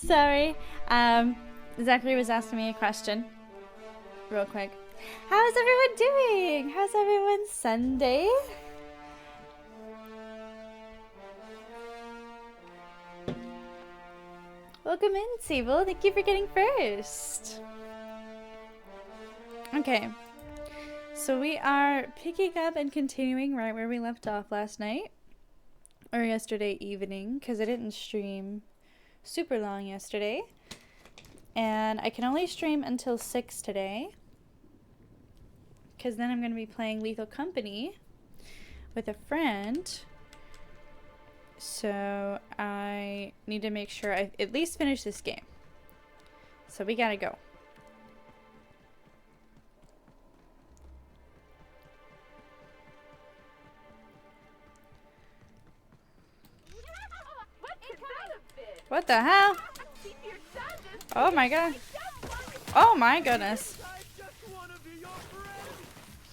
Sorry. Zachary was asking me a question. Real quick. How's everyone doing? How's everyone's Sunday? Welcome in, Sable. Thank you for getting first. Okay. So we are picking up and continuing right where we left off last night. Or yesterday evening, because I didn't stream super long yesterday. And I can only stream until 6 today. Because then I'm going to be playing Lethal Company with a friend. So I need to make sure I at least finish this game. So we gotta go. What the hell? Oh my god. Oh my goodness.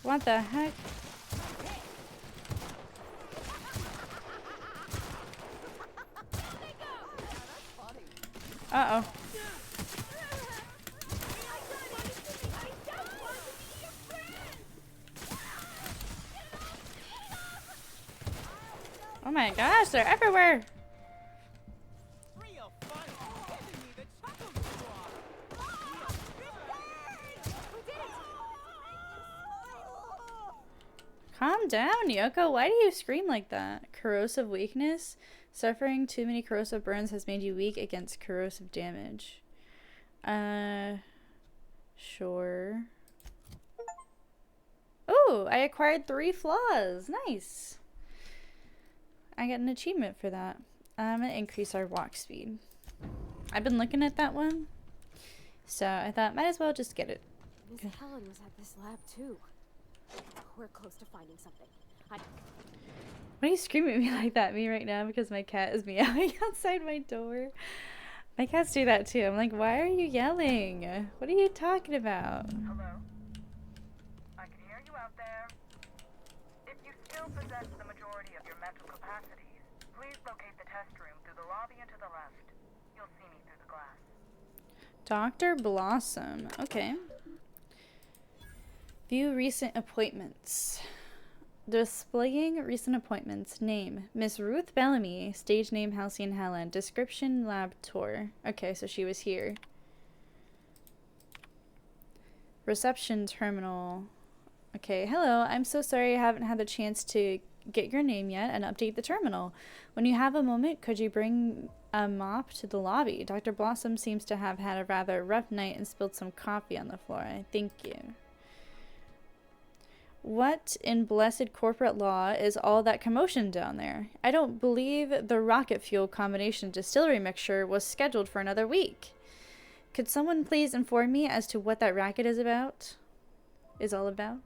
What the heck? Uh-oh. Oh my gosh, they're everywhere. Calm down, Yoko. Why do you scream like that? Corrosive weakness? Suffering too many corrosive burns has made you weak against corrosive damage. Sure. Oh, I acquired 3 flaws. Nice. I got an achievement for that. I'm gonna increase our walk speed. I've been looking at that one, so I thought might as well just get it. Miss Helen was at this lab too. We're close to finding something. Why are you screaming at me like that? Me right now because my cat is meowing outside my door. My cats do that too. I'm like, why are you yelling? What are you talking about? Hello? I can hear you out there. If you still possess the majority of your mental capacities, please locate the test room through the lobby and to the left. You'll see me through the glass. Dr. Blossom. Okay. View recent appointments. Displaying recent appointments. Name: Miss Ruth Bellamy. Stage name: Halcyon Helen. Description: lab tour. Okay, so she was here. Reception terminal. Okay, hello. I'm so sorry I haven't had the chance to get your name yet and update the terminal. When you have a moment, could you bring a mop to the lobby? Dr. Blossom seems to have had a rather rough night and spilled some coffee on the floor. Thank you. What in blessed corporate law is all that commotion down there? I don't believe the rocket fuel combination distillery mixture was scheduled for another week. Could someone please inform me as to what that racket is about? Is all about?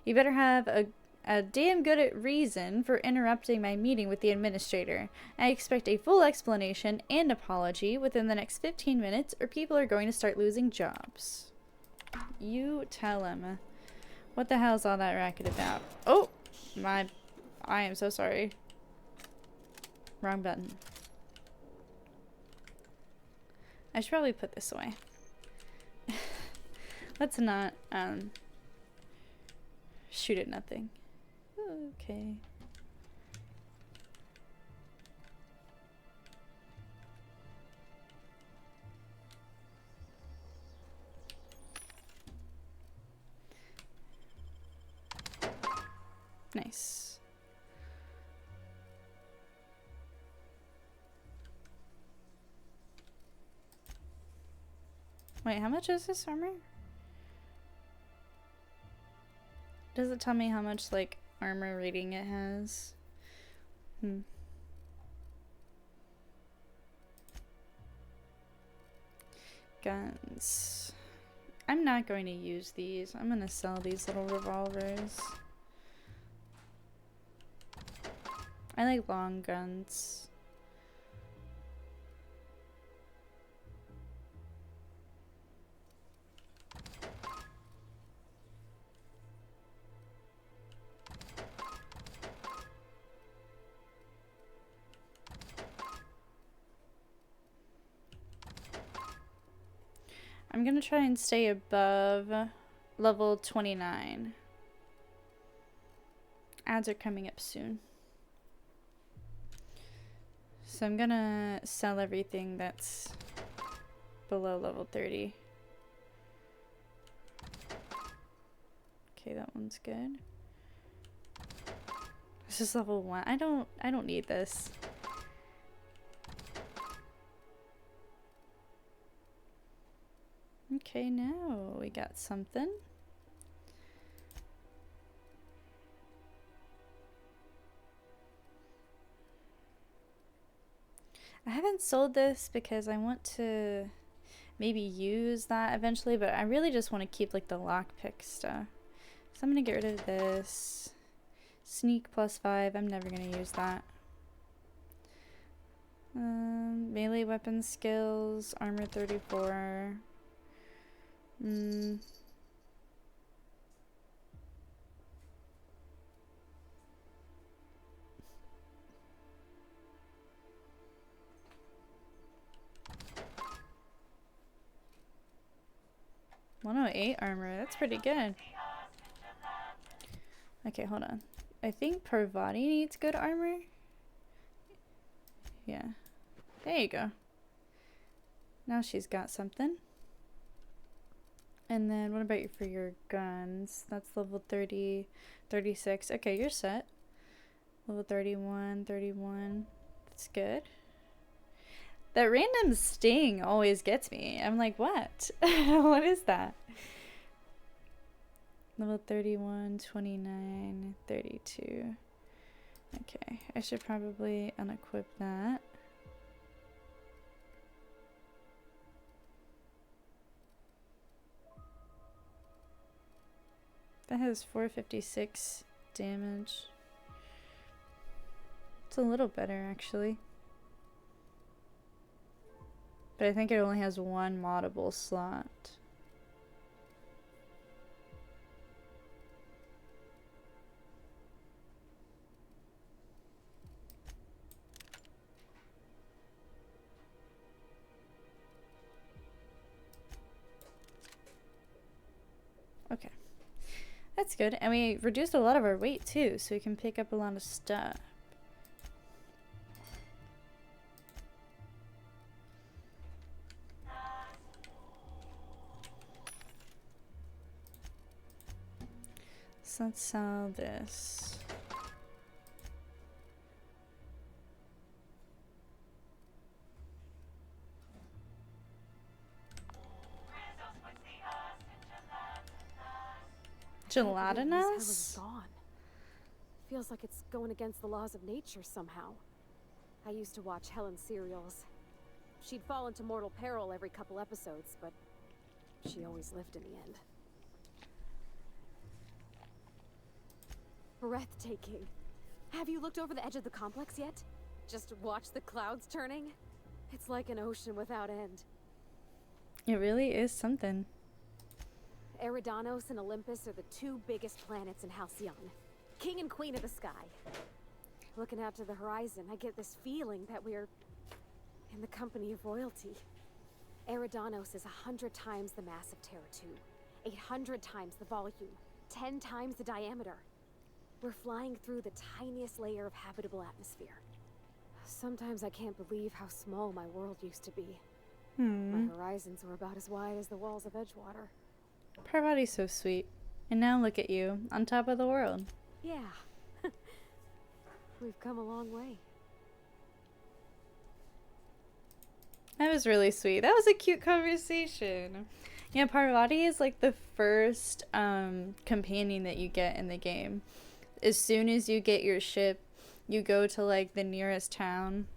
You better have a damn good reason for interrupting my meeting with the administrator. I expect a full explanation and apology within the next 15 minutes or people are going to start losing jobs. You tell him. What the hell is all that racket about? Oh! I am so sorry. Wrong button. I should probably put this away. Let's not, shoot at nothing. Okay. Nice. Wait, how much is this armor? Does it tell me how much, like, armor rating it has? Guns. I'm not going to use these. I'm going to sell these little revolvers. I like long guns. I'm gonna try and stay above level 29. Ads are coming up soon. So I'm gonna sell everything that's below level 30. Okay, that one's good. This is level 1. I don't need this. Okay, now we got something. I haven't sold this because I want to maybe use that eventually, but I really just want to keep like the lockpick stuff. So I'm gonna get rid of this. Sneak +5, I'm never gonna use that. Melee weapon skills, armor 34. 108 armor, that's pretty good. Okay, hold on. I think Parvati needs good armor. Yeah. There you go. Now she's got something. And then what about you for your guns? That's level 30, 36. Okay, you're set. Level 31, 31. That's good. That random sting always gets me. I'm like, what? What is that? Level 31, 29, 32. Okay, I should probably unequip that. That has 456 damage. It's a little better, actually. But I think it only has one moddable slot. Okay. That's good. And we reduced a lot of our weight too, so we can pick up a lot of stuff. So let's sell this. Gelatinos? Gone. Feels like it's going against the laws of nature somehow. I used to watch Helen's serials. She'd fall into mortal peril every couple episodes, but she always lived in the end. Breathtaking. Have you looked over the edge of the complex yet? Just watch the clouds turning? It's like an ocean without end. It really is something. Eridanos and Olympus are the two biggest planets in Halcyon. King and queen of the sky. Looking out to the horizon, I get this feeling that we're in the company of royalty. Eridanos is 100 times the mass of Terra 2, 800 times the volume, 10 times the diameter. We're flying through the tiniest layer of habitable atmosphere. Sometimes I can't believe how small my world used to be. My horizons were about as wide as the walls of Edgewater. Parvati's so sweet. And now look at you, on top of the world. Yeah. We've come a long way. That was really sweet. That was a cute conversation. Yeah, Parvati is like the first companion that you get in the game. As soon as you get your ship, you go to like the nearest town.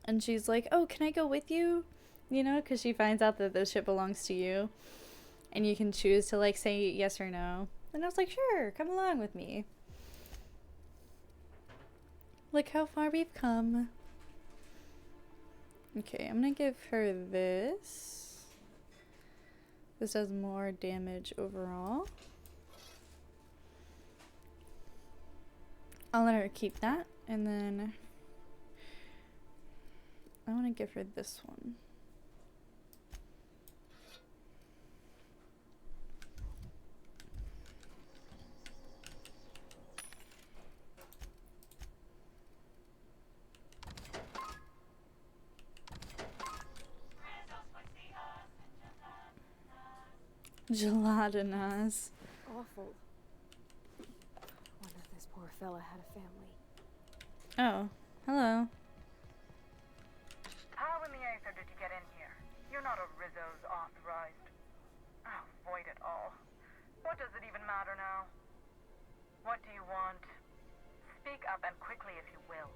And she's like, oh, can I go with you? You know, because she finds out that the ship belongs to you. And you can choose to like say yes or no. And I was like, sure, come along with me. Look how far we've come. Okay, I'm gonna give her this. This does more damage overall. I'll let her keep that. And then I want to give her this one. Gelatinous. Awful. Wonder if this poor fella had a family. Oh, hello. How in the aether did you get in here? You're not a Rizzo's authorized. Oh, void it all. What does it even matter now? What do you want? Speak up and quickly if you will.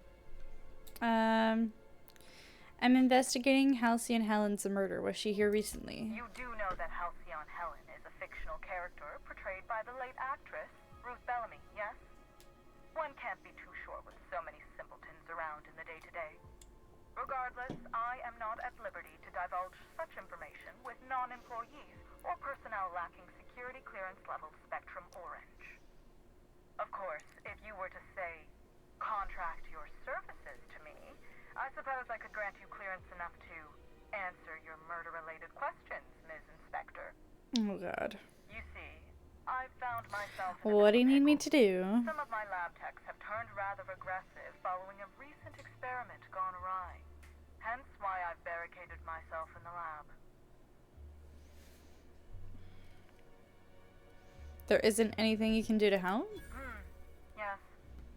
I'm investigating Halcyon Helen's murder. Was she here recently? You do know that Halcyon Helen is a fictional character portrayed by the late actress, Ruth Bellamy, yes? One can't be too sure with so many simpletons around in the day-to-day. Regardless, I am not at liberty to divulge such information with non-employees or personnel lacking security clearance level Spectrum Orange. Of course, if you were to say, contract your services to me, I suppose I could grant you clearance enough to answer your murder-related questions, Ms. Inspector. Oh, God. You see, I've found myself in a What do you need me pickle. to do? Some of my lab techs have turned rather aggressive following a recent experiment gone awry. Hence why I've barricaded myself in the lab. There isn't anything you can do to help? Yes.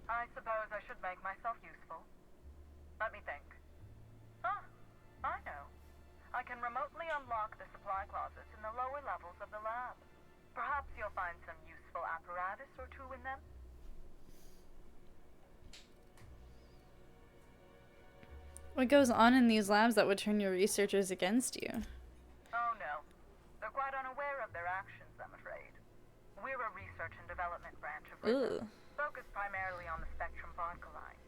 I suppose I should make myself useful. Let me think. Ah, I know. I can remotely unlock the supply closets in the lower levels of the lab. Perhaps you'll find some useful apparatus or two in them. What goes on in these labs that would turn your researchers against you? Oh no. They're quite unaware of their actions, I'm afraid. We're a research and development branch of Rizzo, Ooh. focused primarily on the Spectrum vodka line.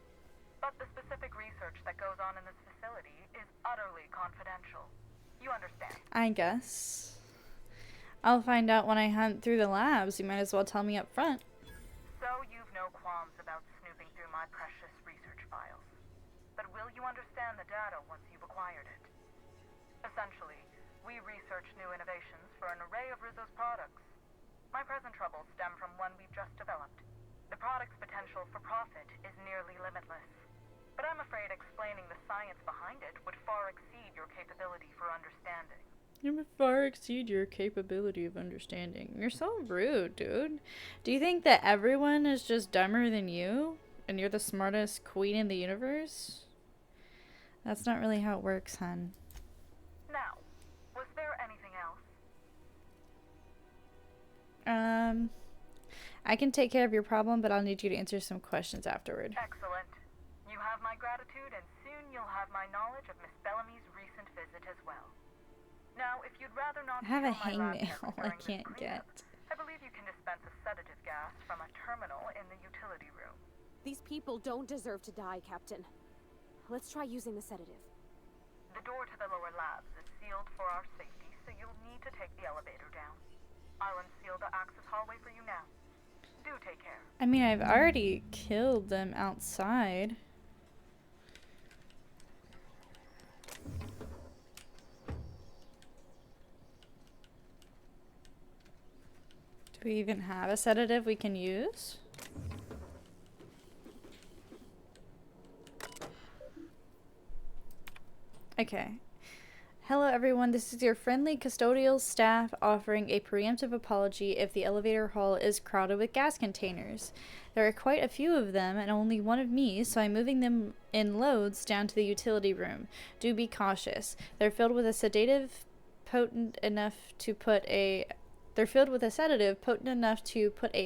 But the specific research that goes on in this facility is utterly confidential. You understand? I guess. I'll find out when I hunt through the labs. You might as well tell me up front. So you've no qualms about snooping through my precious research files. But will you understand the data once you've acquired it? Essentially, we research new innovations for an array of Rizzo's products. My present troubles stem from one we've just developed. The product's potential for profit is nearly limitless. But I'm afraid explaining the science behind it would far exceed your capability for understanding. You would far exceed your capability of understanding. You're so rude, dude. Do you think that everyone is just dumber than you? And you're the smartest queen in the universe? That's not really how it works, hun. Now, was there anything else? I can take care of your problem, but I'll need you to answer some questions afterward. Excellent. You have my gratitude, and soon you'll have my knowledge of Miss Bellamy's recent visit as well. Now, if you'd rather not I have a feel my lab hangnail tech I during this can't cleanup, get. I believe you can dispense a sedative gas from a terminal in the utility room. These people don't deserve to die, Captain. Let's try using the sedative. The door to the lower labs is sealed for our safety, so you'll need to take the elevator down. I'll unseal the access hallway for you now. Do take care. I mean, I've already killed them outside. Do we even have a sedative we can use? Okay. Hello everyone, this is your friendly custodial staff offering a preemptive apology if the elevator hall is crowded with gas containers. There are quite a few of them and only one of me, so I'm moving them in loads down to the utility room. Do be cautious. They're filled with a sedative potent enough to put a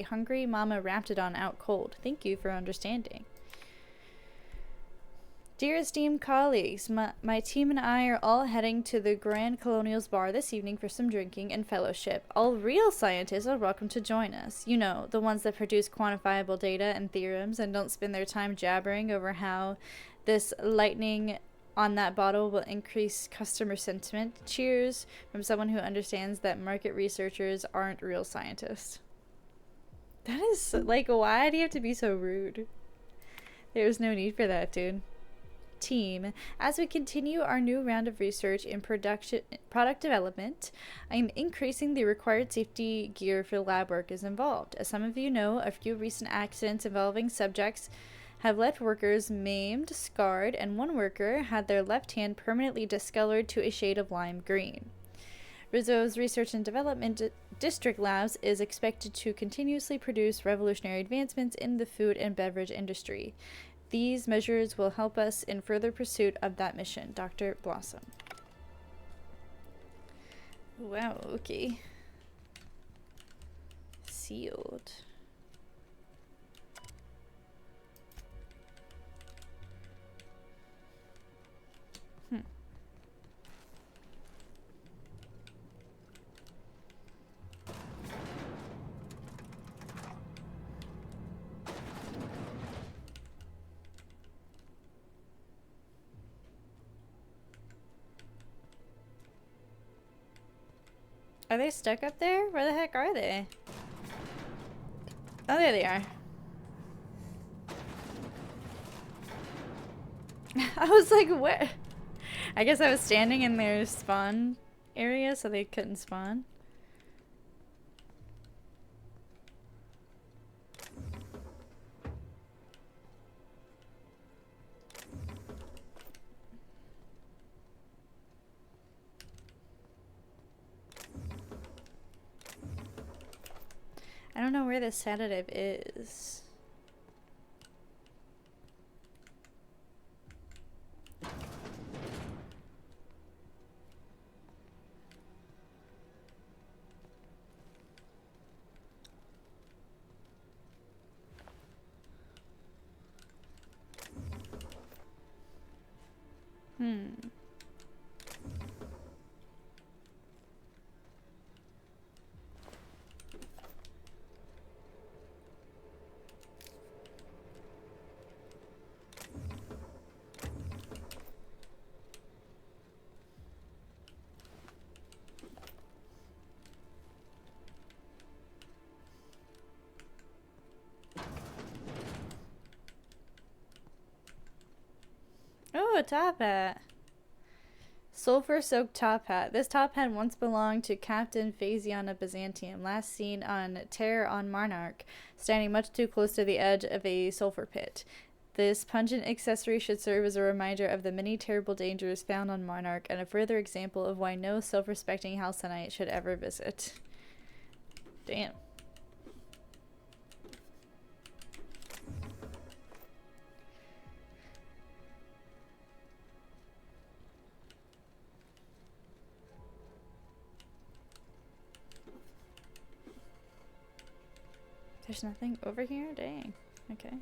hungry mama Raptidon out cold. Thank you for understanding. Dear esteemed colleagues, my team and I are all heading to the Grand Colonials Bar this evening for some drinking and fellowship. All real scientists are welcome to join us. You know, the ones that produce quantifiable data and theorems and don't spend their time jabbering over how this lightning on that bottle will increase customer sentiment. Cheers from someone who understands that market researchers aren't real scientists. That is, like, why do you have to be so rude? There's no need for that, dude. Team, as we continue our new round of research in product development, I am increasing the required safety gear for lab work is involved. As some of you know, a few recent accidents involving subjects have left workers maimed, scarred, and one worker had their left hand permanently discolored to a shade of lime green. Rizzo's research and development District Labs is expected to continuously produce revolutionary advancements in the food and beverage industry. These measures will help us in further pursuit of that mission. Dr. Blossom. Wow, okay. Sealed. Are they stuck up there? Where the heck are they? Oh, there they are. I was like, where? I guess I was standing in their spawn area, so they couldn't spawn. I don't know where the sedative is. Oh, a top hat. Sulfur-soaked top hat. This top hat once belonged to Captain Phasion of Byzantium, last seen on Terror on Monarch, standing much too close to the edge of a sulfur pit. This pungent accessory should serve as a reminder of the many terrible dangers found on Monarch, and a further example of why no self-respecting Halcyonite should ever visit. Damn. There's nothing over here? Dang. Okay.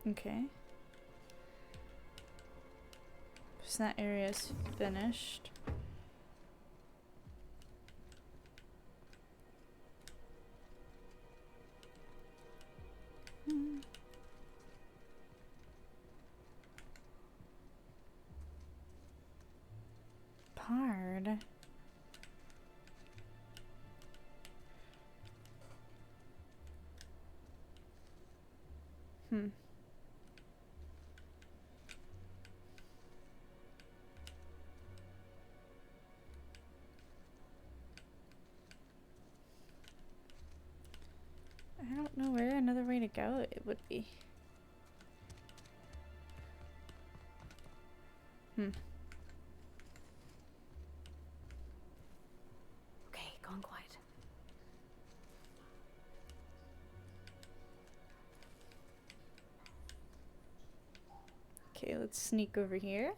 Okay. So that area's finished. Pard. I don't know where another way to go it would be. Okay, gone quiet. Okay, let's sneak over here.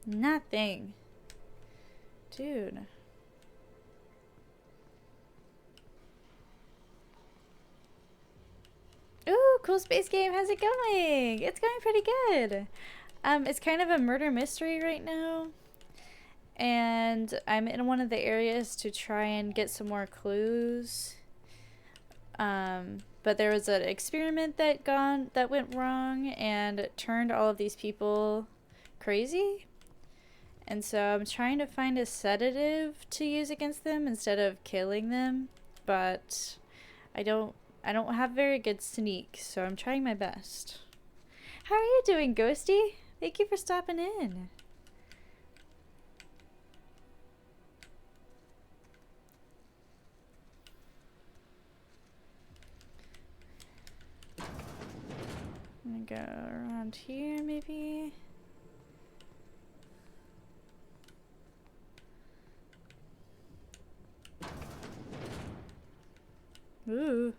Nothing. Dude. Ooh, cool space game. How's it going? It's going pretty good. It's kind of a murder mystery right now. And I'm in one of the areas to try and get some more clues. But there was an experiment that went wrong and it turned all of these people crazy. And so I'm trying to find a sedative to use against them instead of killing them. but I don't have very good sneak, so I'm trying my best. How are you doing, Ghosty? Thank you for stopping in. I'm gonna go around here, maybe. Ooh.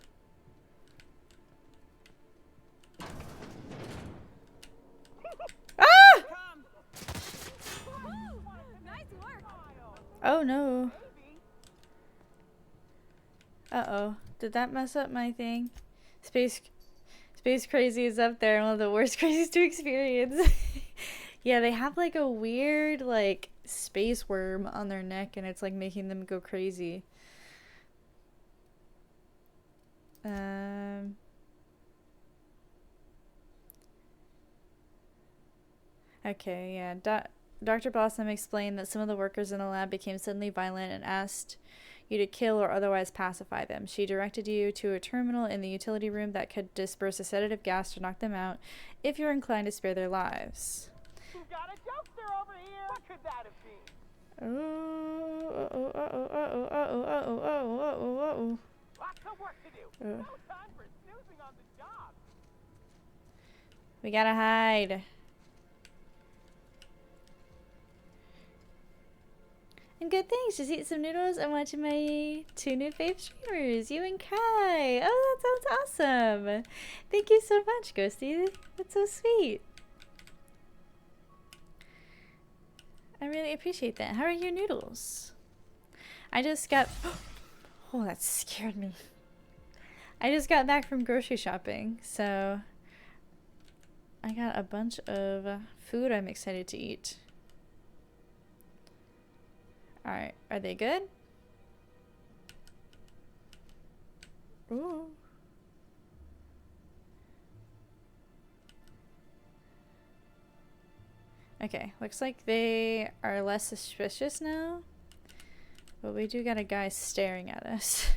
Ah! Nice work. Oh no. Uh-oh. Did that mess up my thing? Space Crazy is up there, one of the worst crazies to experience. Yeah, they have like a weird like space worm on their neck and it's like making them go crazy. Okay, yeah. Dr. Blossom explained that some of the workers in the lab became suddenly violent and asked you to kill or otherwise pacify them. She directed you to a terminal in the utility room that could disperse a sedative gas to knock them out if you're inclined to spare their lives. Who got a jokester over here? What could that have been? Oh. Lots of work to do. No time for snoozing on the job. We gotta hide. I'm good, thanks. Just eat some noodles and watching my two new fave streamers, you and Kai. Oh, that sounds awesome. Thank you so much, Ghosty. That's so sweet. I really appreciate that. How are your noodles? I just got... Oh, that scared me. I just got back from grocery shopping, so I got a bunch of food I'm excited to eat. Alright, are they good? Ooh. Okay, looks like they are less suspicious now. But we do got a guy staring at us.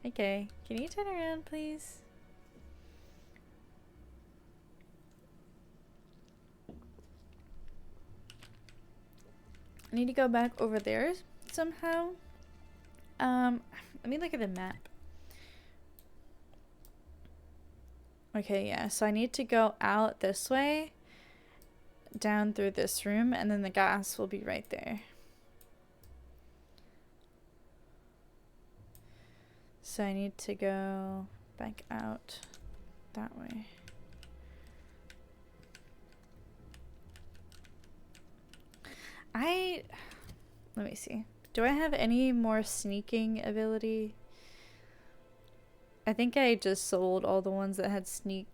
Okay, can you turn around, please? I need to go back over there somehow. Let me look at the map. Okay, yeah, so I need to go out this way, down through this room, and then the gas will be right there. So I need to go back out that way. Let me see. Do I have any more sneaking ability? I think I just sold all the ones that had sneak.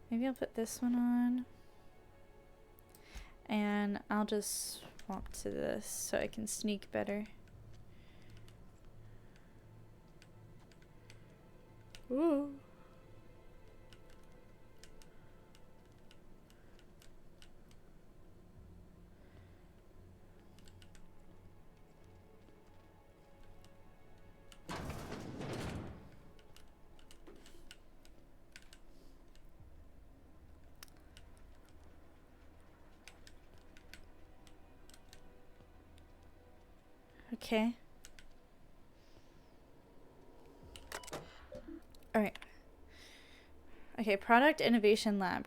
Maybe I'll put this one on. And I'll just swap to this so I can sneak better. Ooh. Okay. Alright. Okay, Product Innovation Lab.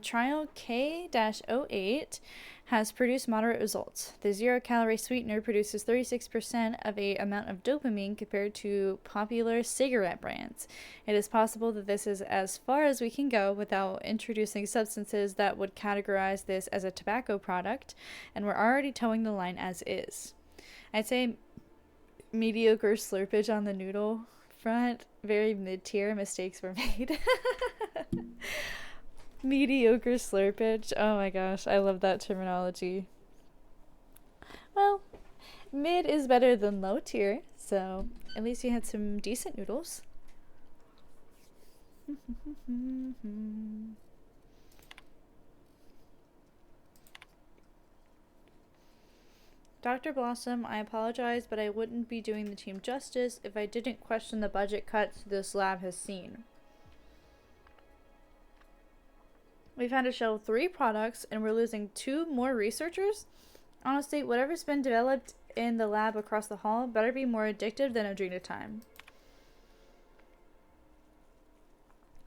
Trial K-08 has produced moderate results. The zero-calorie sweetener produces 36% of a amount of dopamine compared to popular cigarette brands. It is possible that this is as far as we can go without introducing substances that would categorize this as a tobacco product, and we're already towing the line as is. I'd say mediocre slurpage on the noodle front. Very mid-tier. Mistakes were made. Mediocre slurpage. Oh my gosh, I love that terminology. Well, mid is better than low tier, so at least you had some decent noodles. Dr. Blossom, I apologize, but I wouldn't be doing the team justice if I didn't question the budget cuts this lab has seen. We've had to shelve 3 products and we're losing 2 more researchers? Honestly, whatever's been developed in the lab across the hall better be more addictive than Adrena time.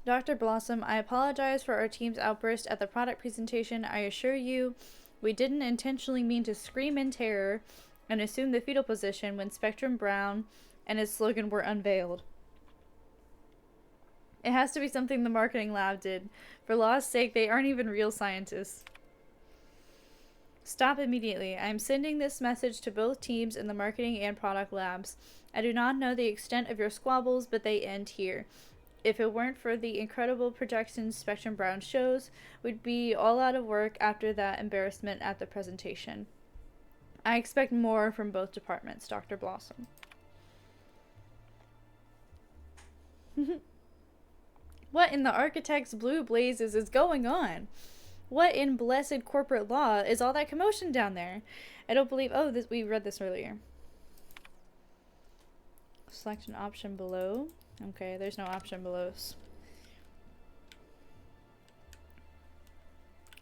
Dr. Blossom, I apologize for our team's outburst at the product presentation. I assure you, we didn't intentionally mean to scream in terror and assume the fetal position when Spectrum Brown and its slogan were unveiled. It has to be something the marketing lab did. For law's sake, they aren't even real scientists. Stop immediately. I am sending this message to both teams in the marketing and product labs. I do not know the extent of your squabbles, but they end here. If it weren't for the incredible projections Spectrum Brown shows, we'd be all out of work after that embarrassment at the presentation. I expect more from both departments, Dr. Blossom. What in the architect's blue blazes is going on? What in blessed corporate law is all that commotion down there? I don't believe... Oh, we read this earlier. Select an option below. Okay, there's no option below.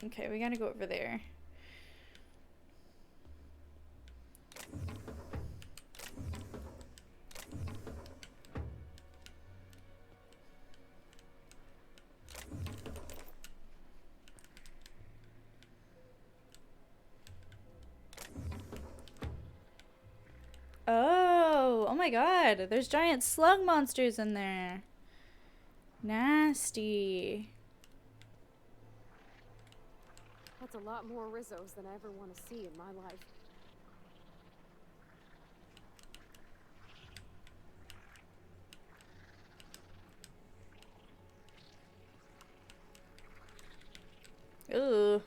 Okay, we gotta go over there. Oh my god, there's giant slug monsters in there. Nasty. That's a lot more Rizzos than I ever want to see in my life. Ooh,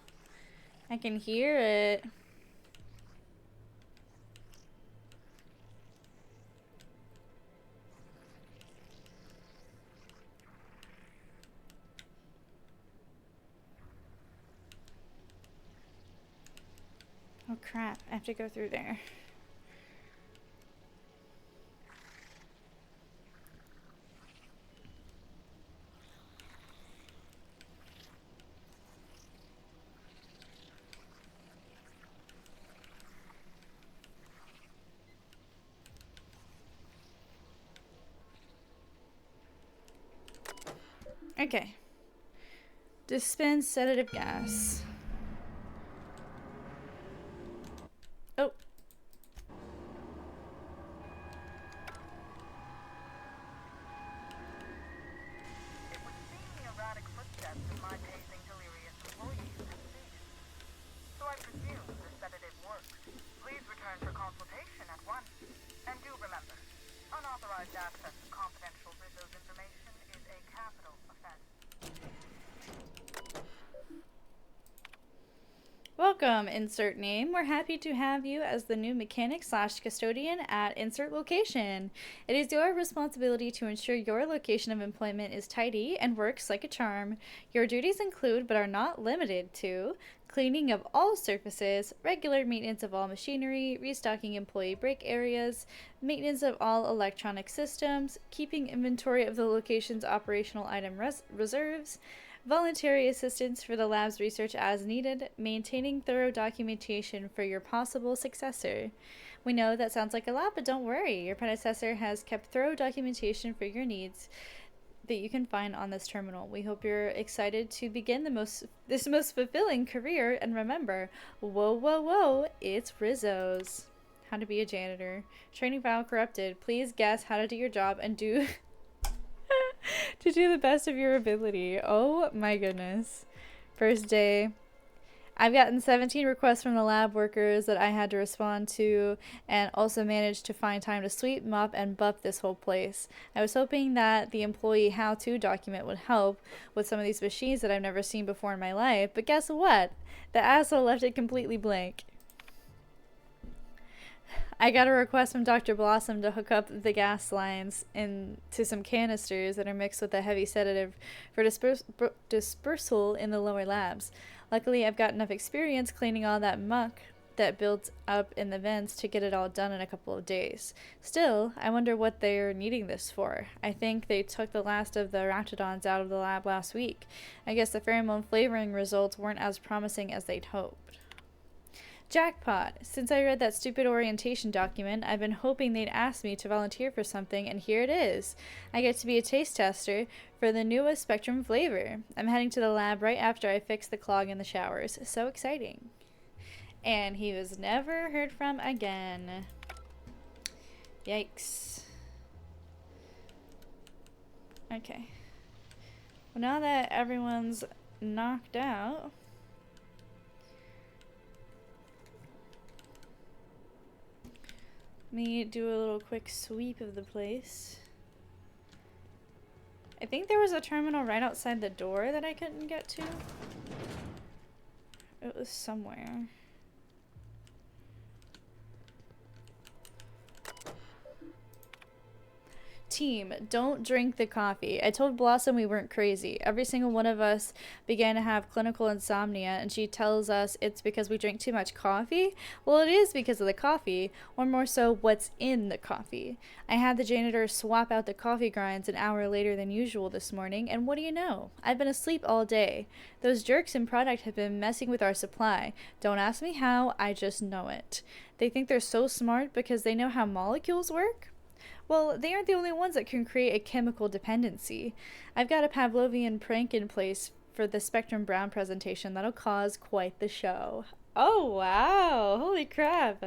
I can hear it. Oh crap, I have to go through there. Okay. Dispense sedative gas. Oh. It would seem the erratic footsteps of my pacing delirious employees have ceased. So I presume the sedative works. Please return for consultation at once. And do remember, unauthorized access to confidential Rizzo's information is a capital offense. Welcome, insert name. We're happy to have you as the new mechanic / custodian at insert location. It is your responsibility to ensure your location of employment is tidy and works like a charm. Your duties include, but are not limited to, cleaning of all surfaces, regular maintenance of all machinery, restocking employee break areas, maintenance of all electronic systems, keeping inventory of the location's operational item reserves, voluntary assistance for the lab's research as needed, maintaining thorough documentation for your possible successor. We know that sounds like a lot, but don't worry. Your predecessor has kept thorough documentation for your needs that you can find on this terminal. We hope you're excited to begin this most fulfilling career, and remember, whoa, whoa, whoa, it's Rizzo's. How to be a janitor. Training file corrupted. Please guess how to do your job and do to do the best of your ability. Oh my goodness. First day. I've gotten 17 requests from the lab workers that I had to respond to, and also managed to find time to sweep, mop, and buff this whole place. I was hoping that the employee how-to document would help with some of these machines that I've never seen before in my life, but guess what? The asshole left it completely blank. I got a request from Dr. Blossom to hook up the gas lines into some canisters that are mixed with a heavy sedative for dispersal in the lower labs. Luckily, I've got enough experience cleaning all that muck that builds up in the vents to get it all done in a couple of days. Still, I wonder what they're needing this for. I think they took the last of the Raptidons out of the lab last week. I guess the pheromone flavoring results weren't as promising as they'd hoped. Jackpot! Since I read that stupid orientation document, I've been hoping they'd ask me to volunteer for something, and here it is. I get to be a taste tester for the newest Spectrum flavor. I'm heading to the lab right after I fix the clog in the showers. So exciting. And he was never heard from again. Yikes. Okay. Well, now that everyone's knocked out, let me do a little quick sweep of the place. I think there was a terminal right outside the door that I couldn't get to. It was somewhere. Team, don't drink the coffee. I told Blossom we weren't crazy. Every single one of us began to have clinical insomnia, and she tells us it's because we drink too much coffee? Well, it is because of the coffee, or more so, what's in the coffee. I had the janitor swap out the coffee grinds an hour later than usual this morning, and what do you know? I've been asleep all day. Those jerks in product have been messing with our supply. Don't ask me how, I just know it. They think they're so smart because they know how molecules work? Well, they aren't the only ones that can create a chemical dependency. I've got a Pavlovian prank in place for the Spectrum Brown presentation that'll cause quite the show. Oh, wow. Holy crap.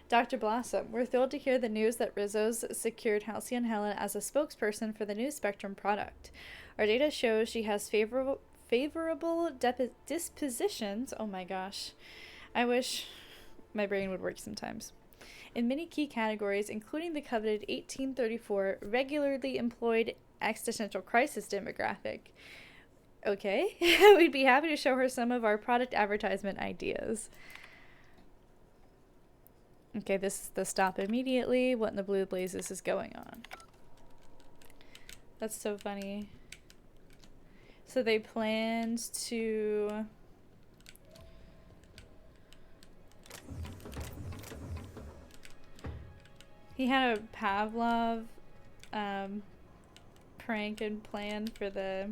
Dr. Blossom, we're thrilled to hear the news that Rizzo's secured Halcyon Helen as a spokesperson for the new Spectrum product. Our data shows she has favorable dispositions. Oh my gosh. I wish my brain would work sometimes. In many key categories, including the coveted 1834 regularly employed existential crisis demographic. Okay, we'd be happy to show her some of our product advertisement ideas. Okay, this is the stop immediately. What in the blue blazes is going on? That's so funny. So they planned to... He had a Pavlov prank and plan for the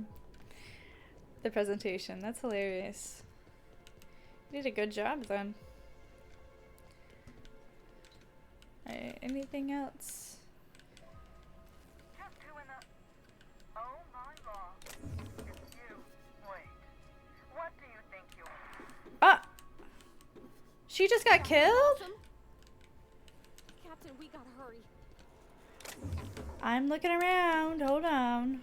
presentation. That's hilarious. He did a good job then. Alright, anything else? Just who in the... Oh my law. It's you. Wait. What do you think you are? Ah! She just got killed? Captain, we gotta hurry. I'm looking around. Hold on.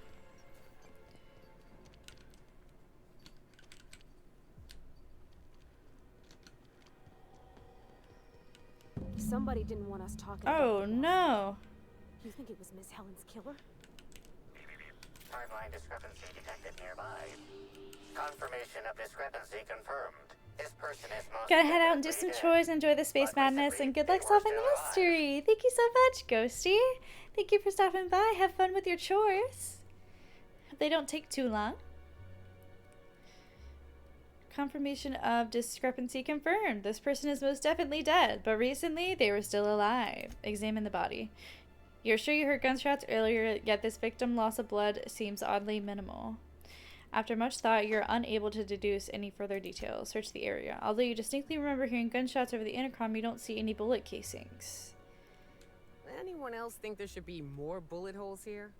Somebody didn't want us talking Oh about the boss. no. You think it was Miss Helen's killer? Timeline discrepancy detected nearby. Confirmation of discrepancy confirmed. This person is most Gotta head out and do some definitely chores, enjoy the space madness, and good luck solving the mystery. Thank you so much, Ghosty. Thank you for stopping by. Have fun with your chores. Hope they don't take too long. Confirmation of discrepancy confirmed. This person is most definitely dead, but recently they were still alive. Examine the body. You're sure you heard gunshots earlier, yet this victim loss of blood seems oddly minimal. After much thought, you're unable to deduce any further details. Search the area. Although you distinctly remember hearing gunshots over the intercom, you don't see any bullet casings. Anyone else think there should be more bullet holes here?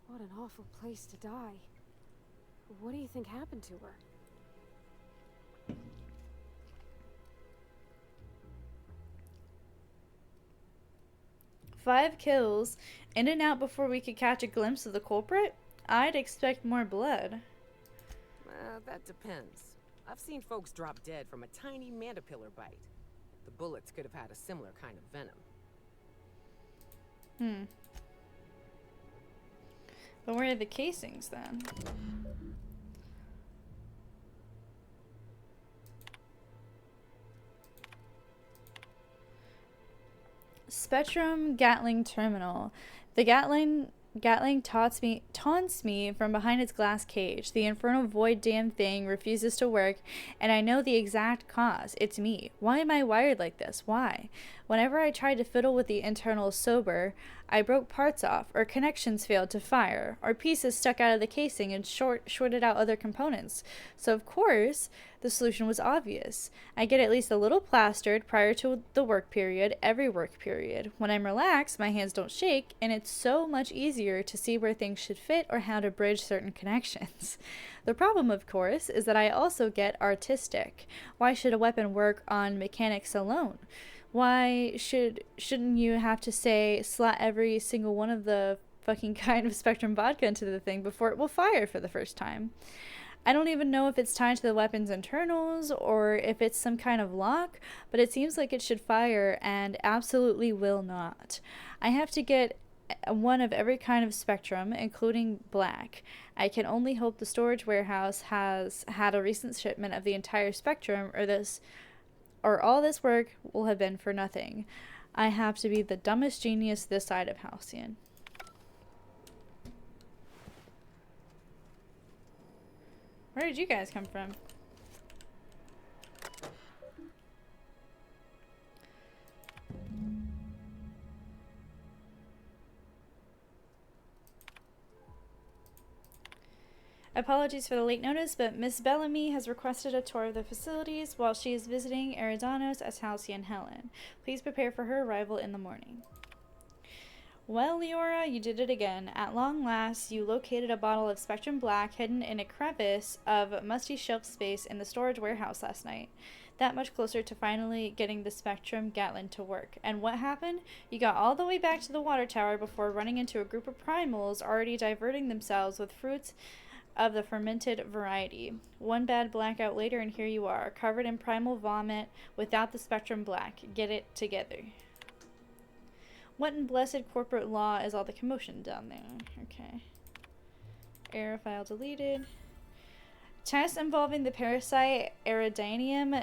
What an awful place to die. What do you think happened to her? Five kills, in and out before we could catch a glimpse of the culprit? I'd expect more blood. That depends. I've seen folks drop dead from a tiny mandapillar bite. The bullets could have had a similar kind of venom. But where are the casings then? Spectrum Gatling Terminal. The Gatling taunts me from behind its glass cage. The infernal void damn thing refuses to work, and I know the exact cause. It's me. Why am I wired like this? Why? Whenever I tried to fiddle with the internal sober, I broke parts off, or connections failed to fire, or pieces stuck out of the casing and shorted out other components. So of course, the solution was obvious. I get at least a little plastered prior to the work period, every work period. When I'm relaxed, my hands don't shake, and it's so much easier to see where things should fit or how to bridge certain connections. The problem, of course, is that I also get artistic. Why should a weapon work on mechanics alone? Why shouldn't you have to say slot every single one of the fucking kind of Spectrum vodka into the thing before it will fire for the first time? I don't even know if it's tied to the weapon's internals or if it's some kind of lock, but it seems like it should fire and absolutely will not. I have to get one of every kind of Spectrum, including black. I can only hope the storage warehouse has had a recent shipment of the entire Spectrum, or all this work will have been for nothing. I have to be the dumbest genius this side of Halcyon. Where did you guys come from? Apologies for the late notice, but Miss Bellamy has requested a tour of the facilities while she is visiting Eridanos as Halcyon Helen. Please prepare for her arrival in the morning. Well, Leora, you did it again. At long last, you located a bottle of Spectrum Black hidden in a crevice of musty shelf space in the storage warehouse last night. That much closer to finally getting the Spectrum Gatlin to work. And what happened? You got all the way back to the water tower before running into a group of primals already diverting themselves with fruits of the fermented variety. One bad blackout later, and here you are, covered in primal vomit without the Spectrum Black. Get it together. What in blessed corporate law is all the commotion down there? Okay. Error file deleted. Tests involving the parasite Eridanium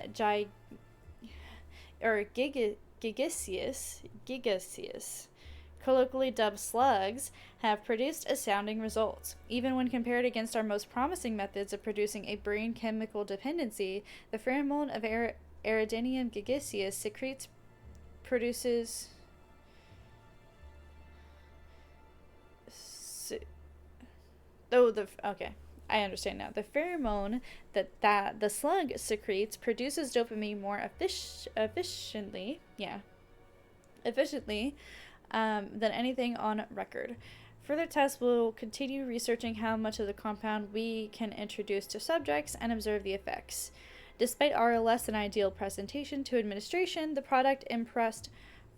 gigaseus, colloquially dubbed slugs, have produced astounding results. Even when compared against our most promising methods of producing a brain chemical dependency, the pheromone of Eridanium gigaseus produces okay, I understand now. The pheromone that the slug secretes produces dopamine more efficiently than anything on record. Further tests will continue researching how much of the compound we can introduce to subjects and observe the effects. Despite our less than ideal presentation to administration, the product impressed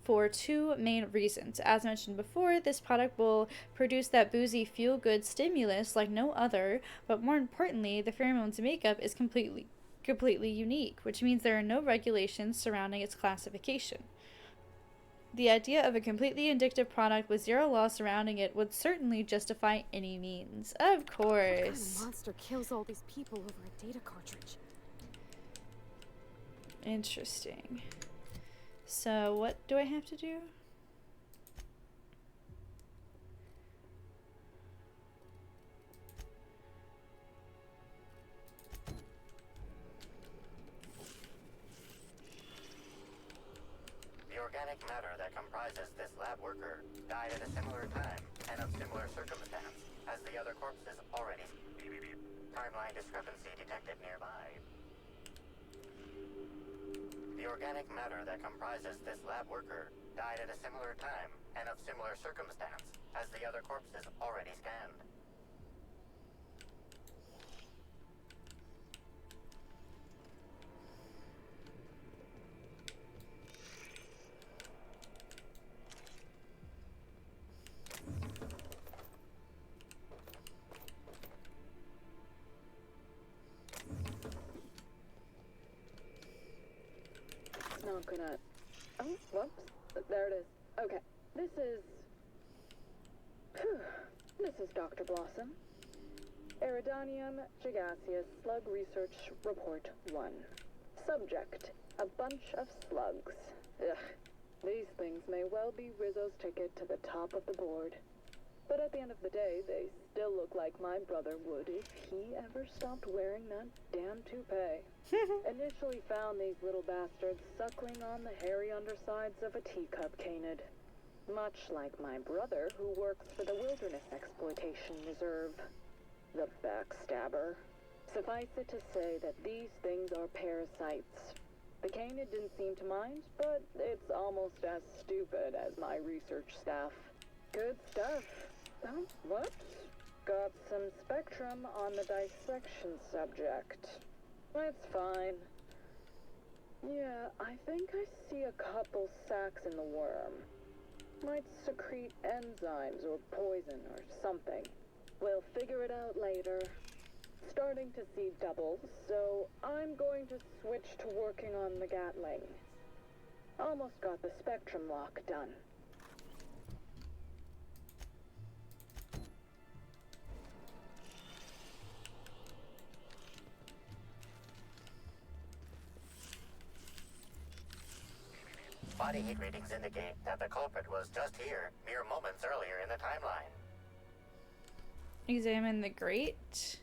for two main reasons. As mentioned before, this product will produce that boozy feel-good stimulus like no other, but more importantly, the pheromone's makeup is completely unique, which means there are no regulations surrounding its classification. The idea of a completely addictive product with zero law surrounding it would certainly justify any means. Of course. What kind of monster kills all these people over a data cartridge? Interesting. So, what do I have to do? The organic matter that comprises this lab worker died at a similar time and of similar circumstance as the other corpses already. Timeline discrepancy detected nearby. The organic matter that comprises this lab worker died at a similar time and of similar circumstance as the other corpses already scanned. Not gonna... Oh, whoops. There it is. Okay. This is... This is Dr. Blossom. Eridanium gigaseus Slug Research Report 1. Subject: a bunch of slugs. Ugh. These things may well be Rizzo's ticket to the top of the board. But at the end of the day, they still look like my brother would if he ever stopped wearing that damn toupee. Initially found these little bastards suckling on the hairy undersides of a teacup canid. Much like my brother, who works for the Wilderness Exploitation Reserve. The backstabber. Suffice it to say that these things are parasites. The canid didn't seem to mind, but it's almost as stupid as my research staff. Good stuff. Oh, whoops. Got some spectrum on the dissection subject. That's fine. Yeah, I think I see a couple sacs in the worm. Might secrete enzymes or poison or something. We'll figure it out later. Starting to see doubles, so I'm going to switch to working on the Gatling. Almost got the spectrum lock done. Body heat readings indicate that the culprit was just here, mere moments earlier in the timeline. Examine the grate.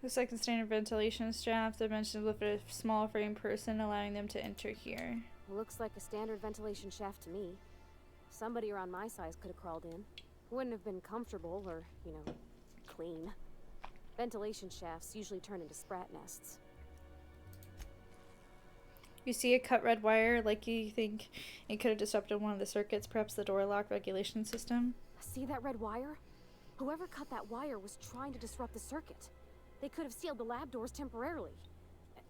The second standard ventilation shaft dimensions with a small frame person, allowing them to enter here. Looks like a standard ventilation shaft to me. Somebody around my size could have crawled in. Wouldn't have been comfortable or, clean. Ventilation shafts usually turn into sprat nests. You see a cut red wire, like you think it could have disrupted one of the circuits, perhaps the door lock regulation system. See that red wire? Whoever cut that wire was trying to disrupt the circuit. They could have sealed the lab doors temporarily.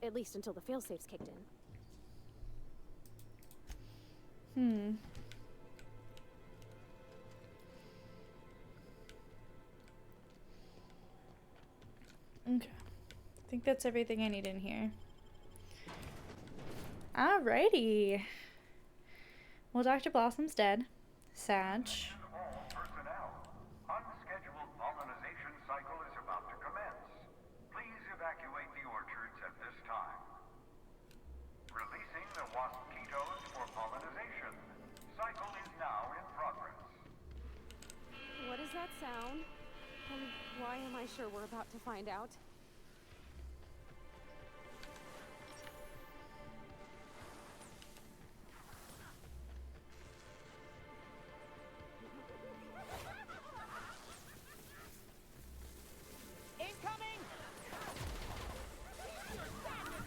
At least until the failsafes kicked in. Okay. I think that's everything I need in here. Alrighty. Well, Dr. Blossom's dead. Sag. All personnel. Unscheduled pollinization cycle is about to commence. Please evacuate the orchards at this time. Releasing the mosquitoes for pollinization. Cycle is now in progress. What is that sound? And why am I sure we're about to find out? Incoming!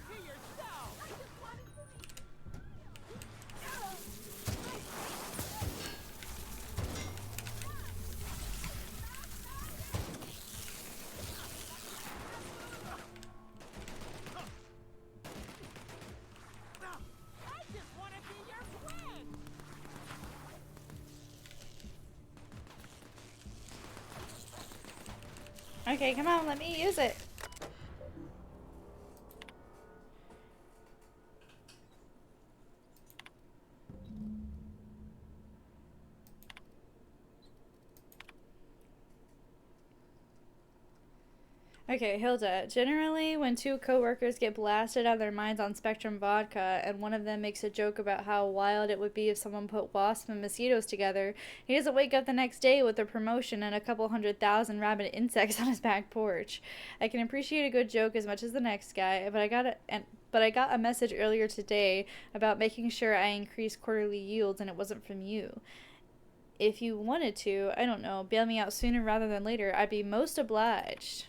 To yourself! I just want to be your friend! Okay, come on, let me use it. Okay, Hilda. Generally, when two coworkers get blasted out of their minds on Spectrum vodka, and one of them makes a joke about how wild it would be if someone put wasps and mosquitoes together, he doesn't wake up the next day with a promotion and a couple 100,000 rabid insects on his back porch. I can appreciate a good joke as much as the next guy, but I got a message earlier today about making sure I increase quarterly yields, and it wasn't from you. If you wanted to, I don't know, bail me out sooner rather than later, I'd be most obliged.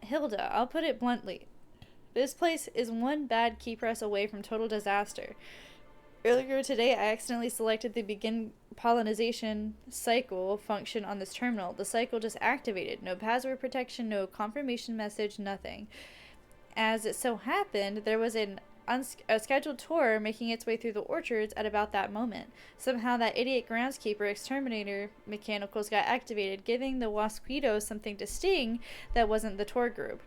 Hilda, I'll put it bluntly. This place is one bad key press away from total disaster. Earlier today, I accidentally selected the begin pollinization cycle function on this terminal. The cycle just activated. No password protection, no confirmation message, nothing. As it so happened, there was a scheduled tour making its way through the orchards at about that moment. Somehow that idiot groundskeeper exterminator mechanicals got activated, giving the wasquitos something to sting that wasn't the tour group.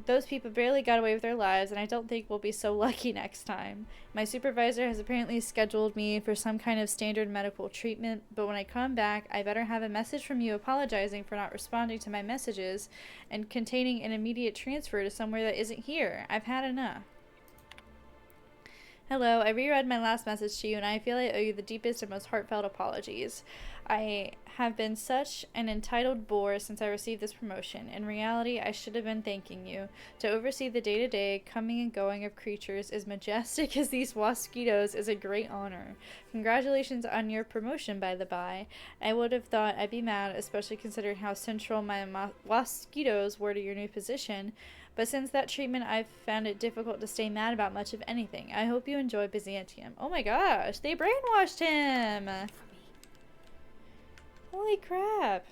Those people barely got away with their lives, and I don't think we'll be so lucky next time. My supervisor has apparently scheduled me for some kind of standard medical treatment, but when I come back, I better have a message from you apologizing for not responding to my messages and containing an immediate transfer to somewhere that isn't here. I've had enough. Hello, I reread my last message to you and I feel I owe you the deepest and most heartfelt apologies. I have been such an entitled bore since I received this promotion. In reality, I should have been thanking you. To oversee the day-to-day coming and going of creatures as majestic as these mosquitoes is a great honor. Congratulations on your promotion, by the by. I would have thought I'd be mad, especially considering how central my mosquitoes were to your new position. But since that treatment, I've found it difficult to stay mad about much of anything. I hope you enjoy Byzantium. Oh my gosh, they brainwashed him! Holy crap.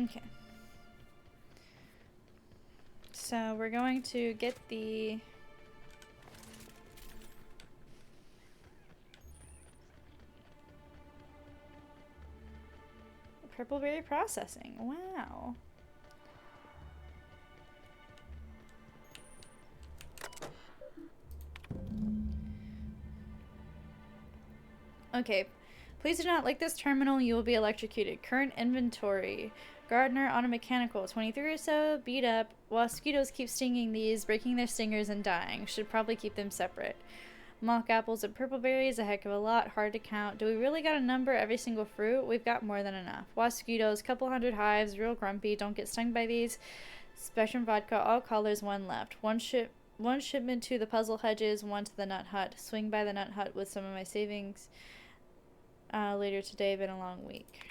Okay. So we're going to get the purple berry processing. Wow. Okay. Please do not lick this terminal. You will be electrocuted. Current inventory. Gardener, auto mechanical, 23 or so, beat up. Mosquitoes keep stinging these, breaking their stingers and dying. Should probably keep them separate. Mock apples and purple berries, a heck of a lot, hard to count. Do we really got to number every single fruit? We've got more than enough. Mosquitoes, couple hundred hives, real grumpy, don't get stung by these. Spectrum vodka, all colors, one left. One shipment to the puzzle hedges, one to the nut hut. Swing by the nut hut with some of my savings later today, been a long week.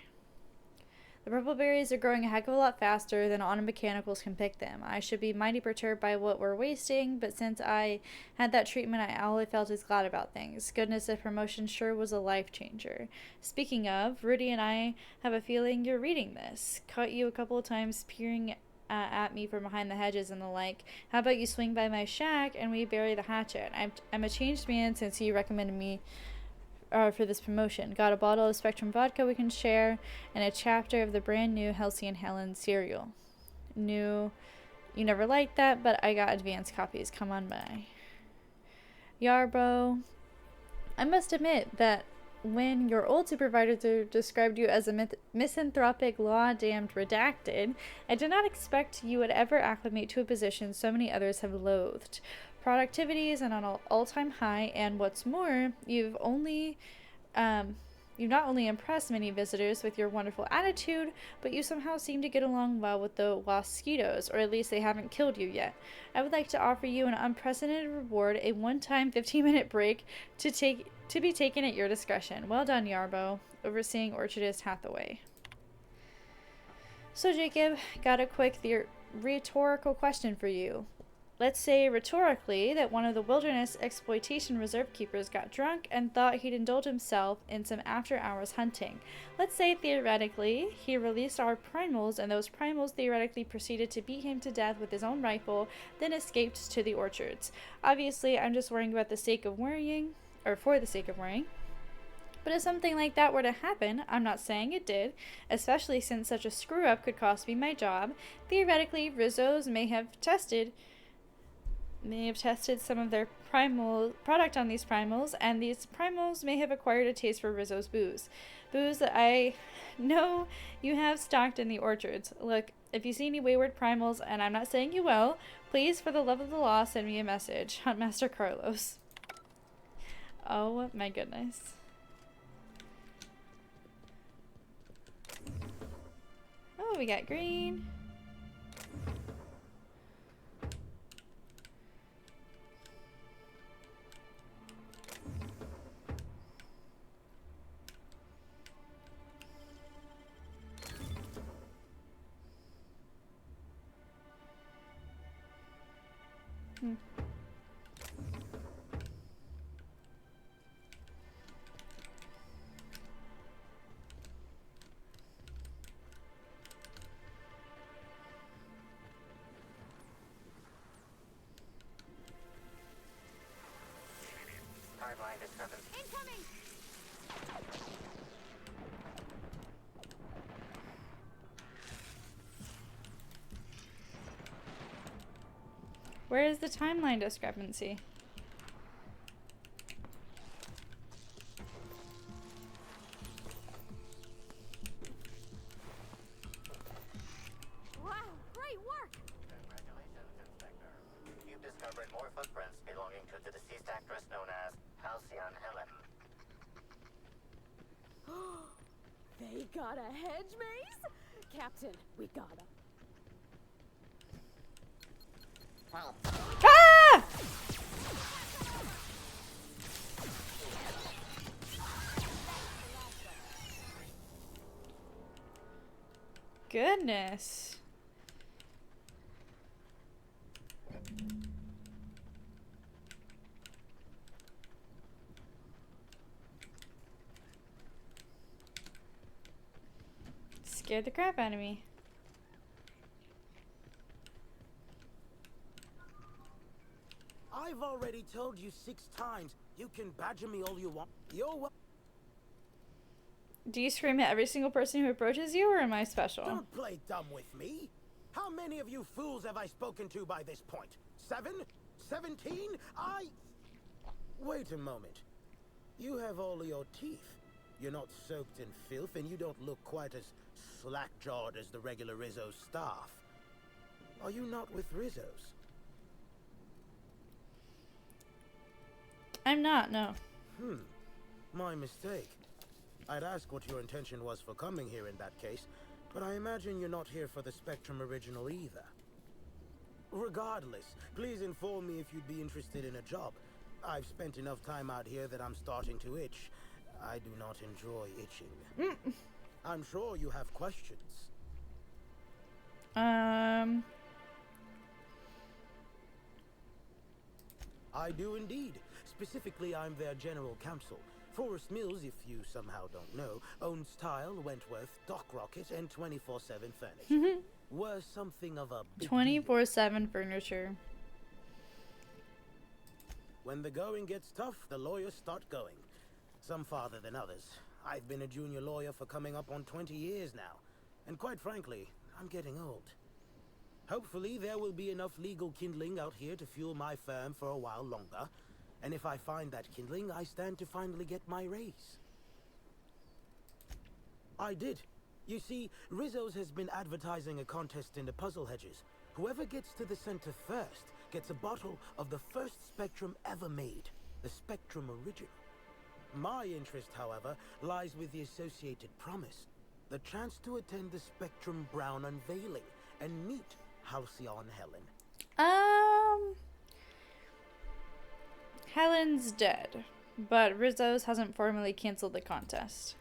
The purple berries are growing a heck of a lot faster than auto mechanicals can pick them. I should be mighty perturbed by what we're wasting, but since I had that treatment, all I felt is glad about things. Goodness, the promotion sure was a life changer. Speaking of, Rudy and I have a feeling you're reading this. Caught you a couple of times peering at me from behind the hedges and the like. How about you swing by my shack and we bury the hatchet? I'm a changed man since you recommended me for this promotion. Got a bottle of Spectrum vodka we can share, and a chapter of the brand new Halcyon Helen cereal. You never liked that, but I got advanced copies. Come on by. Yarbo, I must admit that when your old supervisor described you as a misanthropic, law-damned redacted, I did not expect you would ever acclimate to a position so many others have loathed. Productivity is at an all-time high, and what's more, you've not only impressed many visitors with your wonderful attitude, but you somehow seem to get along well with the mosquitoes, or at least they haven't killed you yet. I would like to offer you an unprecedented reward, a one-time 15-minute break to be taken at your discretion. Well done, Yarbo, overseeing Orchardist Hathaway. So, Jacob, got a quick rhetorical question for you. Let's say rhetorically that one of the wilderness exploitation reserve keepers got drunk and thought he'd indulge himself in some after-hours hunting. Let's say theoretically he released our primals and those primals theoretically proceeded to beat him to death with his own rifle, then escaped to the orchards. Obviously, I'm just worrying about the sake of worrying, or for the sake of worrying. But if something like that were to happen, I'm not saying it did, especially since such a screw-up could cost me my job, theoretically Rizzo's may have tested some of their primal product on these primals, and these primals may have acquired a taste for Rizzo's booze. Booze that I know you have stocked in the orchards. Look, if you see any wayward primals, and I'm not saying you will, please, for the love of the law, send me a message. Huntmaster Carlos. Oh my goodness. Oh, we got green. Where is the timeline discrepancy? Wow, great work! Congratulations, Inspector. You've discovered more footprints belonging to the deceased actress known as Halcyon Helen. They got a hedge maze? Captain, we gotta. Ah! Goodness. Scared the crap out of me. I've already told you 6 times. You can badger me all you want. Do you scream at every single person who approaches you, or am I special? Don't play dumb with me. How many of you fools have I spoken to by this point? 7? 17? Wait a moment. You have all your teeth. You're not soaked in filth, and you don't look quite as slack-jawed as the regular Rizzo staff. Are you not with Rizzo's? I'm not, no. My mistake. I'd ask what your intention was for coming here in that case, but I imagine you're not here for the Spectrum original either. Regardless, please inform me if you'd be interested in a job. I've spent enough time out here that I'm starting to itch. I do not enjoy itching. I'm sure you have questions. I do indeed. Specifically, I'm their general counsel. Forest Mills, if you somehow don't know, owns Tile, Wentworth, Dock Rocket, and 24/7 Furniture. Was something of a big 24/7 furniture. When the going gets tough, the lawyers start going. Some farther than others. I've been a junior lawyer for coming up on 20 years now. And quite frankly, I'm getting old. Hopefully, there will be enough legal kindling out here to fuel my firm for a while longer. And if I find that kindling, I stand to finally get my raise. I did. You see, Rizzo's has been advertising a contest in the puzzle hedges. Whoever gets to the center first gets a bottle of the first Spectrum ever made, the Spectrum Original. My interest, however, lies with the associated promise, the chance to attend the Spectrum Brown unveiling and meet Halcyon Helen. Helen's dead, but Rizzo's hasn't formally canceled the contest.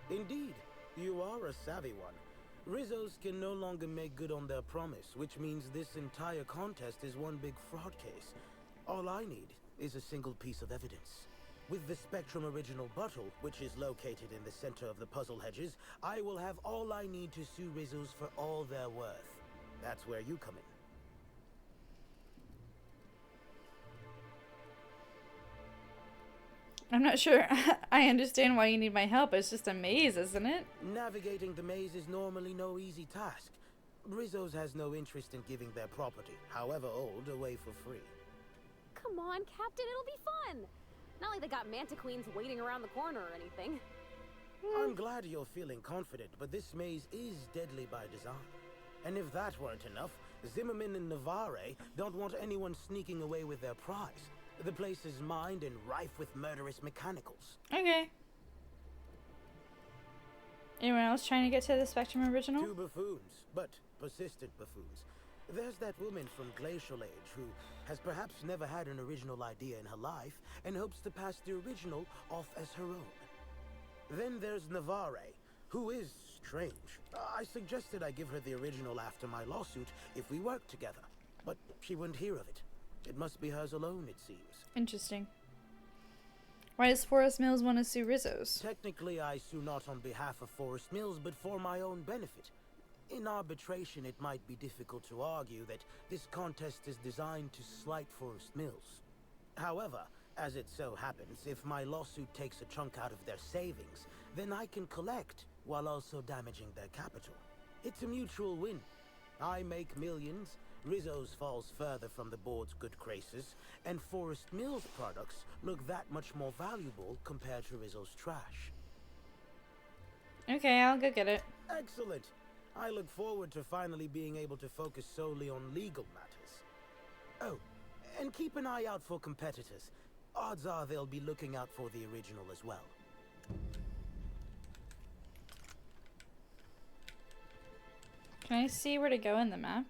Indeed, you are a savvy one. Rizzo's can no longer make good on their promise, which means this entire contest is one big fraud case. All I need is a single piece of evidence. With the Spectrum Original bottle, which is located in the center of the puzzle hedges, I will have all I need to sue Rizzo's for all they're worth. That's where you come in. I'm not sure I understand why you need my help. It's just a maze, isn't it? Navigating the maze is normally no easy task. Rizzo's has no interest in giving their property, however old, away for free. Come on, Captain, it'll be fun. Not like they got Manta Queens waiting around the corner or anything. I'm glad you're feeling confident, but this maze is deadly by design. And if that weren't enough, Zimmerman and Navarre don't want anyone sneaking away with their prize. The place is mined and rife with murderous mechanicals. Okay. Anyone else trying to get to the Spectrum Original? 2 buffoons, but persistent buffoons. There's that woman from Glacial Age who has perhaps never had an original idea in her life and hopes to pass the original off as her own. Then there's Navarre, who is strange. I suggested I give her the original after my lawsuit if we worked together, but she wouldn't hear of it. It must be hers alone, it seems. Interesting. Why does Forest Mills want to sue Rizzo's? Technically, I sue not on behalf of Forest Mills, but for my own benefit. In arbitration, it might be difficult to argue that this contest is designed to slight Forest Mills. However, as it so happens, if my lawsuit takes a chunk out of their savings, then I can collect while also damaging their capital. It's a mutual win. I make millions, Rizzo's falls further from the board's good graces, and Forest Mills products look that much more valuable compared to Rizzo's trash. Okay, I'll go get it. Excellent. I look forward to finally being able to focus solely on legal matters. Oh, and keep an eye out for competitors. Odds are they'll be looking out for the original as well. Can I see where to go in the map?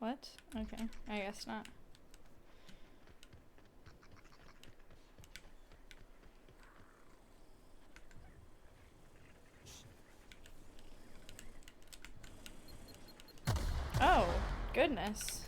What? Okay, I guess not. Oh, goodness.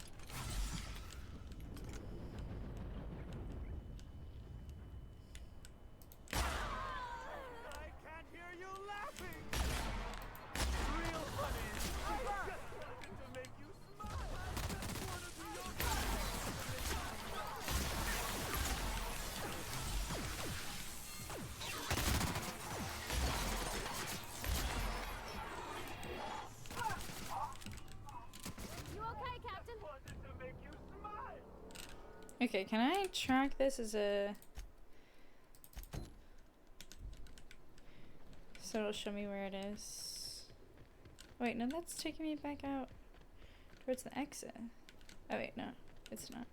You okay, Captain? Okay, can I track this as a... So it'll show me where it is. Wait, no, that's taking me back out towards the exit. Oh wait, no, it's not.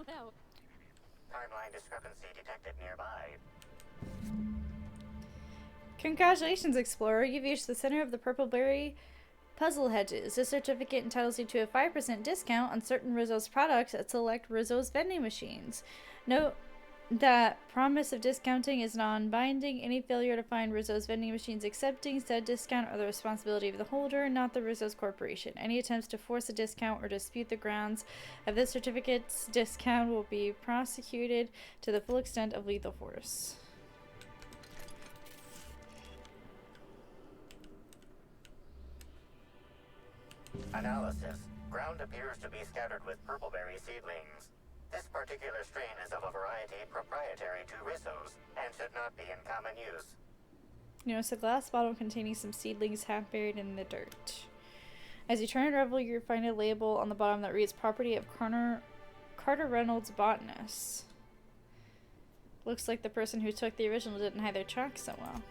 Wow. Timeline discrepancy detected nearby. Congratulations, Explorer. You've reached the center of the Purpleberry Puzzle Hedges. This certificate entitles you to a 5% discount on certain Rizzo's products at select Rizzo's vending machines. Note that promise of discounting is non-binding. Any failure to find Rizzo's vending machines accepting said discount are the responsibility of the holder, not the Rizzo's Corporation. Any attempts to force a discount or dispute the grounds of this certificate's discount will be prosecuted to the full extent of lethal force. Analysis. Ground appears to be scattered with purpleberry seedlings. This particular strain is of a variety proprietary to Rizzo's and should not be in common use. You notice a glass bottle containing some seedlings half buried in the dirt. As you turn and revel, you find a label on the bottom that reads property of Carter Reynolds, botanist. Looks like the person who took the original didn't hide their tracks so well.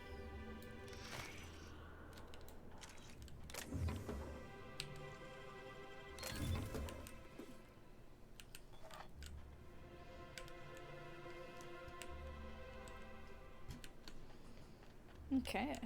Okay.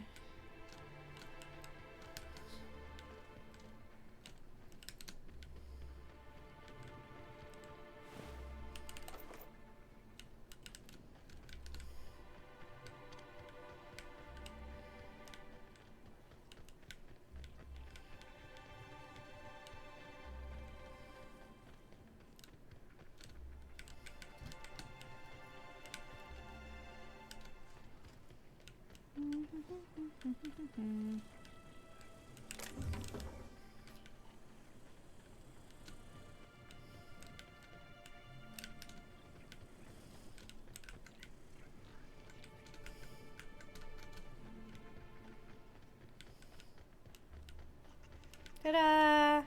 Ta-da!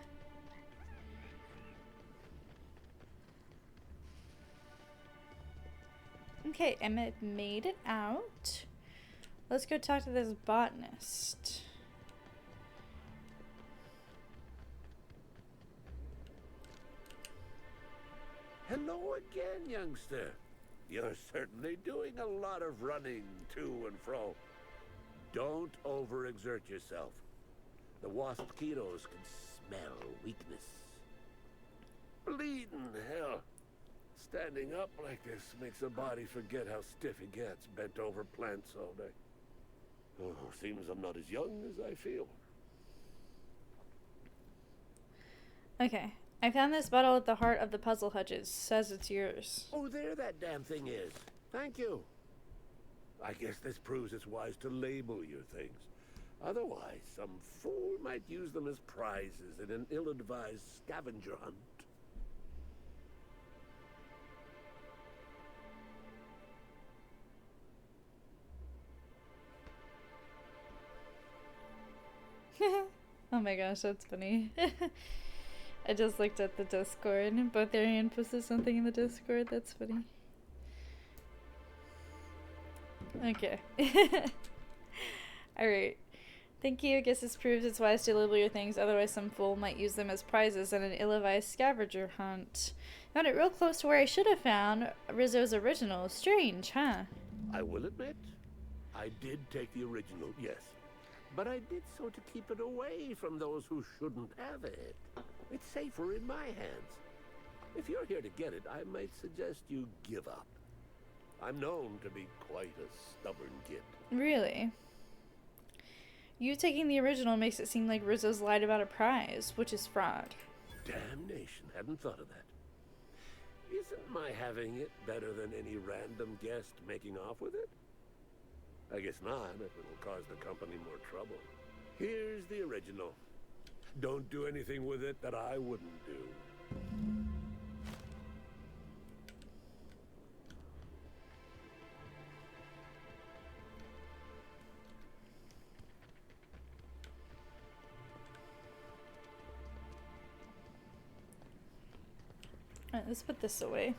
Okay, Emmett made it out. Let's go talk to this botanist. Hello again, youngster. You're certainly doing a lot of running to and fro. Don't overexert yourself. The waspitos can smell weakness. Bleeding hell. Standing up like this makes a body forget how stiff he gets bent over plants all day. Oh, seems I'm not as young as I feel. Okay, I found this bottle at the heart of the puzzle hedges. Says it's yours. Oh, there that damn thing is. Thank you. I guess this proves it's wise to label your things. Otherwise, some fool might use them as prizes in an ill-advised scavenger hunt. Oh my gosh, that's funny. I just looked at the Discord and both Arian posted something in the Discord. That's funny. Okay. Alright. Thank you. I guess this proves it's wise to label your things, otherwise some fool might use them as prizes in an ill-advised scavenger hunt. Found it real close to where I should have found Rizzo's original. Strange, huh? I will admit, I did take the original, yes. But I did so to keep it away from those who shouldn't have it. It's safer in my hands. If you're here to get it, I might suggest you give up. I'm known to be quite a stubborn kid. Really? You taking the original makes it seem like Rizzo's lied about a prize, which is fraud. Damnation, hadn't thought of that. Isn't my having it better than any random guest making off with it? I guess not, if it'll cause the company more trouble. Here's the original. Don't do anything with it that I wouldn't do. Alright, let's put this away.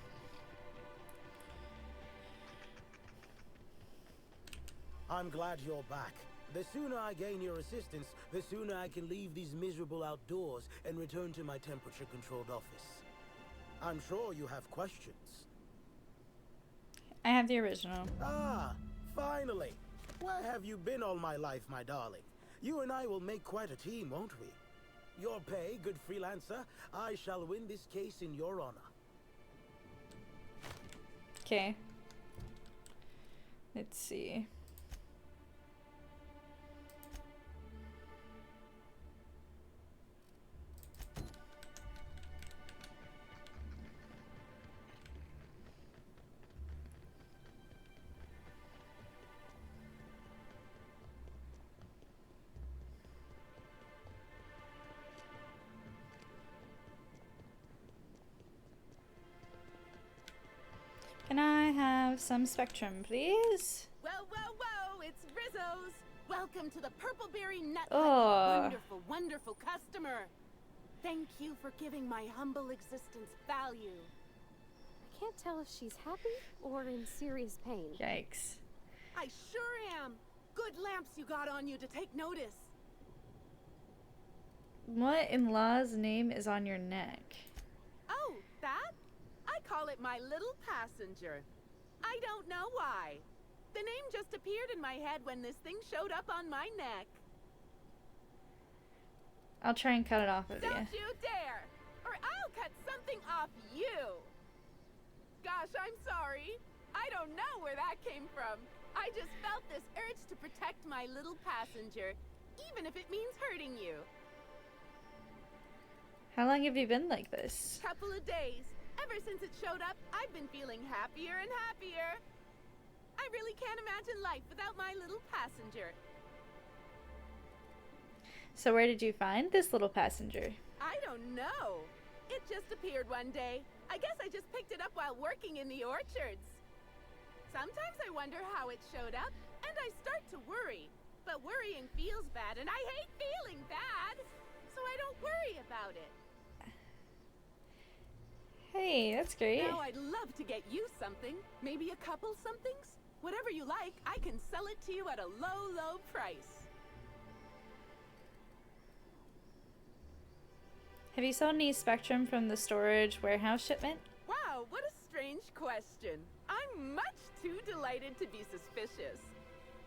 I'm glad you're back. The sooner I gain your assistance, the sooner I can leave these miserable outdoors and return to my temperature-controlled office. I'm sure you have questions. I have the original. Ah, finally. Where have you been all my life, my darling? You and I will make quite a team, won't we? Your pay, good freelancer. I shall win this case in your honor. Okay. Let's see. Can I have some Spectrum, please? Whoa, whoa, whoa! It's Rizzo's! Welcome to the Purpleberry Nut Hut, Oh. you wonderful, wonderful customer! Thank you for giving my humble existence value. I can't tell if she's happy or in serious pain. Yikes. I sure am! Good lamps you got on you to take notice. What in law's name is on your neck? Oh, that? I call it my little passenger. I don't know why. The name just appeared in my head when this thing showed up on my neck. I'll try and cut it off of you. Don't you dare! Or I'll cut something off you! Gosh, I'm sorry. I don't know where that came from. I just felt this urge to protect my little passenger, even if it means hurting you. How long have you been like this? Couple of days. Ever since it showed up, I've been feeling happier and happier. I really can't imagine life without my little passenger. So where did you find this little passenger? I don't know. It just appeared one day. I guess I just picked it up while working in the orchards. Sometimes I wonder how it showed up, and I start to worry. But worrying feels bad, and I hate feeling bad. So I don't worry about it. Hey, that's great. Now I'd love to get you something. Maybe a couple somethings? Whatever you like, I can sell it to you at a low, low price. Have you sold any Spectrum from the storage warehouse shipment? Wow, what a strange question. I'm much too delighted to be suspicious.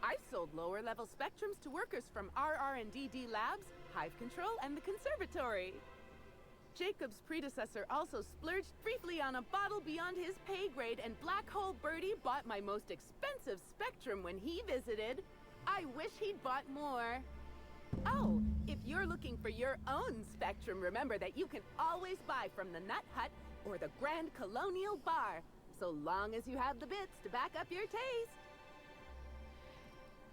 I've sold lower-level Spectrums to workers from RR&DD Labs, Hive Control, and the Conservatory. Jacob's predecessor also splurged briefly on a bottle beyond his pay grade, and Black Hole Birdie bought my most expensive Spectrum when he visited. I wish he'd bought more. Oh, if you're looking for your own Spectrum, remember that you can always buy from the Nut Hut or the Grand Colonial Bar. so long as you have the bits to back up your taste.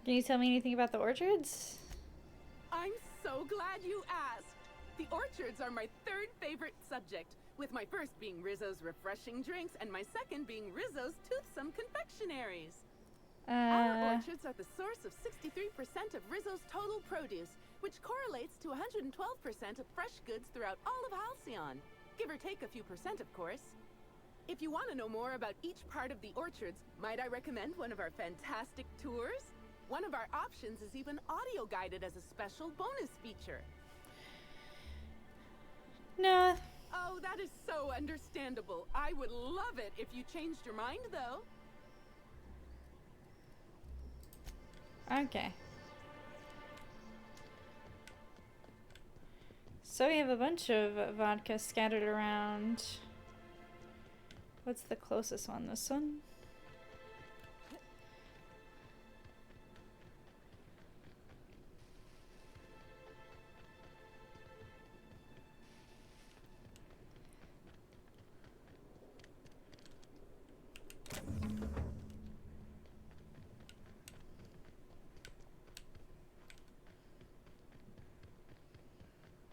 Can you tell me anything about the orchards? I'm so glad you asked. The orchards are my third favorite subject, with my first being Rizzo's refreshing drinks and my second being Rizzo's toothsome confectionaries. Our orchards are the source of 63% of Rizzo's total produce, which correlates to 112% of fresh goods throughout all of Halcyon. Give or take a few percent, of course. If you want to know more about each part of the orchards, might I recommend one of our fantastic tours? One of our options is even audio guided as a special bonus feature. No. Oh, that is so understandable. I would love it if you changed your mind, though. Okay. So we have a bunch of vodka scattered around. What's the closest one? This one?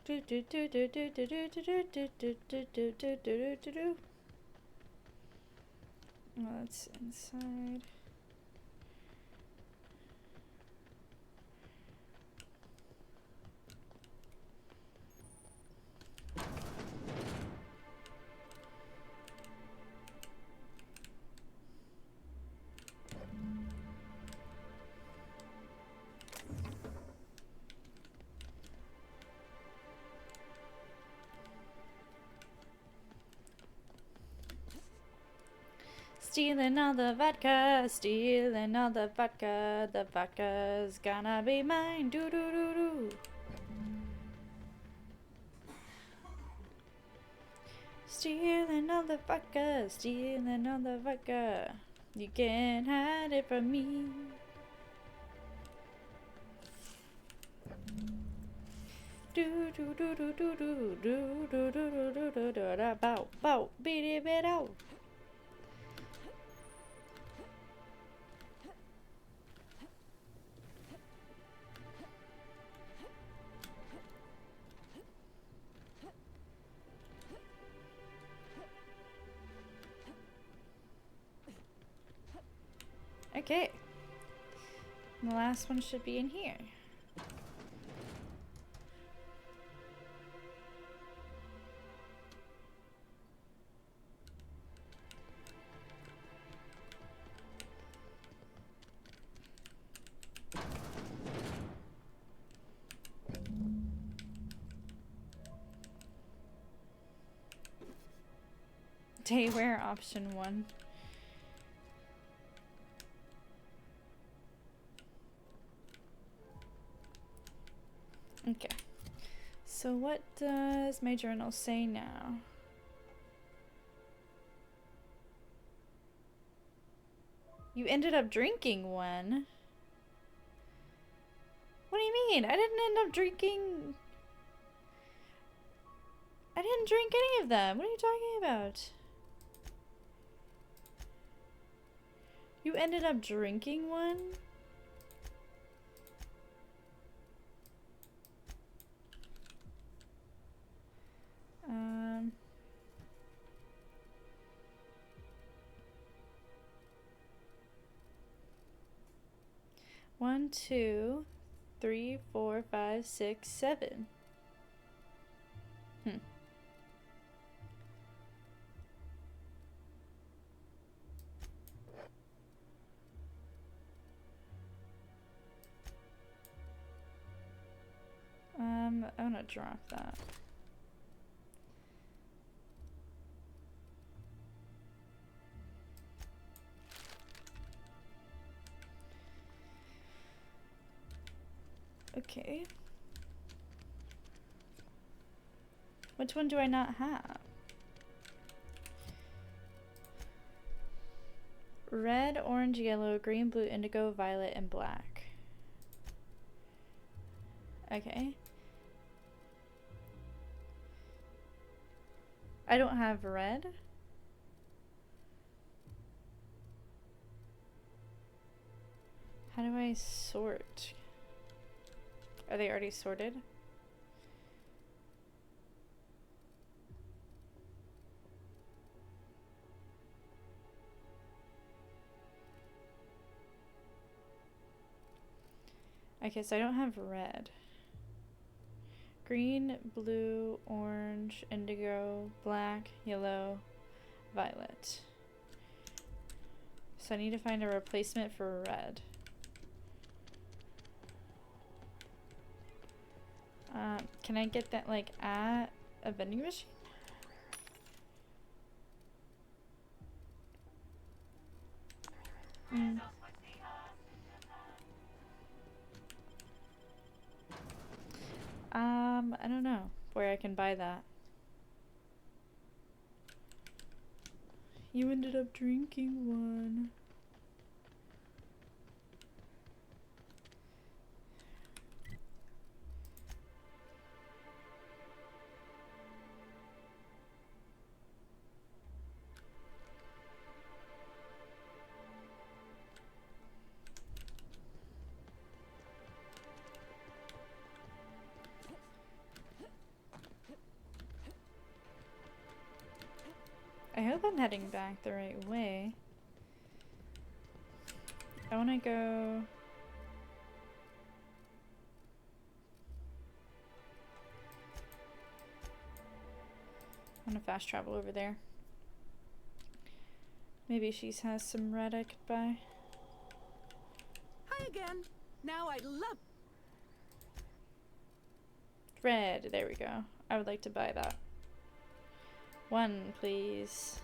Do do do do do do do do do do do do do do do do do. Well, that's inside. Stealing all the vodka, stealing all the vodka's gonna be mine, do do do do. Stealing all the vodka, stealing all the vodka, you can't hide it from me. Do do do do do do do do do do do do do da bow bow beat it out. Okay. The last one should be in here. Daywear option 1. Okay. So what does my journal say now? You ended up drinking one. What do you mean? I didn't end up drinking. I didn't drink any of them. What are you talking about? You ended up drinking one? One, 2, 3, 4, 5, 6, 7. I'm gonna drop that. Okay. Which one do I not have? Red, orange, yellow, green, blue, indigo, violet, and black. Okay. I don't have red. How do I sort? Are they already sorted? Okay, so I don't have red. Green, blue, orange, indigo, black, yellow, violet. So I need to find a replacement for red. Can I get that like at a vending machine? I don't know where I can buy that. You ended up drinking one. I hope I'm heading back the right way. I want to go... I want to fast travel over there. Maybe she has some red I could buy. Hi again. Now I'd love... Red, there we go. I would like to buy that. One, please.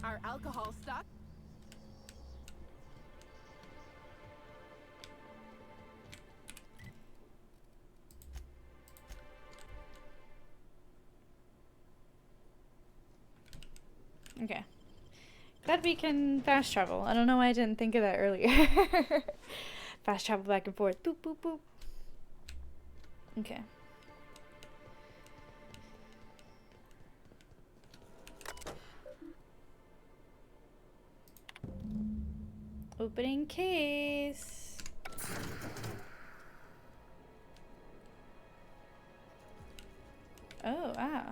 Our alcohol stock. Okay. Glad we can fast travel. I don't know why I didn't think of that earlier. Fast travel back and forth. Boop, boop, boop. Okay. Opening case. Oh, ah.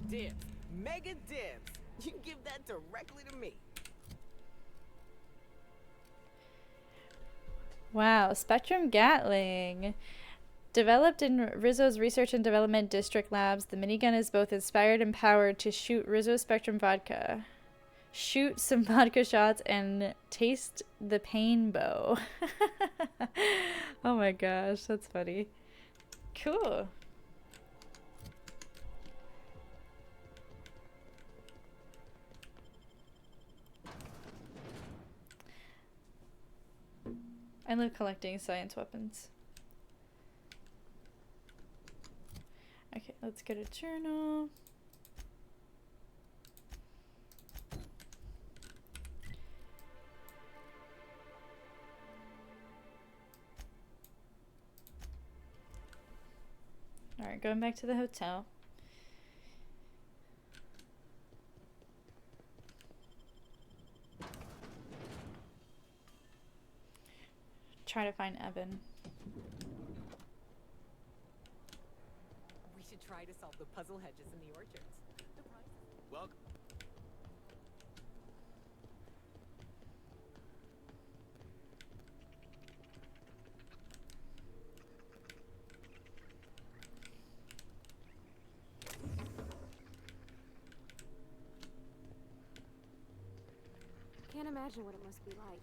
Dibs. Mega dibs. You give that directly to me. Wow, Spectrum Gatling. Developed in Rizzo's Research and Development District Labs, the minigun is both inspired and powered to shoot Rizzo Spectrum vodka. Shoot some vodka shots and taste the pain bow. Oh my gosh, that's funny. Cool. I love collecting science weapons. Okay, let's get a journal. Alright, going back to the hotel. Try to find Evan. We should try to solve the puzzle hedges in the orchards. Welcome. Can't imagine what it must be like.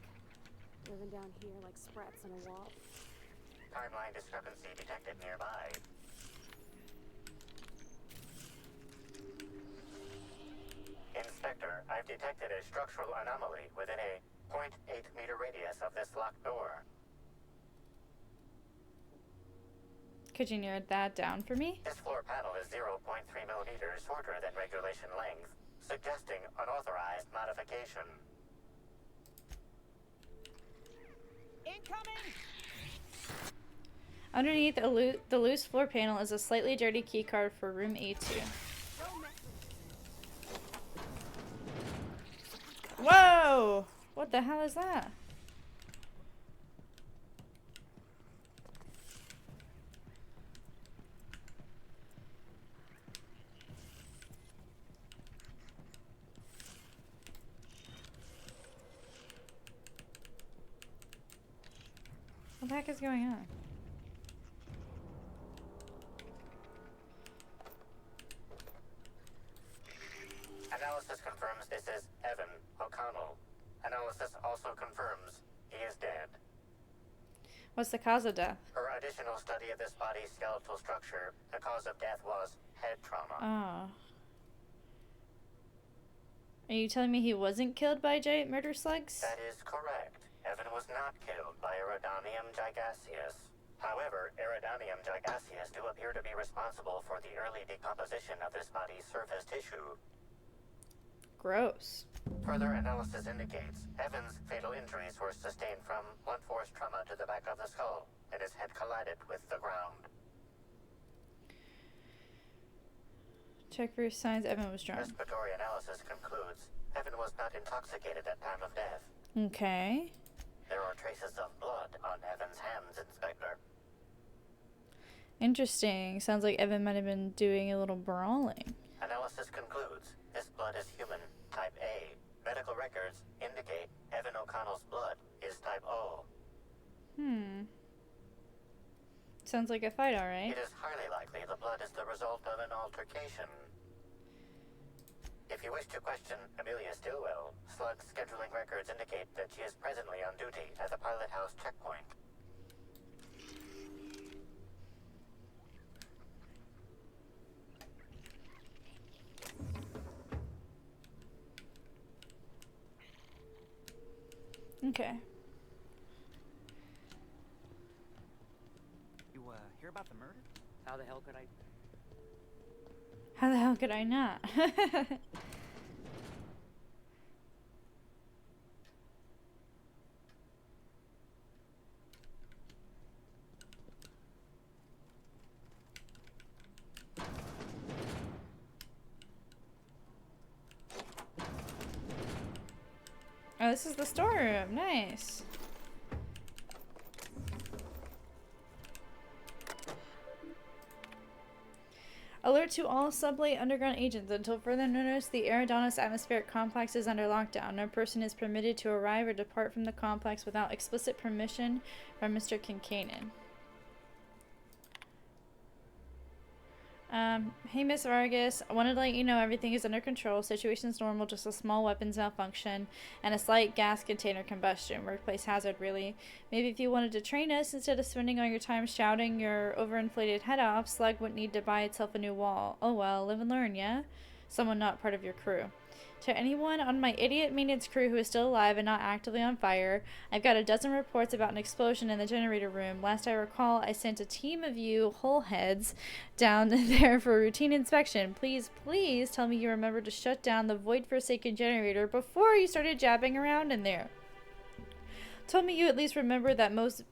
Living down here like sprats on a wall. Timeline discrepancy detected nearby. Inspector, I've detected a structural anomaly within a 0.8 meter radius of this locked door. Could you narrow that down for me? This floor panel is 0.3 millimeters shorter than regulation length, suggesting unauthorized modification. Incoming! Underneath the loose floor panel is a slightly dirty keycard for room A2. Whoa! What the hell is that? What the heck is going on? Analysis confirms this is Evan O'Connell. Analysis also confirms he is dead. What's the cause of death? Per additional study of this body's skeletal structure, the cause of death was head trauma. Oh. Are you telling me he wasn't killed by giant murder slugs? That is correct. Evan was not killed by Eridanium gigaseus. However, Eridanium gigaseus do appear to be responsible for the early decomposition of this body's surface tissue. Gross. Further analysis indicates Evan's fatal injuries were sustained from blunt force trauma to the back of the skull, and his head collided with the ground. Check for signs Evan was drunk. Respiratory analysis concludes Evan was not intoxicated at time of death. Okay. There are traces of blood on Evan's hands, Inspector. Interesting. Sounds like Evan might have been doing a little brawling. Analysis concludes this blood is human, type A. Medical records indicate Evan O'Connell's blood is type O. Sounds like a fight, alright. It is highly likely the blood is the result of an altercation. If you wish to question Amelia Stillwell, Slug's scheduling records indicate that she is presently on duty at the Pilot House checkpoint. Okay. You, hear about the murder? How the hell could I... How the hell could I not? Oh, this is the storeroom. Nice. Alert to all subway underground agents. Until further notice, the Eridanos atmospheric complex is under lockdown. No person is permitted to arrive or depart from the complex without explicit permission from Mr. Kincaid. Hey Miss Vargas, I wanted to let you know everything is under control. Situation's normal, just a small weapons malfunction and a slight gas container combustion. Workplace hazard, really. Maybe if you wanted to train us, instead of spending all your time shouting your overinflated head off, Slug would need to buy itself a new wall. Oh well, live and learn, yeah? Someone not part of your crew. To anyone on my idiot maintenance crew who is still alive and not actively on fire, I've got a dozen reports about an explosion in the generator room. Last I recall, I sent a team of you whole heads down there for a routine inspection. Please, please tell me you remember to shut down the void-forsaken generator before you started jabbing around in there. Tell me you at least remember that most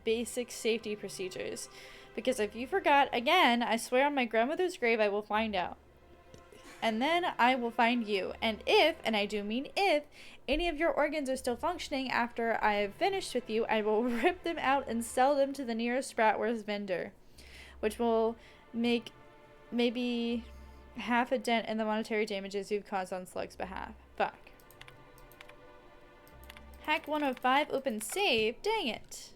basic safety procedures. Because if you forgot, again, I swear on my grandmother's grave I will find out. And then I will find you. And if, and I do mean if, any of your organs are still functioning after I have finished with you, I will rip them out and sell them to the nearest Bratwurst vendor. Which will make maybe half a dent in the monetary damages you've caused on Slug's behalf. Fuck. Hack 105, open save. Dang it.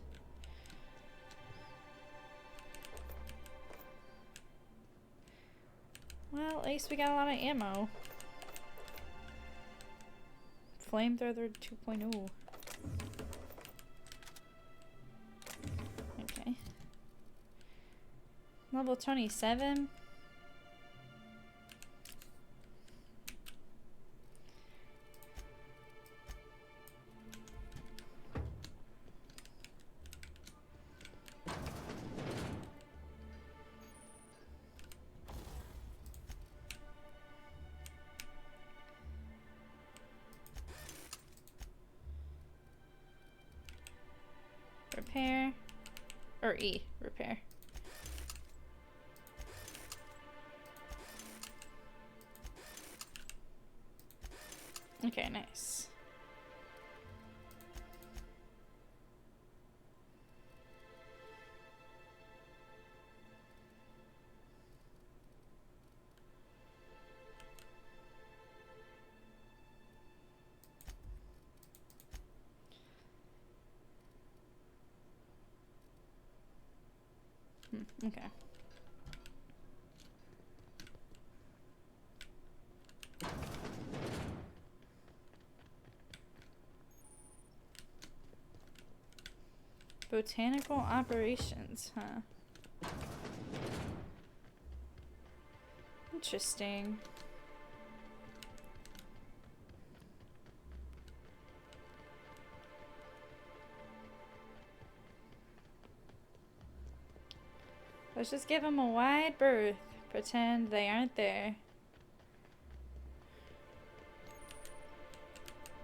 Well, at least we got a lot of ammo. Flamethrower 2.0. Okay. Level 27. Repair. Or E. Repair. Okay, nice. Okay. Botanical operations, huh? Interesting. Let's just give them a wide berth. Pretend they aren't there.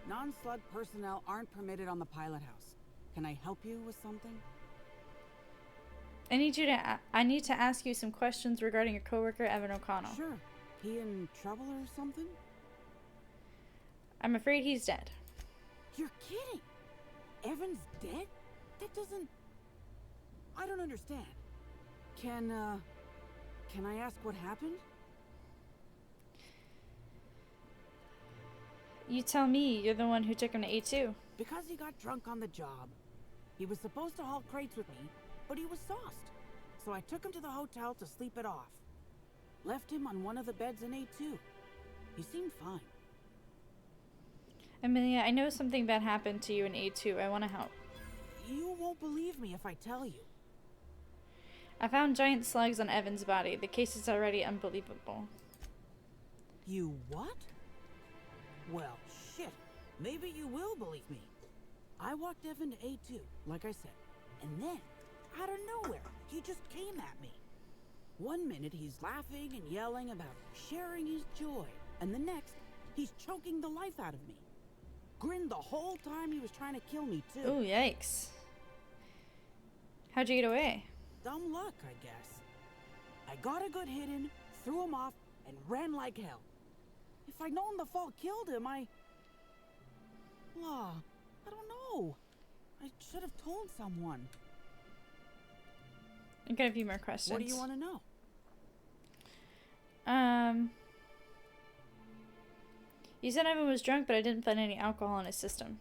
Non-slug personnel aren't permitted on the pilot house. Can I help you with something? I need to ask you some questions regarding your coworker Evan O'Connell. Sure. He in trouble or something? I'm afraid he's dead. You're kidding! Evan's dead? That doesn't... I don't understand. Can I ask what happened? You tell me, you're the one who took him to A2. Because he got drunk on the job. He was supposed to haul crates with me, but he was sauced. So I took him to the hotel to sleep it off. Left him on one of the beds in A2. He seemed fine. Amelia, I know something bad happened to you in A2. I want to help. You won't believe me if I tell you. I found giant slugs on Evan's body. The case is already unbelievable. You what? Well, shit. Maybe you will believe me. I walked Evan to A2, like I said. And then, out of nowhere, he just came at me. One minute he's laughing and yelling about sharing his joy. And the next, he's choking the life out of me. Grinned the whole time he was trying to kill me, too. Ooh, yikes. How'd you get away? Dumb luck, I guess. I got a good hit in, threw him off, and ran like hell. If I'd known the fall killed him, I don't know. I should have told someone. I got a few more questions. What do you want to know? You said Evan was drunk, but I didn't find any alcohol in his system.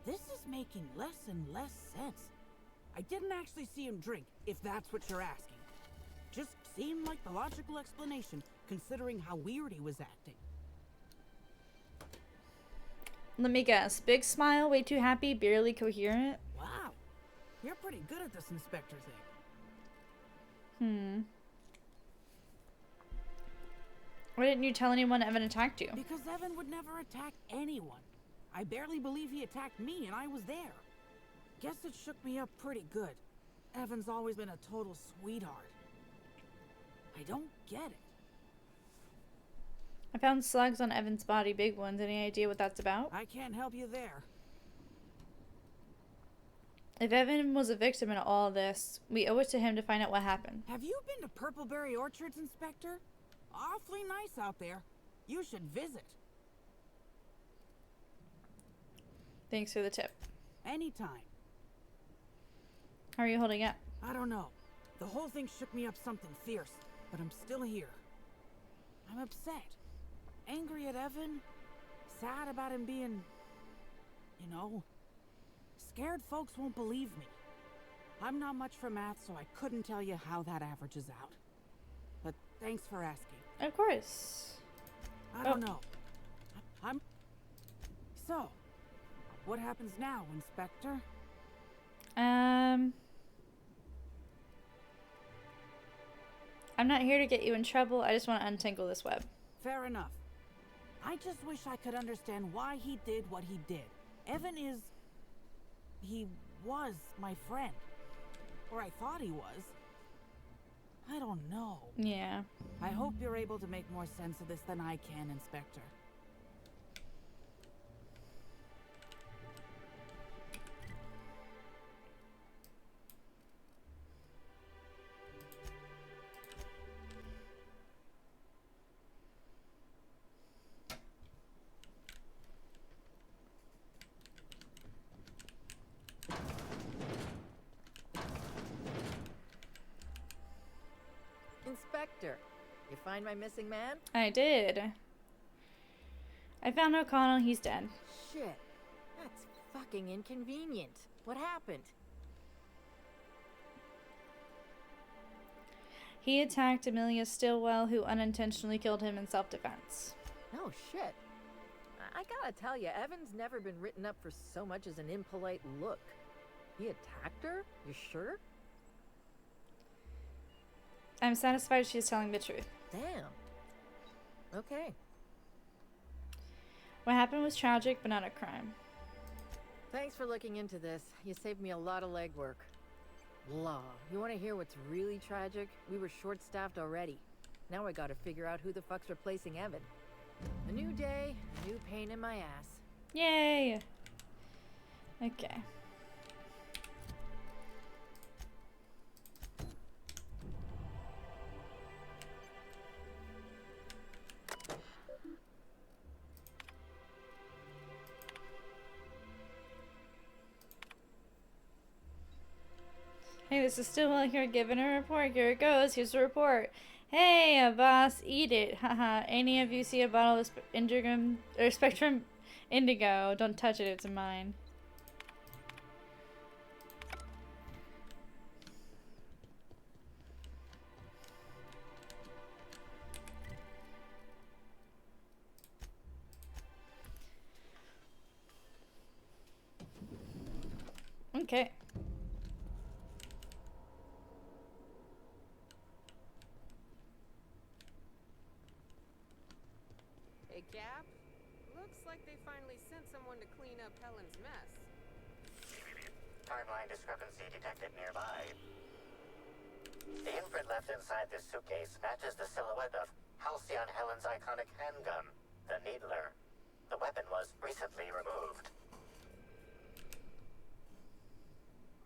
This is making less and less sense. I didn't actually see him drink, if that's what you're asking. Just seemed like the logical explanation, considering how weird he was acting. Let me guess. Big smile, way too happy, barely coherent. Wow. You're pretty good at this inspector thing. Why didn't you tell anyone Evan attacked you? Because Evan would never attack anyone. I barely believe he attacked me, and I was there. Guess it shook me up pretty good. Evan's always been a total sweetheart. I don't get it. I found slugs on Evan's body, big ones. Any idea what that's about? I can't help you there. If Evan was a victim in all this, we owe it to him to find out what happened. Have you been to Purpleberry Orchards, Inspector? Awfully nice out there. You should visit. Thanks for the tip. Anytime. How are you holding up? I don't know. The whole thing shook me up something fierce, but I'm still here. I'm upset. Angry at Evan. Sad about him being... Scared folks won't believe me. I'm not much for math, so I couldn't tell you how that averages out. But thanks for asking. Of course. I don't know. So, what happens now, Inspector? I'm not here to get you in trouble. I just want to untangle this web. Fair enough. I just wish I could understand why he did what he did. Evan is... He was my friend. Or I thought he was. I don't know. Yeah. I hope you're able to make more sense of this than I can, Inspector. Inspector, you find my missing man? I did. I found O'Connell. He's dead. Shit. That's fucking inconvenient. What happened? He attacked Amelia Stillwell, who unintentionally killed him in self-defense. No shit. I gotta tell you, Evan's never been written up for so much as an impolite look. He attacked her? You sure? I'm satisfied she's telling the truth. Damn. Okay. What happened was tragic, but not a crime. Thanks for looking into this. You saved me a lot of legwork. Law. You want to hear what's really tragic? We were short-staffed already. Now I gotta figure out who the fuck's replacing Evan. A new day, a new pain in my ass. Yay! Okay. Hey, this is Stillwell here giving a report. Here it goes. Here's the report. Hey, boss, eat it. Haha. Any of you see a bottle of Spectrum Indigo? Don't touch it. It's mine. Okay. Hey, Cap. Looks like they finally sent someone to clean up Helen's mess. Timeline discrepancy detected nearby. The imprint left inside this suitcase matches the silhouette of Halcyon Helen's iconic handgun, the Needler. The weapon was recently removed.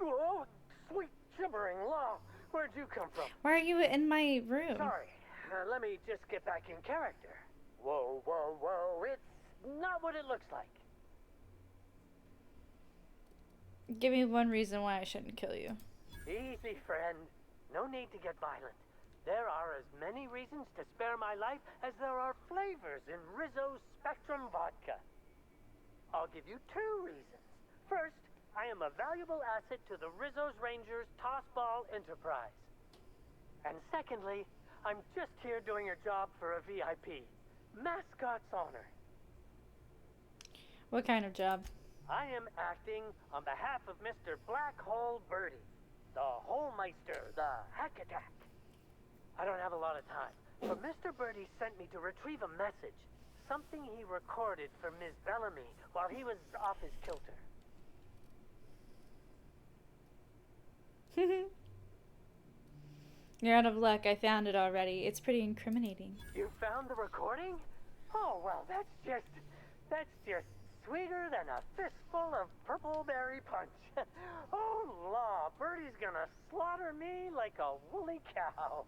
Oh, sweet gibbering law. Where'd you come from? Why are you in my room? Sorry. Let me just get back in character. Whoa, whoa, whoa. It's not what it looks like. Give me one reason why I shouldn't kill you. Easy, friend. No need to get violent. There are as many reasons to spare my life as there are flavors in Rizzo's Spectrum vodka. I'll give you 2 reasons. First, I am a valuable asset to the Rizzo's Rangers Tossball Enterprise. And secondly, I'm just here doing a job for a VIP. Mascot's honor. What kind of job? I am acting on behalf of Mr. Black Hole Birdie, the Holmeister, the Hack Attack. I don't have a lot of time, but Mr. Birdie sent me to retrieve a message, something he recorded for Ms. Bellamy while he was off his kilter. You're out of luck. I found it already. It's pretty incriminating. You found the recording? Oh, well, that's just sweeter than a fistful of purple berry punch. Oh, law, Birdie's gonna slaughter me like a woolly cow.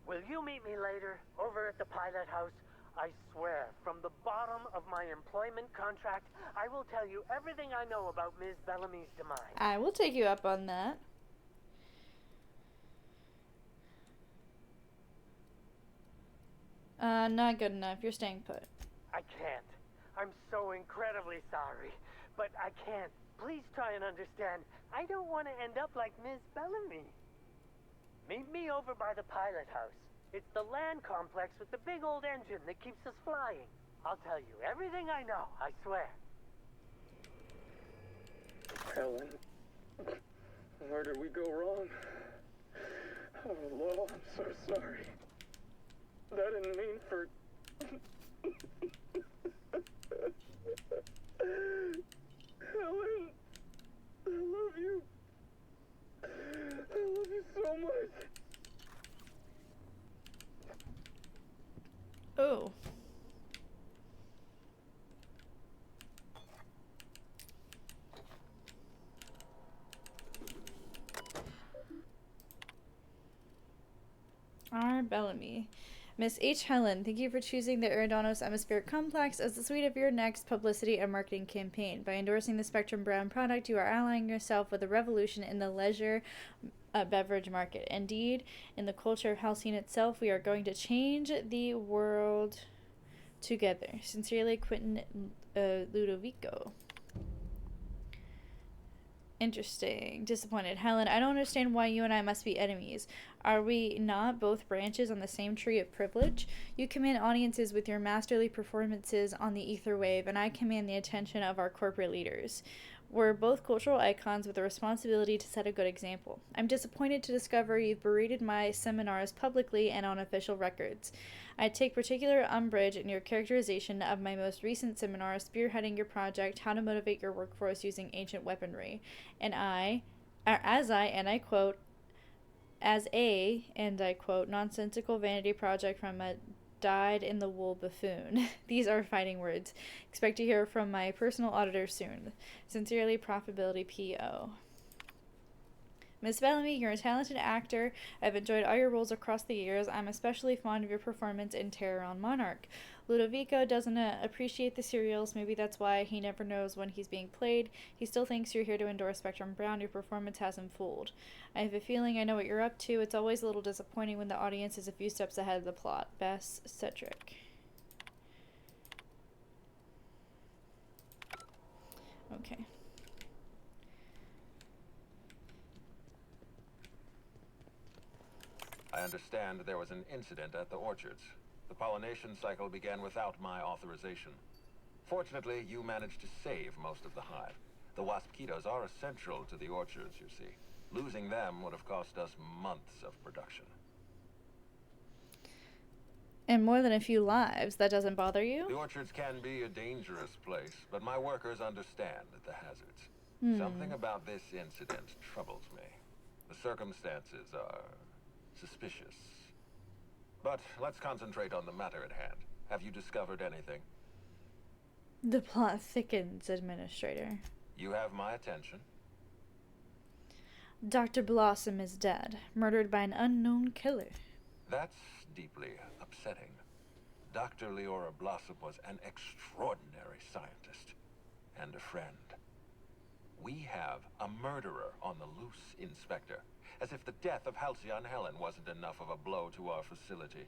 Will you meet me later, over at the pilot house? I swear, from the bottom of my employment contract, I will tell you everything I know about Ms. Bellamy's demise. I will take you up on that. Not good enough. You're staying put. I can't. I'm so incredibly sorry, but I can't. Please try and understand. I don't want to end up like Ms. Bellamy. Meet me over by the pilot house. It's the land complex with the big old engine that keeps us flying. I'll tell you everything I know, I swear. Helen, where did we go wrong? Oh, Lo, I'm so sorry. I didn't mean for... Helen, I love you. I love you so much. Oh. R. Bellamy. Miss H. Helen, thank you for choosing the Eridanos Atmospheric Complex as the suite of your next publicity and marketing campaign. By endorsing the Spectrum brand product, you are allying yourself with a revolution in the leisure beverage market. Indeed, in the culture of Halcyon itself, we are going to change the world together. Sincerely, Quentin Ludovico. Interesting. Disappointed. Helen, I don't understand why you and I must be enemies. Are we not both branches on the same tree of privilege? You command audiences with your masterly performances on the ether wave, and I command the attention of our corporate leaders. We're both cultural icons with a responsibility to set a good example. I'm disappointed to discover you've berated my seminars publicly and on official records. I take particular umbrage in your characterization of my most recent seminar, spearheading your project, How to Motivate Your Workforce Using Ancient Weaponry. And I quote, nonsensical vanity project from a dyed-in-the-wool buffoon. These are fighting words. Expect to hear from my personal auditor soon. Sincerely, Profitability P.O. Miss Bellamy, you're a talented actor. I've enjoyed all your roles across the years. I'm especially fond of your performance in Terror on Monarch. Ludovico doesn't appreciate the serials. Maybe that's why he never knows when he's being played. He still thinks you're here to endorse Spectrum Brown. Your performance has him fooled. I have a feeling I know what you're up to. It's always a little disappointing when the audience is a few steps ahead of the plot. Bess Cedric. Okay. I understand there was an incident at the orchards. The pollination cycle began without my authorization. Fortunately, you managed to save most of the hive. The waspitos are essential to the orchards, you see. Losing them would have cost us months of production. And more than a few lives. That doesn't bother you? The orchards can be a dangerous place, but my workers understand the hazards. Something about this incident troubles me. The circumstances are suspicious. But let's concentrate on the matter at hand. Have you discovered anything? The plot thickens, Administrator. You have my attention. Dr. Blossom is dead, murdered by an unknown killer. That's deeply upsetting. Dr. Leora Blossom was an extraordinary scientist and a friend. We have a murderer on the loose, Inspector. As if the death of Halcyon Helen wasn't enough of a blow to our facility.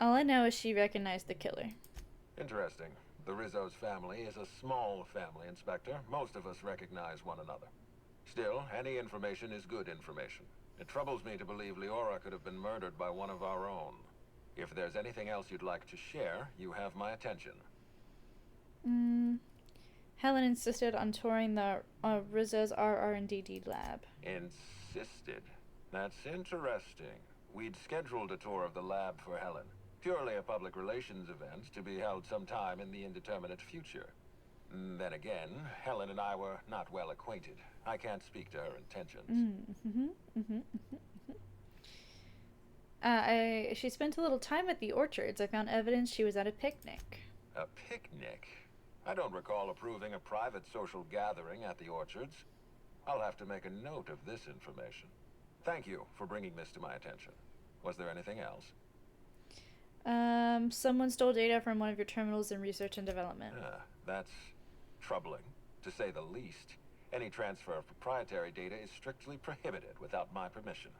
All I know is she recognized the killer. Interesting. The Rizzo's family is a small family, Inspector. Most of us recognize one another. Still, any information is good information. It troubles me to believe Leora could have been murdered by one of our own. If there's anything else you'd like to share, you have my attention. Helen insisted on touring the Rizzo's RR&DD lab. Insisted? That's interesting. We'd scheduled a tour of the lab for Helen. Purely a public relations event to be held sometime in the indeterminate future. Then again, Helen and I were not well acquainted. I can't speak to her intentions. She spent a little time at the orchards. I found evidence she was at a picnic. A picnic? I don't recall approving a private social gathering at the orchards. I'll have to make a note of this information. Thank you for bringing this to my attention. Was there anything else? Someone stole data from one of your terminals in research and development. That's troubling, to say the least. Any transfer of proprietary data is strictly prohibited without my permission.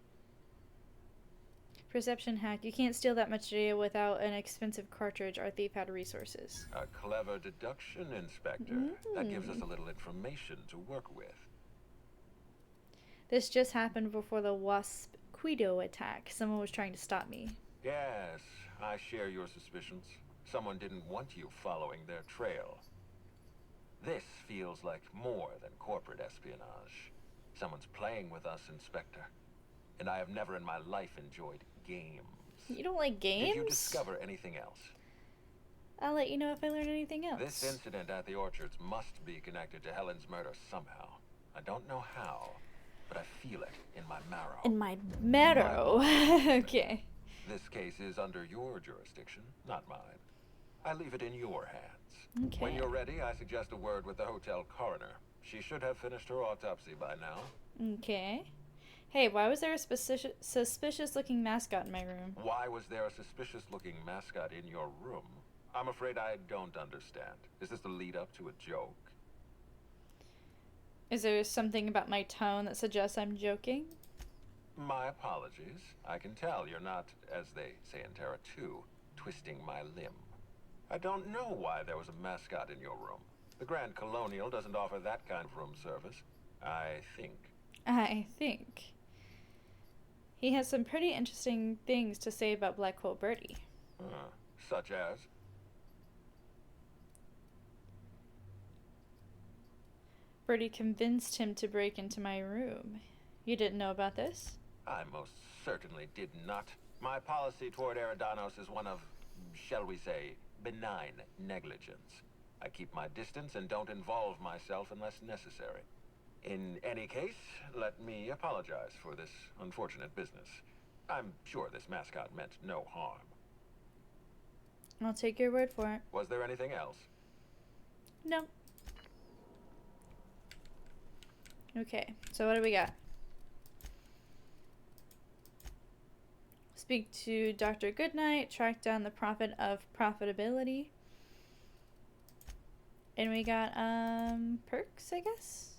Perception hack. You can't steal that much data without an expensive cartridge. Our thief had resources. A clever deduction, Inspector. That gives us a little information to work with. This just happened before the Waspido attack. Someone was trying to stop me. Yes, I share your suspicions. Someone didn't want you following their trail. This feels like more than corporate espionage. Someone's playing with us, Inspector. And I have never in my life enjoyed games. You don't like games? Did you discover anything else? I'll let you know if I learn anything else. This incident at the orchards must be connected to Helen's murder somehow. I don't know how, but I feel it in my marrow. In my marrow? Okay. This case is under your jurisdiction, not mine. I leave it in your hands. Okay. When you're ready, I suggest a word with the hotel coroner. She should have finished her autopsy by now. Okay. Hey, why was there a suspicious-looking mascot in my room? Why was there a suspicious-looking mascot in your room? I'm afraid I don't understand. Is this the lead-up to a joke? Is there something about my tone that suggests I'm joking? My apologies. I can tell you're not, as they say in Terra 2, twisting my limb. I don't know why there was a mascot in your room. The Grand Colonial doesn't offer that kind of room service. I think. He has some pretty interesting things to say about Black Hole Birdie. Such as? Birdie convinced him to break into my room. You didn't know about this? I most certainly did not. My policy toward Eridanos is one of, shall we say, benign negligence. I keep my distance and don't involve myself unless necessary. In any case, let me apologize for this unfortunate business. I'm sure this mascot meant no harm. I'll take your word for it. Was there anything else? No. Okay, so what do we got? Speak to Dr. Goodnight, track down the prophet of profitability. And we got, perks, I guess?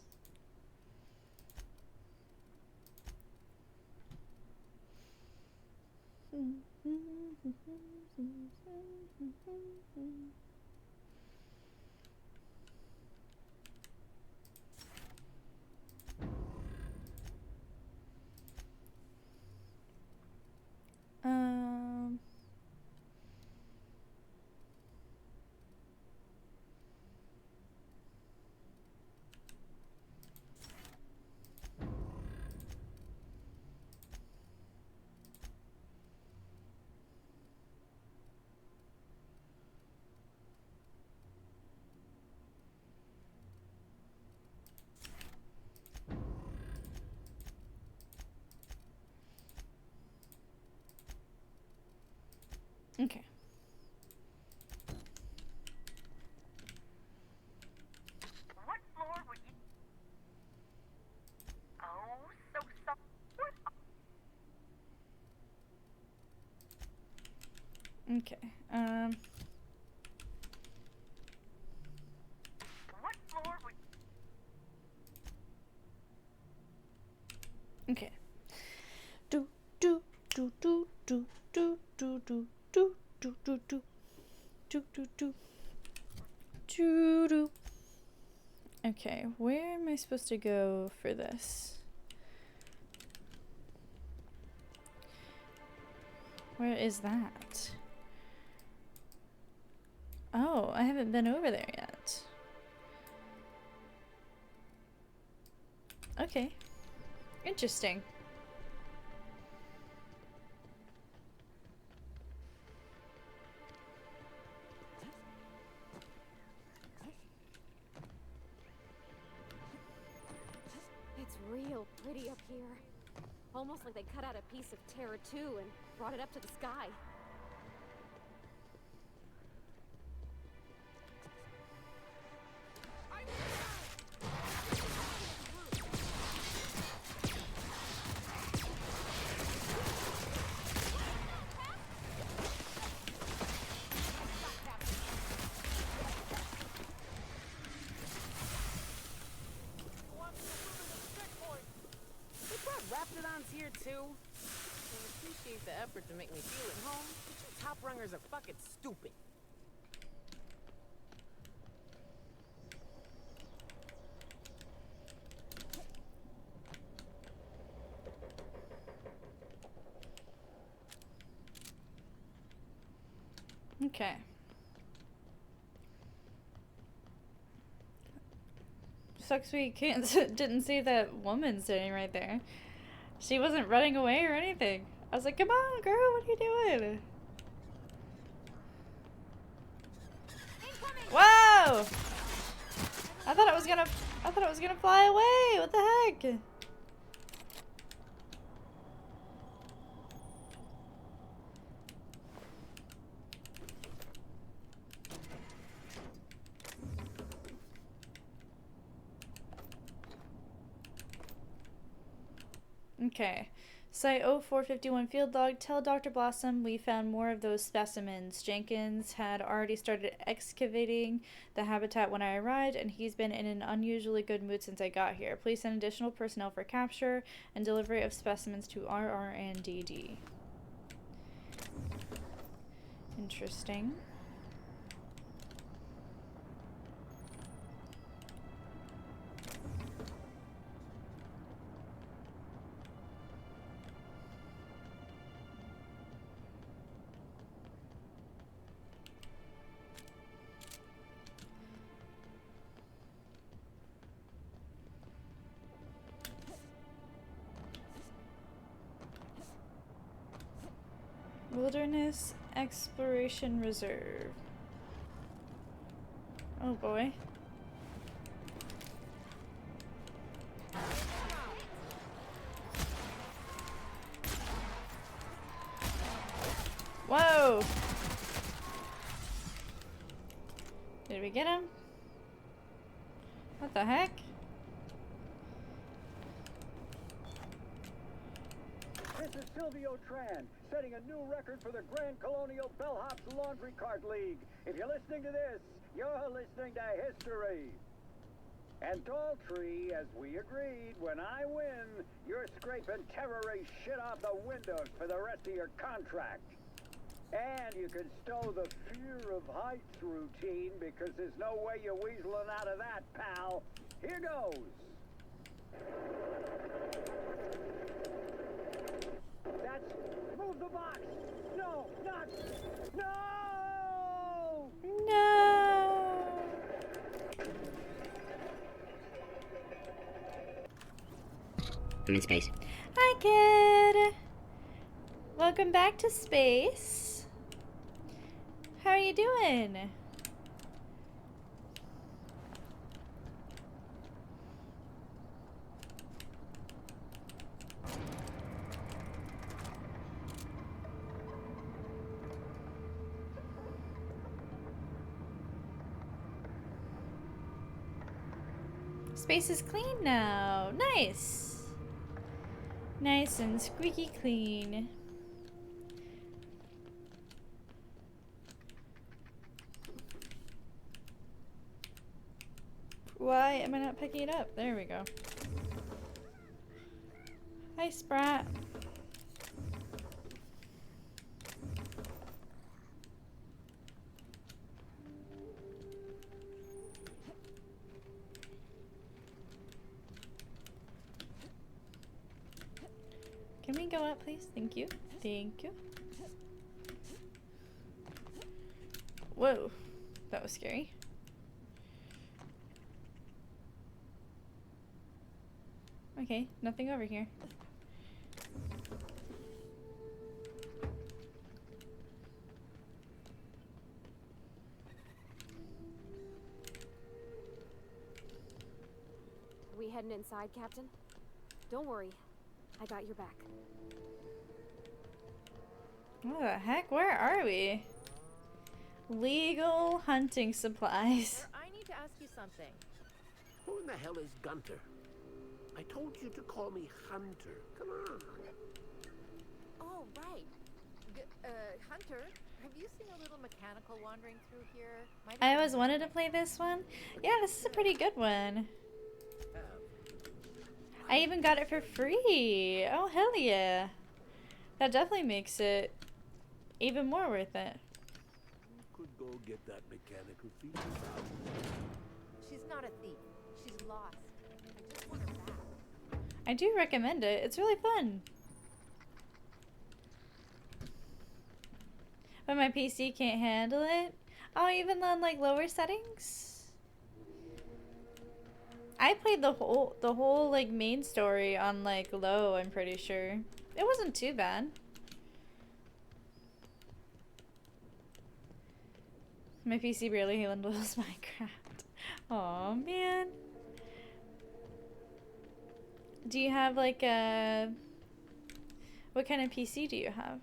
Okay. What floor would you... Oh, so... Okay, What floor would... okay. Do, do, do, do, do, do, do, do. Do do do do do do do do do. Okay, where am I supposed to go for this? Where is that? Oh, I haven't been over there yet. Okay, interesting. It's real pretty up here. Almost like they cut out a piece of Terra 2 and brought it up to the sky. Raptidon's here too. I appreciate the effort to make me feel at home, but you top rungers are fucking stupid. Okay. Sucks we can't didn't see that woman sitting right there. She wasn't running away or anything. I was like, come on, girl, what are you doing? Whoa! I thought it was gonna fly away. What the heck? Okay. Site 0451 field log. Tell Dr. Blossom we found more of those specimens. Jenkins had already started excavating the habitat when I arrived, and he's been in an unusually good mood since I got here. Please send additional personnel for capture and delivery of specimens to RR and DD. Interesting. Wilderness Exploration Reserve. Oh boy. Whoa! Did we get him? What the heck? This is Silvio Tran, setting a new record for the Grand Colonial Bellhops Laundry Cart League. If you're listening to this, you're listening to history. And Daltrey, as we agreed, when I win, you're scraping terrorist shit off the windows for the rest of your contract. And you can stow the fear of heights routine because there's no way you're weaseling out of that, pal. Here goes. That's... Move the box! No, not... No! No! I'm in space. Hi, kid! Welcome back to space. How are you doing? Space is clean now. Nice. Nice and squeaky clean. Why am I not picking it up? There we go. Hi, Sprat. Can we go up, please? Thank you. Thank you. Whoa. That was scary. Okay, nothing over here. Are we heading inside, Captain? Don't worry. I got your back. What the heck? Where are we? Legal hunting supplies. I need to ask you something. Who in the hell is Gunter? I told you to call me Hunter. Come on. Oh, right. Hunter, have you seen a little mechanical wandering through here? I always wanted to play this one. Yeah, this is a pretty good one. I even got it for free. Oh, hell yeah. That definitely makes it even more worth it. Could go get that mechanical thief out. She's not a thief. She's lost. I just want her back. I do recommend it. It's really fun. But my PC can't handle it. Oh, even on like lower settings? I played the whole like main story on like low, I'm pretty sure. It wasn't too bad. My PC barely handles Minecraft. Aw, man. Do you have like a... What kind of PC do you have?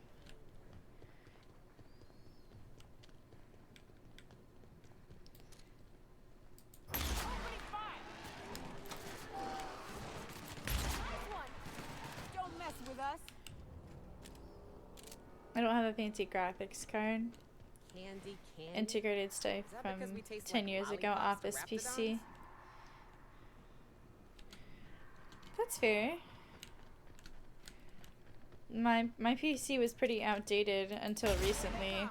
Don't mess with us. I don't have a fancy graphics card. Candy. Integrated stuff from 10 years ago, Office PC. That's fair. My PC was pretty outdated until recently.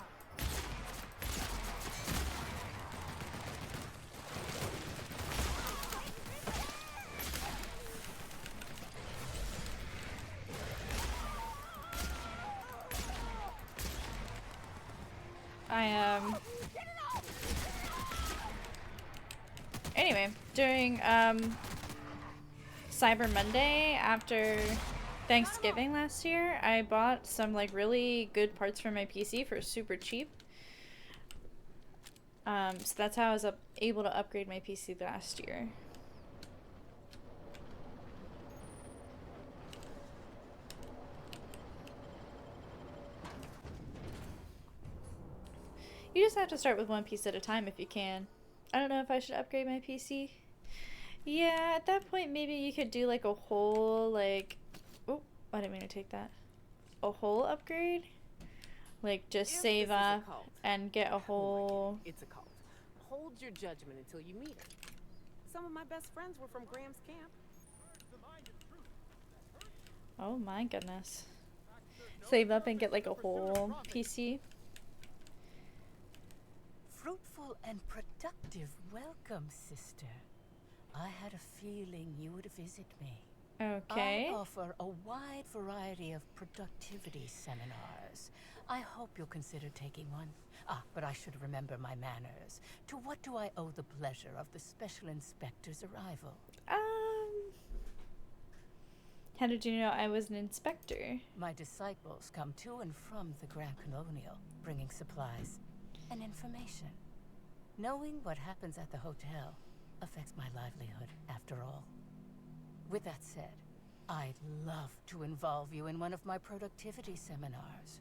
Anyway, during Cyber Monday after Thanksgiving last year, I bought some like really good parts for my PC for super cheap. So that's how I was able to upgrade my PC last year. You just have to start with one piece at a time if you can. I don't know if I should upgrade my PC. Yeah, at that point maybe you could do like a whole like... Oh, I didn't mean to take that. A whole upgrade? Like just save up and get a whole... It's a cult. Hold your judgment until you meet her. Some of my best friends were from Graham's camp. Oh my goodness. Save up and get like a whole PC. Fruitful and productive welcome, sister. I had a feeling you would visit me. Okay. I offer a wide variety of productivity seminars. I hope you'll consider taking one. Ah, but I should remember my manners. To what do I owe the pleasure of the Special Inspector's arrival? How did you know I was an inspector? My disciples come to and from the Grand Colonial, bringing supplies and information. Knowing what happens at the hotel affects my livelihood, after all. With that said, I'd love to involve you in one of my productivity seminars.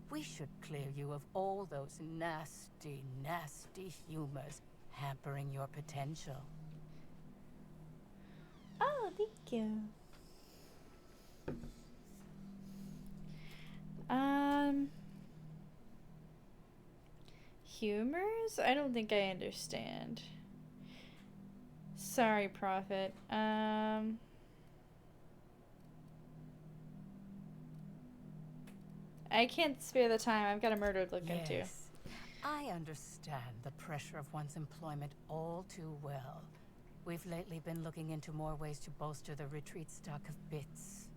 We should clear you of all those nasty, nasty humors hampering your potential. Oh, thank you. Humors? I don't think I understand. Sorry, Prophet. I can't spare the time. I've got a murder to look into. Yes, I understand the pressure of one's employment all too well. We've lately been looking into more ways to bolster the retreat stock of bits.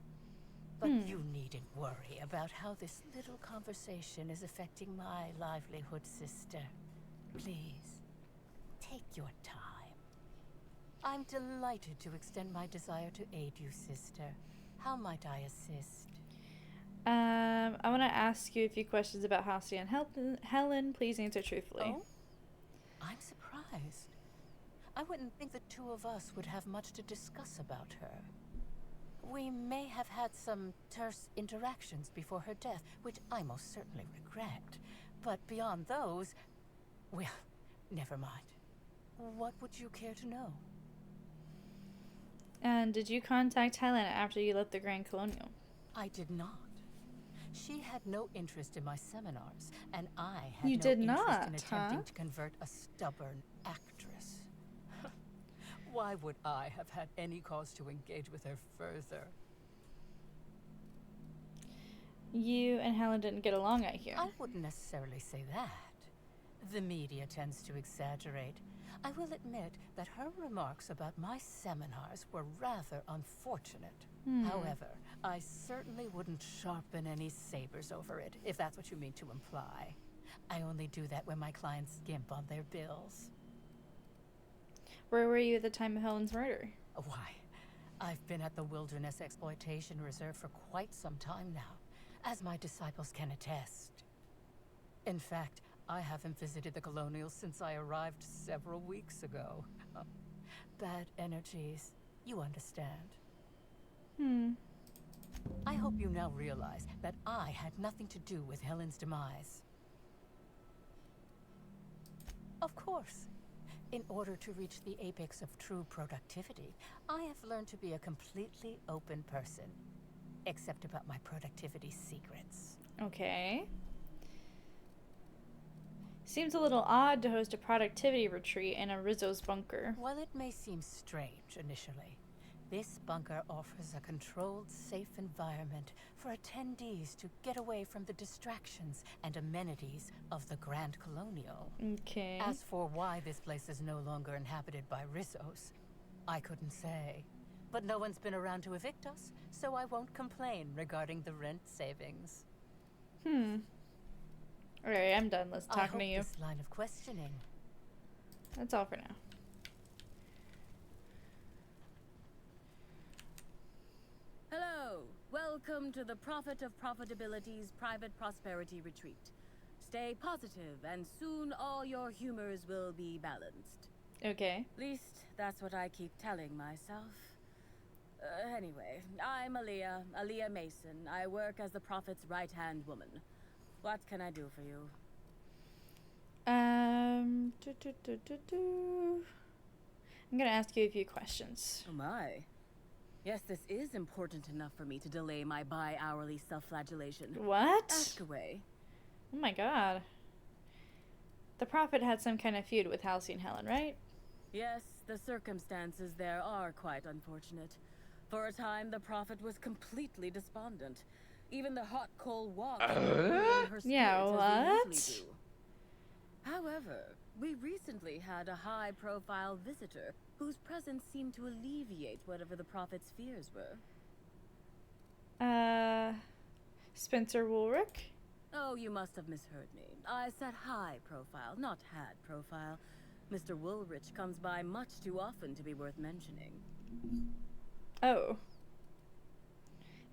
But you needn't worry about how this little conversation is affecting my livelihood, sister. Please, take your time. I'm delighted to extend my desire to aid you, sister. How might I assist? I want to ask you a few questions about Halcyon. Helen, please answer truthfully. Oh? I'm surprised. I wouldn't think the two of us would have much to discuss about her. We may have had some terse interactions before her death, which I most certainly regret. But beyond those, well, never mind. What would you care to know? And did you contact Helen after you left the Grand Colonial? I did not. She had no interest in my seminars, and I had You no did interest not, in attempting to convert a stubborn actress. Why would I have had any cause to engage with her further? You and Helen didn't get along, I hear. I wouldn't necessarily say that. The media tends to exaggerate. I will admit that her remarks about my seminars were rather unfortunate. However, I certainly wouldn't sharpen any sabers over it, if that's what you mean to imply. I only do that when my clients skimp on their bills. Where were you at the time of Helen's murder? Why, I've been at the Wilderness Exploitation Reserve for quite some time now, as my disciples can attest. In fact, I haven't visited the Colonial since I arrived several weeks ago. Bad energies, you understand. I hope you now realize that I had nothing to do with Helen's demise. Of course. In order to reach the apex of true productivity, I have learned to be a completely open person. Except about my productivity secrets. Okay. Seems a little odd to host a productivity retreat in a Rizzo's bunker. While it may seem strange initially, this bunker offers a controlled, safe environment for attendees to get away from the distractions and amenities of the Grand Colonial. Okay. As for why this place is no longer inhabited by Rizzos, I couldn't say. But no one's been around to evict us, so I won't complain regarding the rent savings. Alright, I'm done. Let's talk to you. This line of questioning. That's all for now. Welcome to the Prophet of Profitability's Private Prosperity Retreat. Stay positive, and soon all your humors will be balanced. Okay. At least, that's what I keep telling myself. Anyway, I'm Aaliyah Mason. I work as the Prophet's right-hand woman. What can I do for you? I'm gonna ask you a few questions. Oh my. Yes, this is important enough for me to delay my bi-hourly self-flagellation. What? Ask away. Oh my god. The Prophet had some kind of feud with Halsey and Helen, right? Yes, the circumstances there are quite unfortunate. For a time, the Prophet was completely despondent. Even the hot coal walk her Yeah, what? as they usually do. However, we recently had a high-profile visitor whose presence seemed to alleviate whatever the Prophet's fears were. Spencer Woolrick? Oh, you must have misheard me. I said high profile, not had profile. Mr. Woolrich comes by much too often to be worth mentioning. Oh.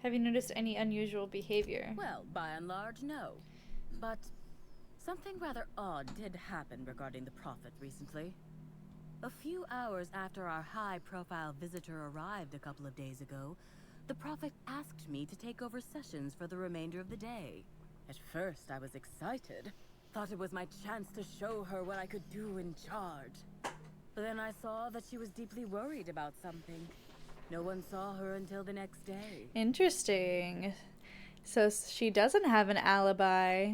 Have you noticed any unusual behavior? Well, by and large, no. But something rather odd did happen regarding the Prophet recently. A few hours after our high-profile visitor arrived a couple of days ago, the Prophet asked me to take over sessions for the remainder of the day. At first, I was excited. Thought it was my chance to show her what I could do in charge. But then I saw that she was deeply worried about something. No one saw her until the next day. Interesting. So she doesn't have an alibi.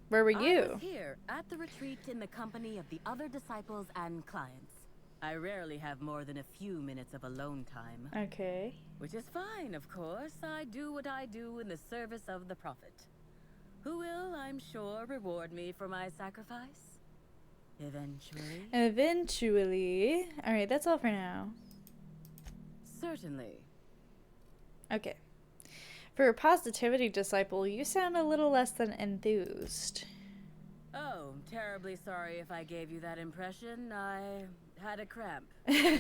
Where were you? I was here at the retreat in the company of the other disciples and clients. I rarely have more than a few minutes of alone time. Okay. Which is fine, of course. I do what I do in the service of the Prophet, who will, I'm sure, reward me for my sacrifice. Eventually. Eventually. Alright, that's all for now. Certainly. Okay. For a positivity disciple, you sound a little less than enthused. Oh, terribly sorry if I gave you that impression. I had a cramp. I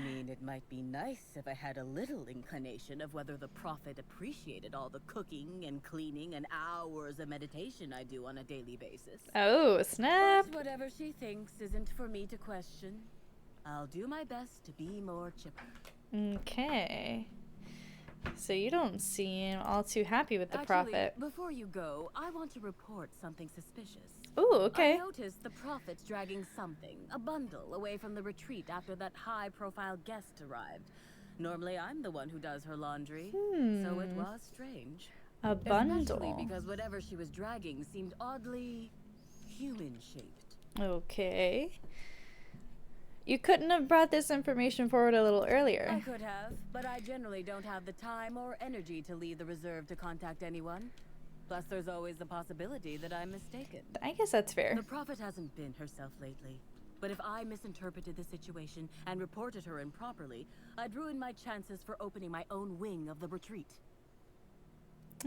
mean, it might be nice if I had a little inclination of whether the Prophet appreciated all the cooking and cleaning and hours of meditation I do on a daily basis. Oh, snap. But whatever she thinks isn't for me to question. I'll do my best to be more chipper. Okay. So you don't seem all too happy with the Actually, Prophet. Before you go, I want to report something suspicious. Ooh, okay. I noticed the Prophet's dragging something, a bundle, away from the retreat after that high-profile guest arrived. Normally, I'm the one who does her laundry, so it was strange. A bundle. Especially because whatever she was dragging seemed oddly human-shaped. Okay. You couldn't have brought this information forward a little earlier. I could have, but I generally don't have the time or energy to leave the reserve to contact anyone. Plus, there's always the possibility that I'm mistaken. I guess that's fair. The Prophet hasn't been herself lately. But if I misinterpreted the situation and reported her improperly, I'd ruin my chances for opening my own wing of the retreat.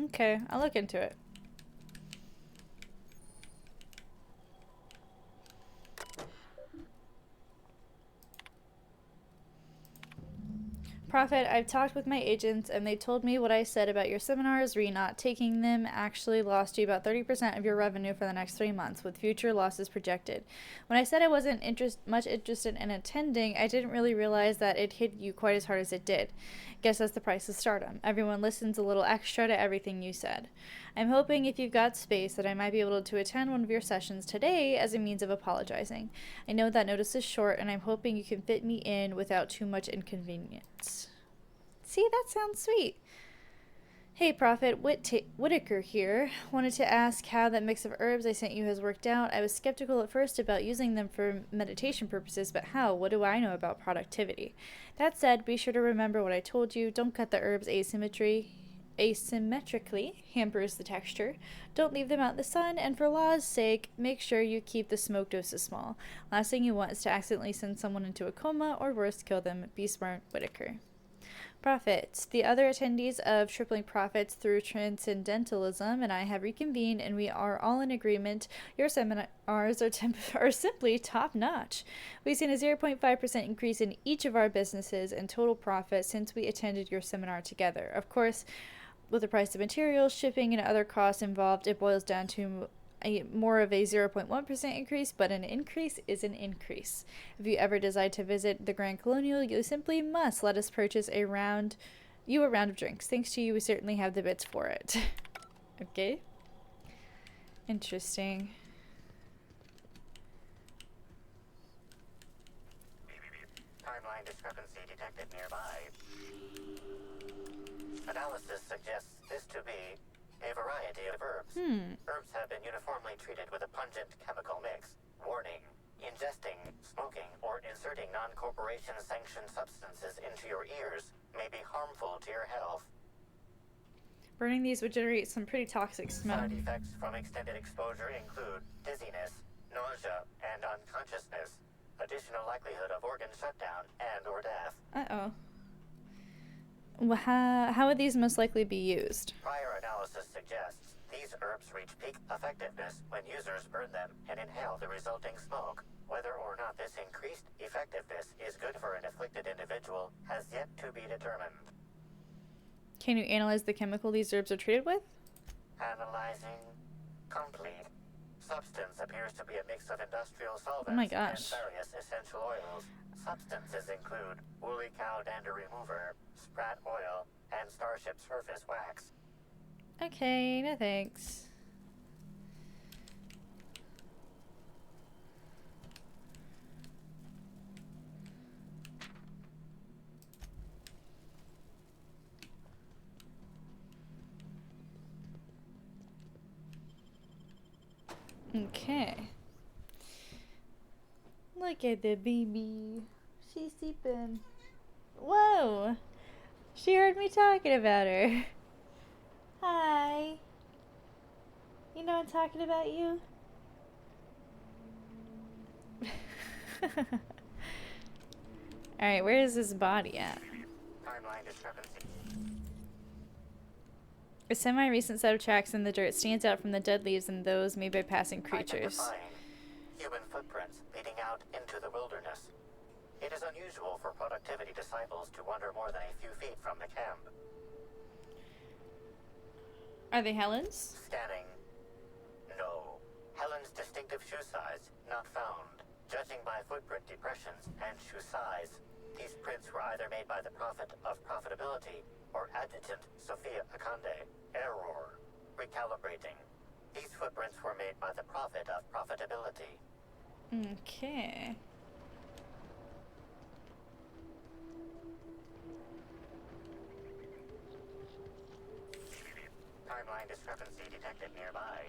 Okay, I'll look into it. Prophet, I've talked with my agents and they told me what I said about your seminars not taking them actually lost you about 30% of your revenue for the next 3 months, with future losses projected. When I said I wasn't much interested in attending, I didn't really realize that it hit you quite as hard as it did. Guess that's the price of stardom. Everyone listens a little extra to everything you said. I'm hoping if you've got space that I might be able to attend one of your sessions today as a means of apologizing. I know that notice is short and I'm hoping you can fit me in without too much inconvenience. See, that sounds sweet. Hey, Prophet, Whitaker here. Wanted to ask how that mix of herbs I sent you has worked out. I was skeptical at first about using them for meditation purposes, but how? What do I know about productivity? That said, be sure to remember what I told you. Don't cut the herbs asymmetrically. Hampers the texture. Don't leave them out in the sun, and for law's sake, make sure you keep the smoke doses small. Last thing you want is to accidentally send someone into a coma, or worse, kill them. Be smart, Whitaker. Profits. The other attendees of Tripling Profits through Transcendentalism and I have reconvened, and we are all in agreement. Your seminars are simply top notch. We've seen a 0.5% increase in each of our businesses and total profit since we attended your seminar together. Of course, with the price of materials, shipping, and other costs involved, it boils down to more of a 0.1% increase, but an increase is an increase. If you ever decide to visit the Grand Colonial, you simply must let us purchase a round of drinks. Thanks to you, we certainly have the bits for it. Okay. Interesting. Timeline discrepancy detected nearby. Analysis suggests this to be a variety of herbs. Herbs have been uniformly treated with a pungent chemical mix. Warning: ingesting, smoking, or inserting non-corporation sanctioned substances into your ears may be harmful to your health. Burning these would generate some pretty toxic smoke. Side effects from extended exposure include dizziness, nausea, and unconsciousness. Additional likelihood of organ shutdown and or death. Uh-oh. Well, how would these most likely be used? Prior analysis suggests these herbs reach peak effectiveness when users burn them and inhale the resulting smoke. Whether or not this increased effectiveness is good for an afflicted individual has yet to be determined. Can you analyze the chemical these herbs are treated with? Analyzing. Complete. Substance appears to be a mix of industrial solvents Oh my gosh. and various essential oils. Substances include woolly cow dander remover, sprat oil, and starship surface wax. Okay, no thanks. Okay. Look at the baby. She's sleeping. Whoa! She heard me talking about her. Hi. You know I'm talking about you? Alright, where is this body at? Timeline discrepancy. A semi-recent set of tracks in the dirt stands out from the dead leaves and those made by passing creatures. Identifying human footprints leading out into the wilderness. It is unusual for productivity disciples to wander more than a few feet from the camp. Are they Helen's? Scanning. No. Helen's distinctive shoe size not found. Judging by footprint depressions and shoe size, these prints were either made by the Prophet of Profitability or Adjutant Sophia Akande. Error. Recalibrating. These footprints were made by the Prophet of Profitability. Okay. Timeline discrepancy detected nearby.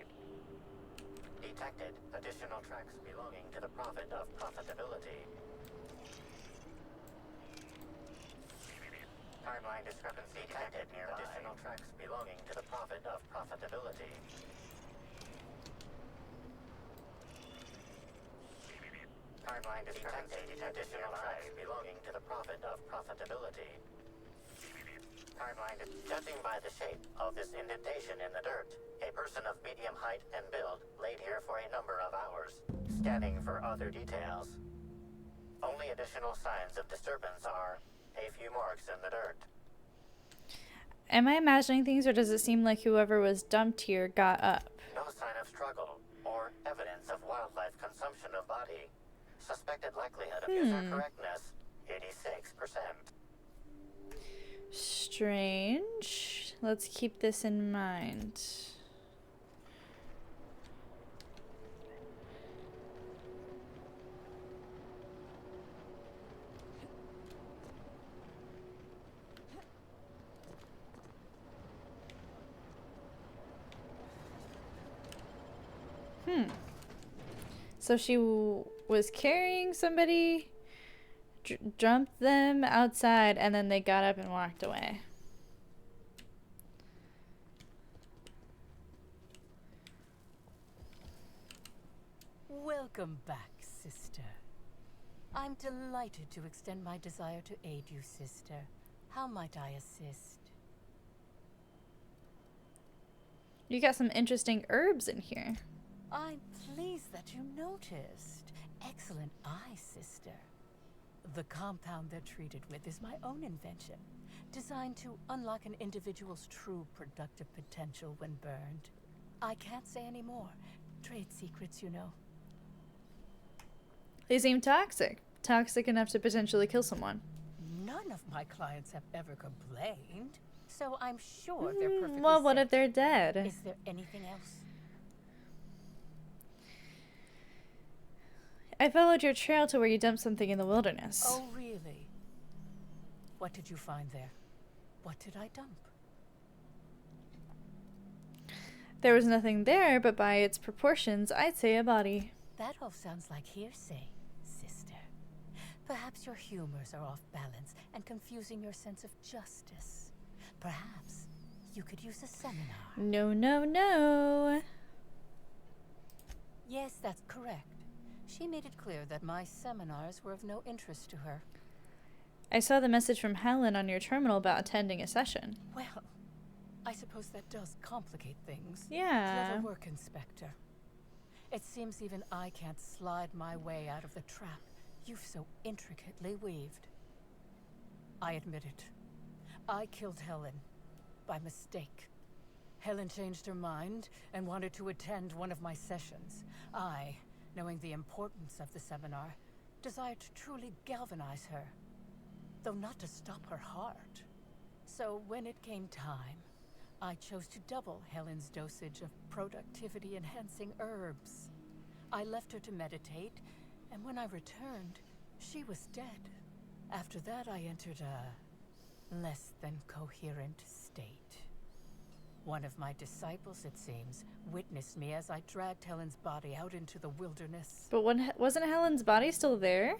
Detected additional tracks belonging to the Prophet of Profitability. Timeline discrepancy detected nearby. Additional tracks belonging to the Prophet of Profitability. Timeline discrepancy detected additional tracks belonging to the Prophet of Profitability. Timeline judging by the shape of this indentation in the dirt, a person of medium height and build laid here for a number of hours. Scanning for other details. Only additional signs of disturbance are a few marks in the dirt. Am I imagining things, or does it seem like whoever was dumped here got up? No sign of struggle or evidence of wildlife consumption of body. Suspected likelihood of user correctness, 86%. Strange. Let's keep this in mind. So she was carrying somebody, dumped them outside, and then they got up and walked away. Welcome back, sister. I'm delighted to extend my desire to aid you, sister. How might I assist? You got some interesting herbs in here. I'm pleased that you noticed. Excellent eye, sister. The compound they're treated with is my own invention, designed to unlock an individual's true productive potential when burned. I can't say any more. Trade secrets, you know. They seem toxic. Toxic enough to potentially kill someone. None of my clients have ever complained, so I'm sure they're perfectly Well, what safe. if they're dead? Is there anything else? I followed your trail to where you dumped something in the wilderness. Oh, really? What did you find there? What did I dump? There was nothing there, but by its proportions, I'd say a body. That all sounds like hearsay, sister. Perhaps your humors are off balance and confusing your sense of justice. Perhaps you could use a seminar. No, no, no. Yes, that's correct. She made it clear that my seminars were of no interest to her. I saw the message from Helen on your terminal about attending a session. Well, I suppose that does complicate things. Yeah. Clever work, Inspector. It seems even I can't slide my way out of the trap you've so intricately weaved. I admit it. I killed Helen by mistake. Helen changed her mind and wanted to attend one of my sessions. I, knowing the importance of the seminar, desired to truly galvanize her, though not to stop her heart. So when it came time, I chose to double Helen's dosage of productivity-enhancing herbs. I left her to meditate, and when I returned, she was dead. After that, I entered a less than coherent state. One of my disciples, it seems, witnessed me as I dragged Helen's body out into the wilderness. But wasn't Helen's body still there?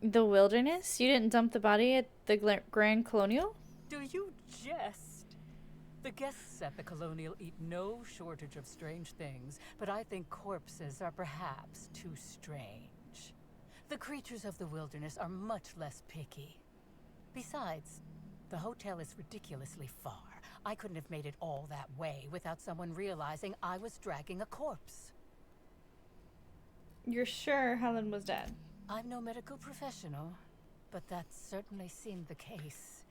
The wilderness? You didn't dump the body at the Grand Colonial? Do you jest? The guests at the Colonial eat no shortage of strange things, but I think corpses are perhaps too strange. The creatures of the wilderness are much less picky. Besides, the hotel is ridiculously far. I couldn't have made it all that way without someone realizing I was dragging a corpse. You're sure Helen was dead? I'm no medical professional, but that certainly seemed the case.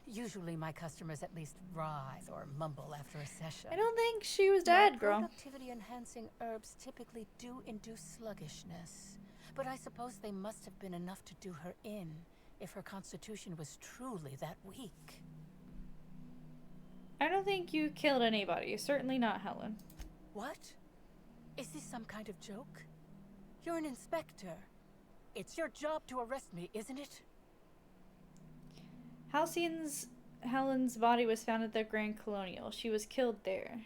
Usually my customers at least writhe or mumble after a session. I don't think she was dead, girl. Productivity-enhancing herbs typically do induce sluggishness, but I suppose they must have been enough to do her in if her constitution was truly that weak. I don't think you killed anybody. Certainly not Helen. What? Is this some kind of joke? You're an inspector. It's your job to arrest me, isn't it? Helen's body was found at the Grand Colonial. She was killed there.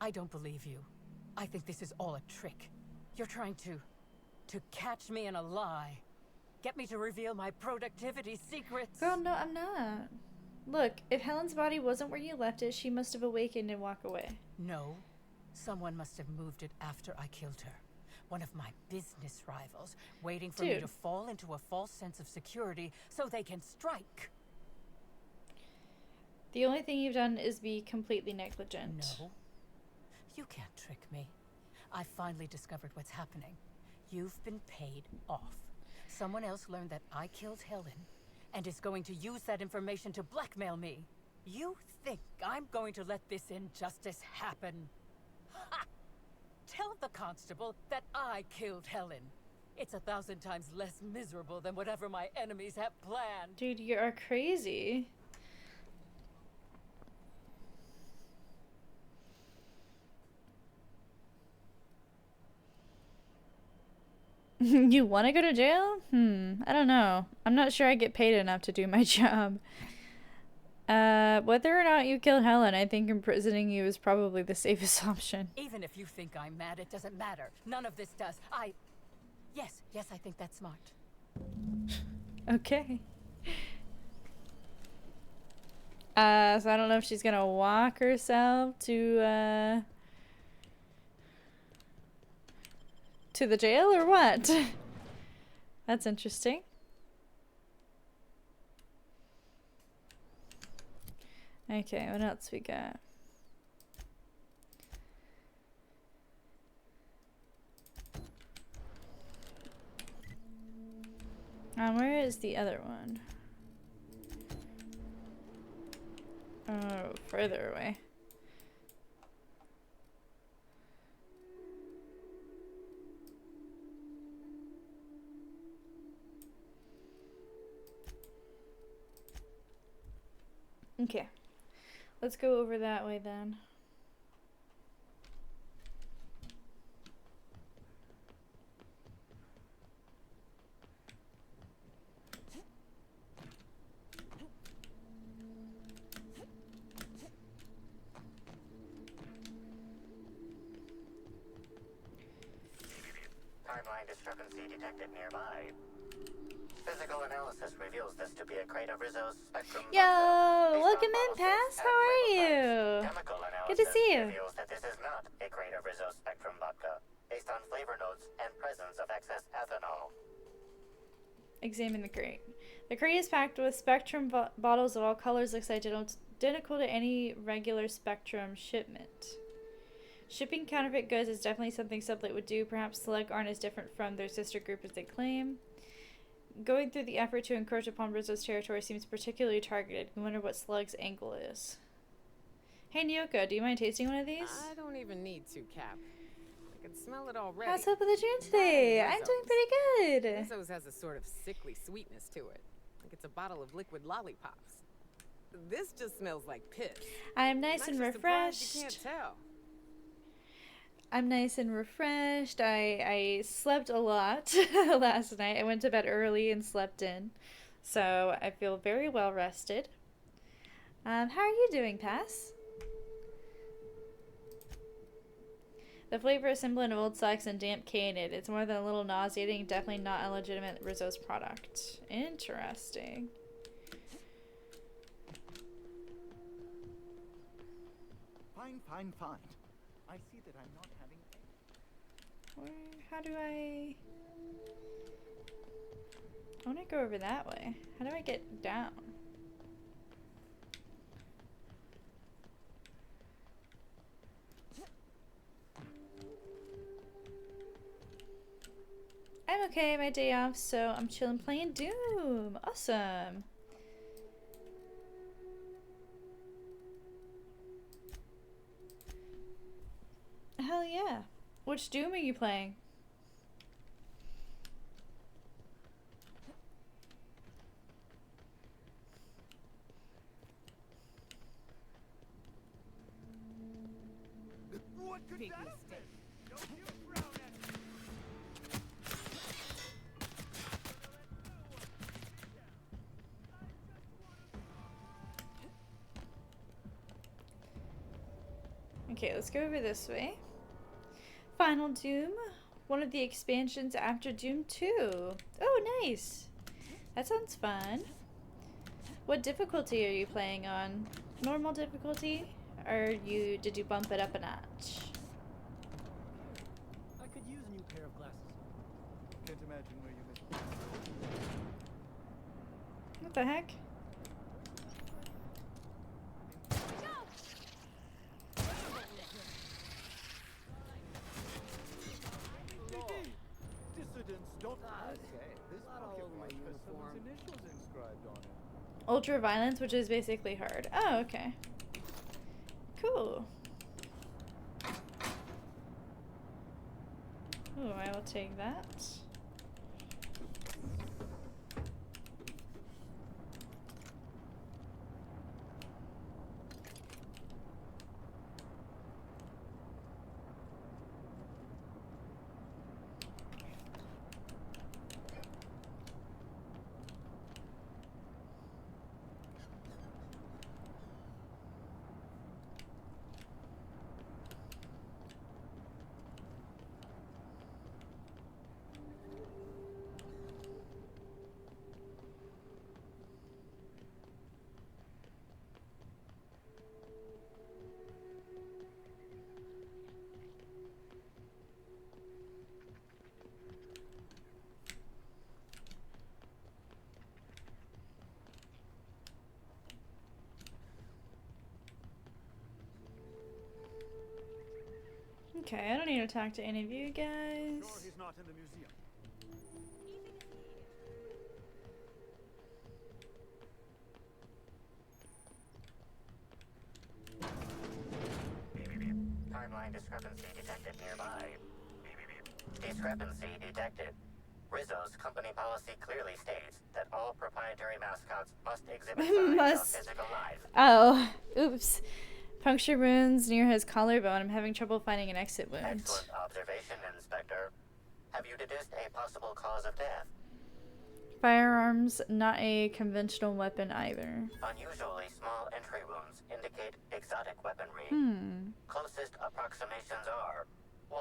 I don't believe you. I think this is all a trick. You're trying to catch me in a lie. Get me to reveal my productivity secrets. Girl, no, I'm not. Look, if Helen's body wasn't where you left it, she must have awakened and walked away. No. Someone must have moved it after I killed her. One of my business rivals, waiting for me to fall into a false sense of security so they can strike. The only thing you've done is be completely negligent. No. You can't trick me. I finally discovered what's happening. You've been paid off. Someone else learned that I killed Helen and is going to use that information to blackmail me. You think I'm going to let this injustice happen? Ha! Tell the constable that I killed Helen. It's 1,000 times less miserable than whatever my enemies have planned. Dude, you are crazy. You want to go to jail? I don't know. I'm not sure I get paid enough to do my job. Whether or not you killed Helen, I think imprisoning you is probably the safest option. Even if you think I'm mad, it doesn't matter. None of this does. Yes, I think that's smart. Okay. So I don't know if she's gonna walk herself to the jail or what. That's interesting. Okay, what else we got? Where is the other one? Oh, further away. Okay. Let's go over that way then. Timeline discrepancy detected nearby. Physical analysis reveals this to be a crate of Rizzo's spectrum. Yo, welcome in, Pass. How are you? Chemical Good to see you. reveals that this is not a crate of Rizzo's spectrum vodka, based on flavor notes and presence of excess ethanol. Examine the crate. The crate is packed with Spectrum bottles of all colors, looks identical to any regular Spectrum shipment. Shipping counterfeit goods is definitely something Sublight would do. Perhaps Slug aren't as different from their sister group as they claim. Going through the effort to encroach upon Rizzo's territory seems particularly targeted. I wonder what Slug's angle is. Hey, Nyoka, do you mind tasting one of these? I don't even need to, Cap. I can smell it already. How's up with the gin today? I'm doing pretty good. Rizzo's has a sort of sickly sweetness to it. Like it's a bottle of liquid lollipops. This just smells like piss. I'm nice and refreshed. You can't tell. I'm nice and refreshed. I slept a lot last night. I went to bed early and slept in. So I feel very well rested. How are you doing, Pass? The flavor is semblant of old socks and damp canned. It's more than a little nauseating. Definitely not a legitimate Rizzo's product. Interesting. Fine, fine, fine. I see that I'm not having... How do I want to go over that way. How do I get down? I'm okay, my day off, so I'm chilling playing Doom. Awesome. Hell yeah. Which Doom are you playing? What could that have been? Don't you frown at me. Okay, let's go over this way. Final Doom, one of the expansions after Doom 2. Oh, nice. That sounds fun. What difficulty are you playing on? Normal difficulty? Or did you bump it up a notch? I could use a new pair of glasses. Can't imagine where you missed them. What the heck? Dissidents don't this pocket watch has someone's initials inscribed on it. Ultra violence, which is basically hard. Oh, okay. Cool. Ooh, I will take that. Okay, I don't need to talk to any of you guys. Sure he's not in the museum. Timeline discrepancy detected nearby. Discrepancy detected. Rizzo's company policy clearly states that all proprietary mascots must exhibit signs of physical life. Oh, oops. Puncture wounds near his collarbone. I'm having trouble finding an exit wound. Excellent observation, Inspector. Have you deduced a possible cause of death? Firearms, not a conventional weapon either. Unusually small entry wounds indicate exotic weaponry. Closest approximations are 1.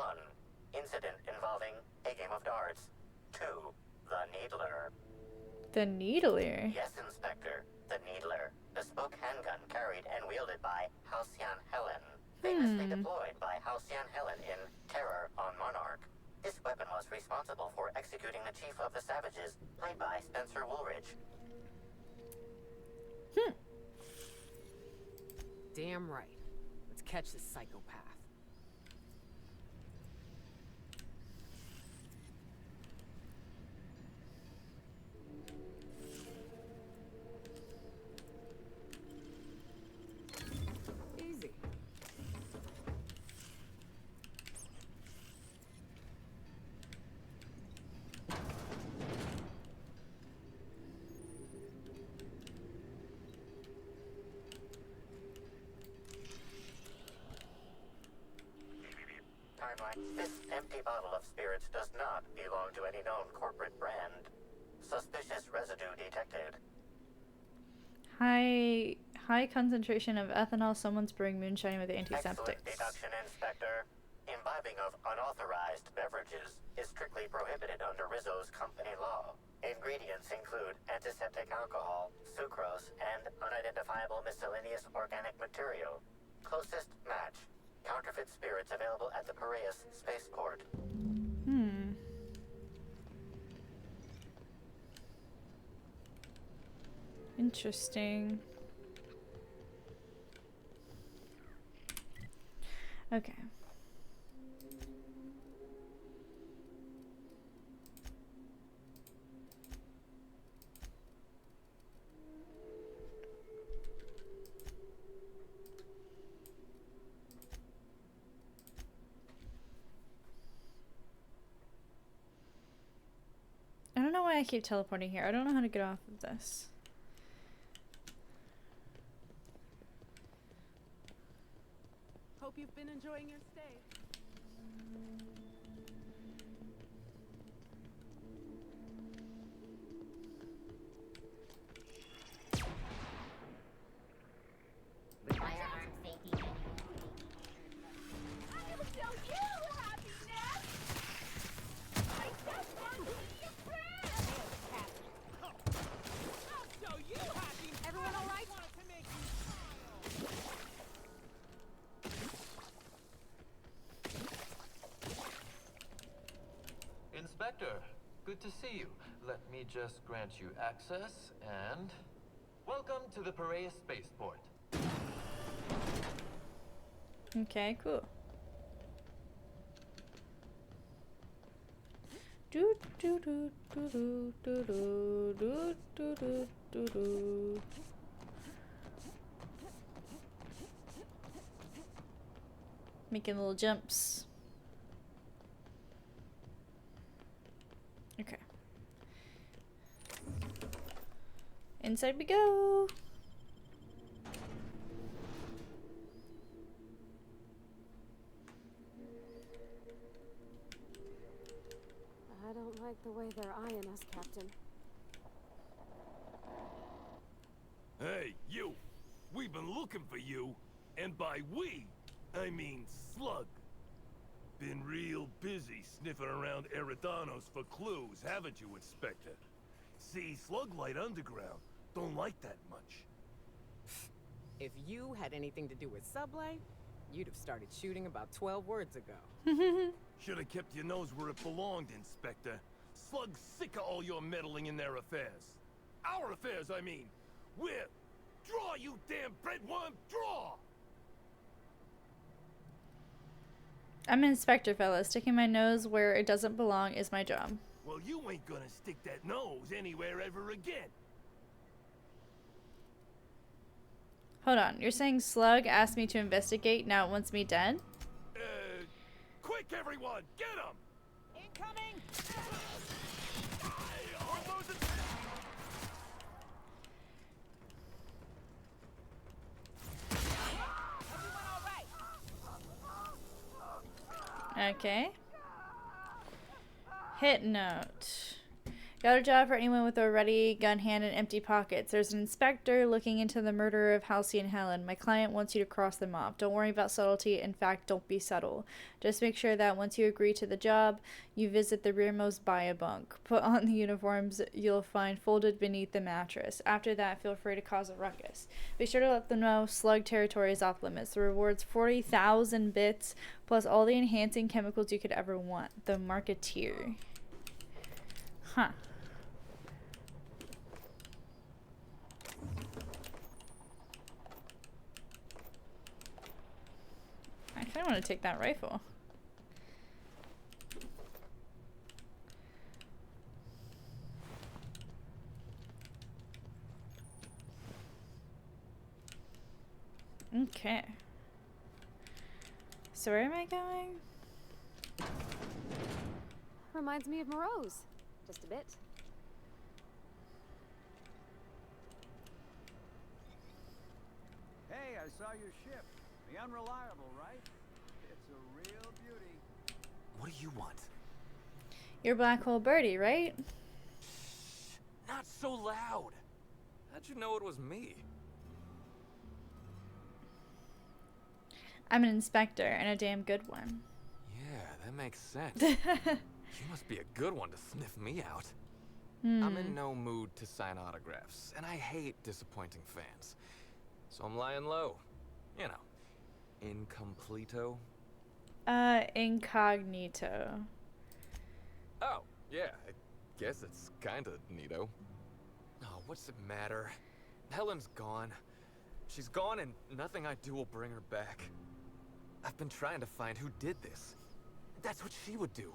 Incident involving a game of darts. 2. The Needler. The Needler? Yes, Inspector. The Needler. Bespoke handgun carried and wielded by Halcyon Helen. Famously deployed by Halcyon Helen in Terror on Monarch. This weapon was responsible for executing the Chief of the Savages, played by Spencer Woolridge. Damn right. Let's catch this psychopath. Easy. Timeline. This empty bottle of spirits does not belong to any known corporate brand. Suspicious residue detected. High concentration of ethanol. Someone's brewing moonshine with antiseptics. Excellent deduction, Inspector. Imbibing of unauthorized beverages is strictly prohibited under Rizzo's company law. Ingredients include antiseptic alcohol, sucrose, and unidentifiable miscellaneous organic material. Closest match. Counterfeit spirits available at the Piraeus spaceport. Interesting. Okay. I don't know why I keep teleporting here. I don't know how to get off of this. Hope you've been enjoying your stay. Firearm safety manual. I'll show you happiness! I just want to be a friend! I'll show you happiness! Everyone all right? Inspector, good to see you. Let me just grant you access and... Welcome to the Piraeus spaceport. Okay, cool. Do do do do do do do do do do do do. Making little jumps. Okay. Inside we go. I don't like the way they're eyeing us, Captain. Hey, you! We've been looking for you, and by we, I mean Slug. Been real busy sniffing around Eridanos for clues, haven't you, Inspector? See, Sluglight Underground don't like that much. If you had anything to do with Sublight, you'd have started shooting about 12 words ago. Should have kept your nose where it belonged, Inspector. Slug's sick of all your meddling in their affairs. Our affairs, I mean. We're... Draw, you damn breadworm, draw! I'm an inspector, fella. Sticking my nose where it doesn't belong is my job. Well, you ain't gonna stick that nose anywhere ever again. Hold on. You're saying Slug asked me to investigate, now it wants me dead? Quick, everyone! Get him! Incoming! We're losing... Okay. Hit note. Got a job for anyone with a ready gun hand and empty pockets. There's an inspector looking into the murder of Halsey and Helen. My client wants you to cross them off. Don't worry about subtlety. In fact, don't be subtle. Just make sure that once you agree to the job, you visit the rearmost bio bunk. Put on the uniforms you'll find folded beneath the mattress. After that, feel free to cause a ruckus. Be sure to let them know Slug territory is off limits. The reward's 40,000 bits, plus all the enhancing chemicals you could ever want. The Marketeer. Huh. I kind of want to take that rifle. Okay. So where am I going? Reminds me of Moreau's. Just a bit. Hey, I saw your ship. The Unreliable, right? It's a real beauty. What do you want? You're Black Hole Birdie, right? Not so loud. How'd you know it was me? I'm an inspector, and a damn good one. Yeah, that makes sense. You must be a good one to sniff me out. I'm in no mood to sign autographs, and I hate disappointing fans. So I'm lying low. You know, incompleto. Incognito. Oh, yeah, I guess it's kinda neato. Oh, what's it matter? Helen's gone. She's gone and nothing I do will bring her back. I've been trying to find who did this. That's what she would do.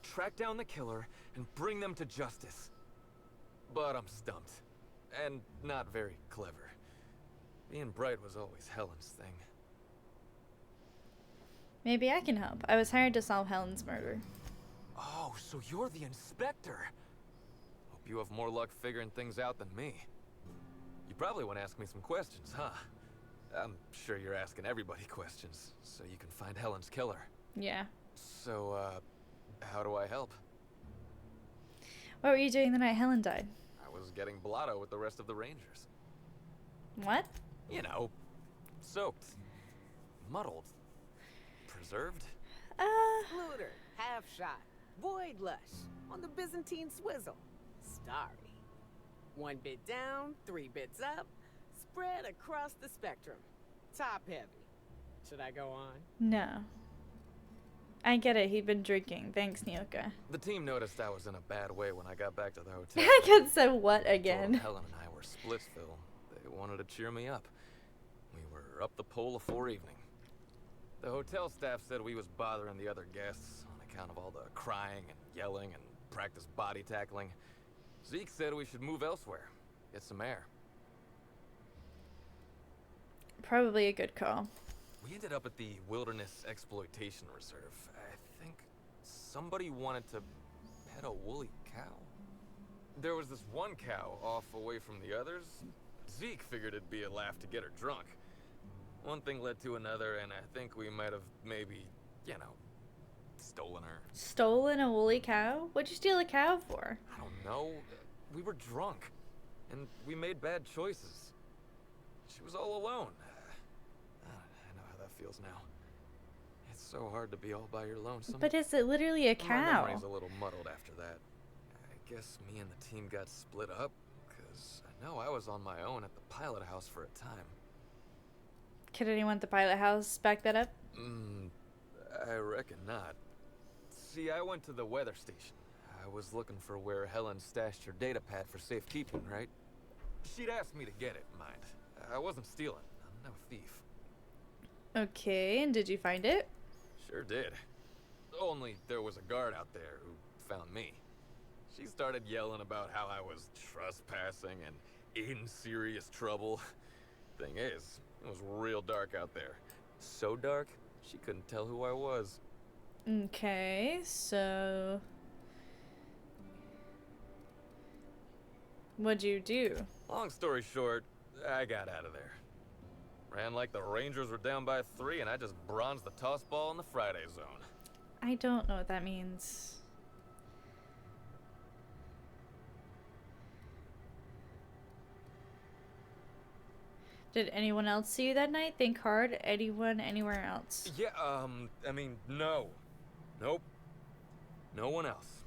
Track down the killer and bring them to justice. But I'm stumped. And not very clever. Being bright was always Helen's thing. Maybe I can help. I was hired to solve Helen's murder. Oh, so you're the inspector. Hope you have more luck figuring things out than me. You probably want to ask me some questions, huh? I'm sure you're asking everybody questions, so you can find Helen's killer. Yeah. So, how do I help? What were you doing the night Helen died? I was getting blotto with the rest of the Rangers. What? You know, soaked, muddled, preserved. Looter, half shot, void lush, on the Byzantine swizzle, starry. 1 bit down, 3 bits up, spread across the spectrum. Top heavy. Should I go on? No. I get it, he'd been drinking. Thanks, Nyoka. The team noticed I was in a bad way when I got back to the hotel. I could say what Told again? them Helen and I were Splitsville. They wanted to cheer me up. We were up the pole afore evening. The hotel staff said we was bothering the other guests on account of all the crying and yelling and practice body tackling. Zeke said we should move elsewhere, get some air. Probably a good call. We ended up at the Wilderness Exploitation Reserve. I think somebody wanted to pet a woolly cow. There was this one cow off away from the others. Zeke figured it'd be a laugh to get her drunk. One thing led to another, and I think we might have maybe, you know, stolen her. Stolen a woolly cow? What'd you steal a cow for? I don't know. We were drunk, and we made bad choices. She was all alone. I know how that feels now. It's so hard to be all by your lonesome. But is it literally a My cow? memory's a little muddled after that. I guess me and the team got split up, because I know I was on my own at the pilot house for a time. Could anyone at the pilot house back that up? I reckon not. See, I went to the weather station. I was looking for where Helen stashed her data pad for safekeeping, right? She'd asked me to get it, mind. I wasn't stealing. I'm no thief. Okay, and did you find it? Sure did. Only there was a guard out there who found me. She started yelling about how I was trespassing and in serious trouble. Thing is, it was real dark out there. So dark, she couldn't tell who I was. Okay, so what'd you do? Long story short, I got out of there. Ran like the Rangers were down by 3, and I just bronzed the toss ball in the Friday zone. I don't know what that means. Did anyone else see you that night? Think hard. Anyone anywhere else? Yeah, I mean, no. Nope. No one else.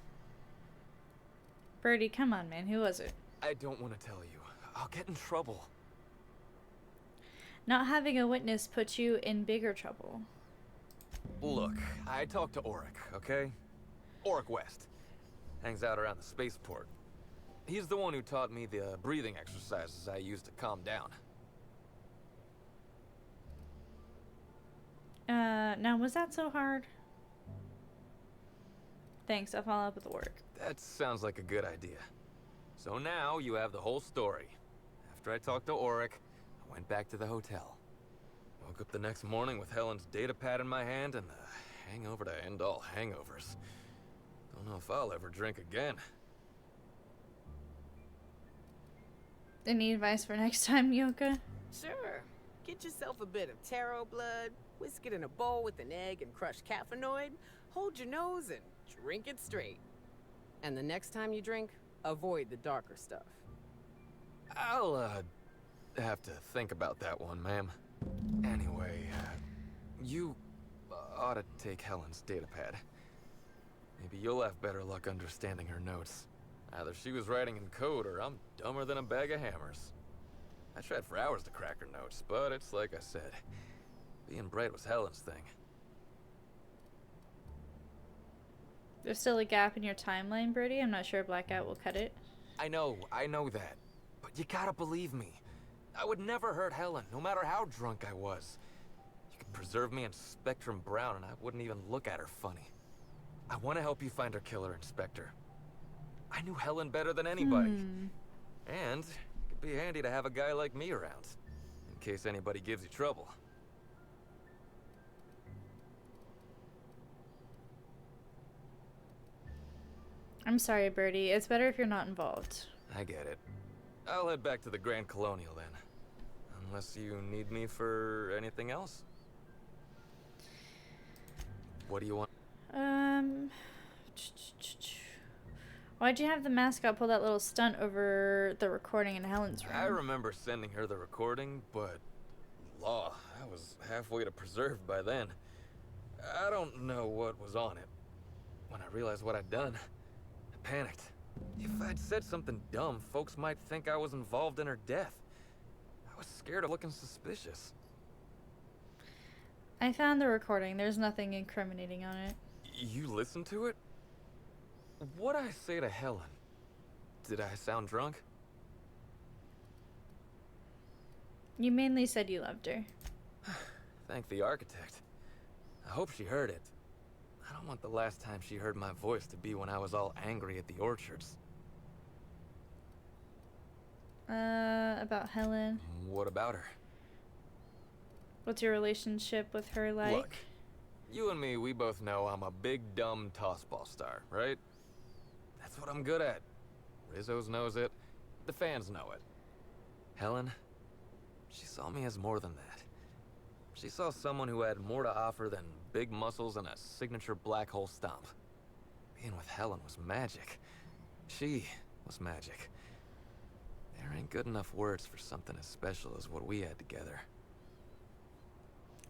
Birdie, come on, man. Who was it? I don't want to tell you. I'll get in trouble. Not having a witness puts you in bigger trouble. Look, I talked to Auric, okay? Auric West. Hangs out around the spaceport. He's the one who taught me the breathing exercises I use to calm down. Now was that so hard? Thanks, I'll follow up with the work. That sounds like a good idea. So now you have the whole story. After I talked to Auric, I went back to the hotel. Woke up the next morning with Helen's data pad in my hand and the hangover to end all hangovers. Don't know if I'll ever drink again. Any advice for next time, Yoka? Sure. Get yourself a bit of taro blood, whisk it in a bowl with an egg and crushed caffeinoid, hold your nose and drink it straight. And the next time you drink, avoid the darker stuff. I'll, have to think about that one, ma'am. Anyway, you ought to take Helen's data pad. Maybe you'll have better luck understanding her notes. Either she was writing in code or I'm dumber than a bag of hammers. I tried for hours to crack her notes, but it's like I said. Being bright was Helen's thing. There's still a gap in your timeline, Birdie. I'm not sure Blackout will cut it. I know that. But you gotta believe me. I would never hurt Helen, no matter how drunk I was. You could preserve me in Spectrum Brown and I wouldn't even look at her funny. I want to help you find her killer, Inspector. I knew Helen better than anybody. And it could be handy to have a guy like me around, in case anybody gives you trouble. I'm sorry, Birdie. It's better if you're not involved. I get it. I'll head back to the Grand Colonial then. Unless you need me for anything else. What do you want? Why'd you have the mascot pull that little stunt over the recording in Helen's room? I remember sending her the recording, but law, I was halfway to preserved by then. I don't know what was on it. When I realized what I'd done, I panicked. If I'd said something dumb, folks might think I was involved in her death. I was scared of looking suspicious. I found the recording. There's nothing incriminating on it. You listened to it? What'd I say to Helen? Did I sound drunk? You mainly said you loved her. Thank the architect. I hope she heard it. I don't want the last time she heard my voice to be when I was all angry at the orchards. About Helen. What about her? What's your relationship with her like? Look, you and me, we both know I'm a big, dumb tossball star, right? That's what I'm good at. Rizzo's knows it. The fans know it. Helen, she saw me as more than that. She saw someone who had more to offer than big muscles and a signature black hole stomp. Being with Helen was magic. She was magic. There ain't good enough words for something as special as what we had together.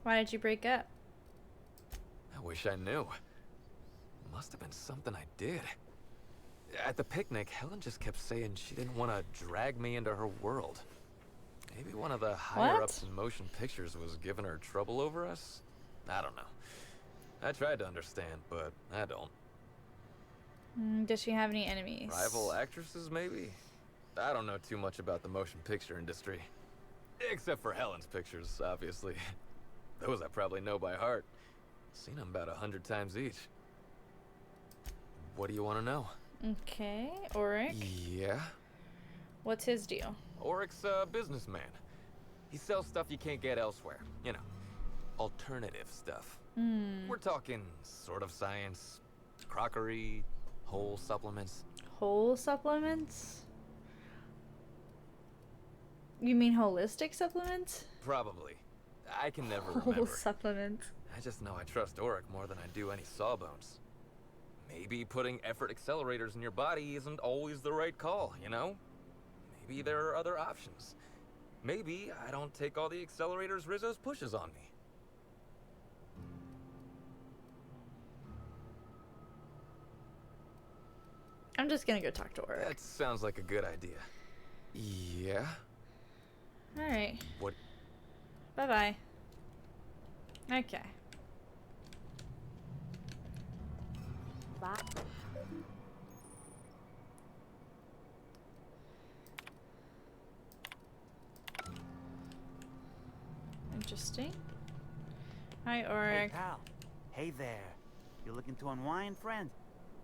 Why did you break up? I wish I knew. Must have been something I did. At the picnic, Helen just kept saying she didn't want to drag me into her world. Maybe one of the higher-ups in motion pictures was giving her trouble over us? I don't know. I tried to understand, but I don't. Does she have any enemies? Rival actresses, maybe? I don't know too much about the motion picture industry. Except for Helen's pictures, obviously. Those I probably know by heart. Seen them about 100 times each. What do you want to know? Okay, Auric. Yeah? What's his deal? Auric's a businessman. He sells stuff you can't get elsewhere. You know, alternative stuff. We're talking sort of science, crockery, whole supplements. Whole supplements? You mean holistic supplements? Probably. I can never Whole remember. supplements. I just know I trust Auric more than I do any sawbones. Maybe putting effort accelerators in your body isn't always the right call, you know? Maybe there are other options. Maybe I don't take all the accelerators Rizzo's pushes on me. I'm just gonna go talk to Auric. That sounds like a good idea. Yeah? Alright. What? Bye-bye. Okay. Bye. Interesting. Hi, Hey, Auric. pal. Hey there. You looking to unwind, friend?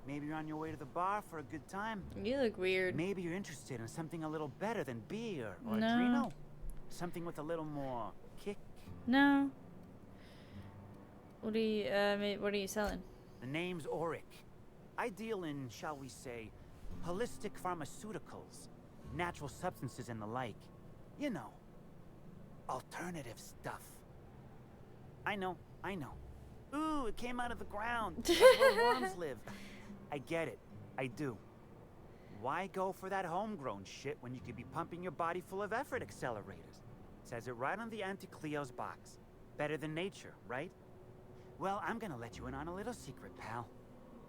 Maybe you're on your way to the bar for a good time. You look weird. Maybe you're interested in something a little better than beer or No. Adreno. Something with a little more kick. No. What are you selling? The name's Auric. I deal in, shall we say, holistic pharmaceuticals, natural substances and the like. You know, alternative stuff. I know. Ooh, it came out of the ground. That's where worms live. I get it. I do. Why go for that homegrown shit when you could be pumping your body full of effort accelerators? Says it right on the Anti-Cleo's box. Better than nature, right? Well, I'm gonna let you in on a little secret, pal.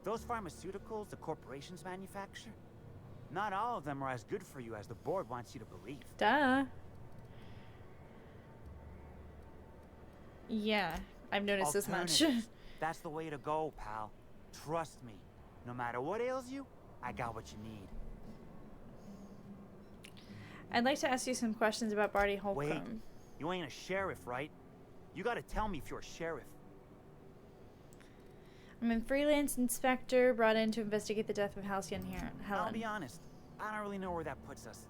Those pharmaceuticals the corporations manufacture, not all of them are as good for you as the board wants you to believe. Duh. Yeah, I've noticed as much. Alternatives. That's the way to go, pal. Trust me. No matter what ails you, I got what you need. I'd like to ask you some questions about Barty Holcomb. Wait, you ain't a sheriff, right? You gotta tell me if you're a sheriff. I'm a freelance inspector brought in to investigate the death of Halcyon Helen. I'll be honest, I don't really know where that puts us.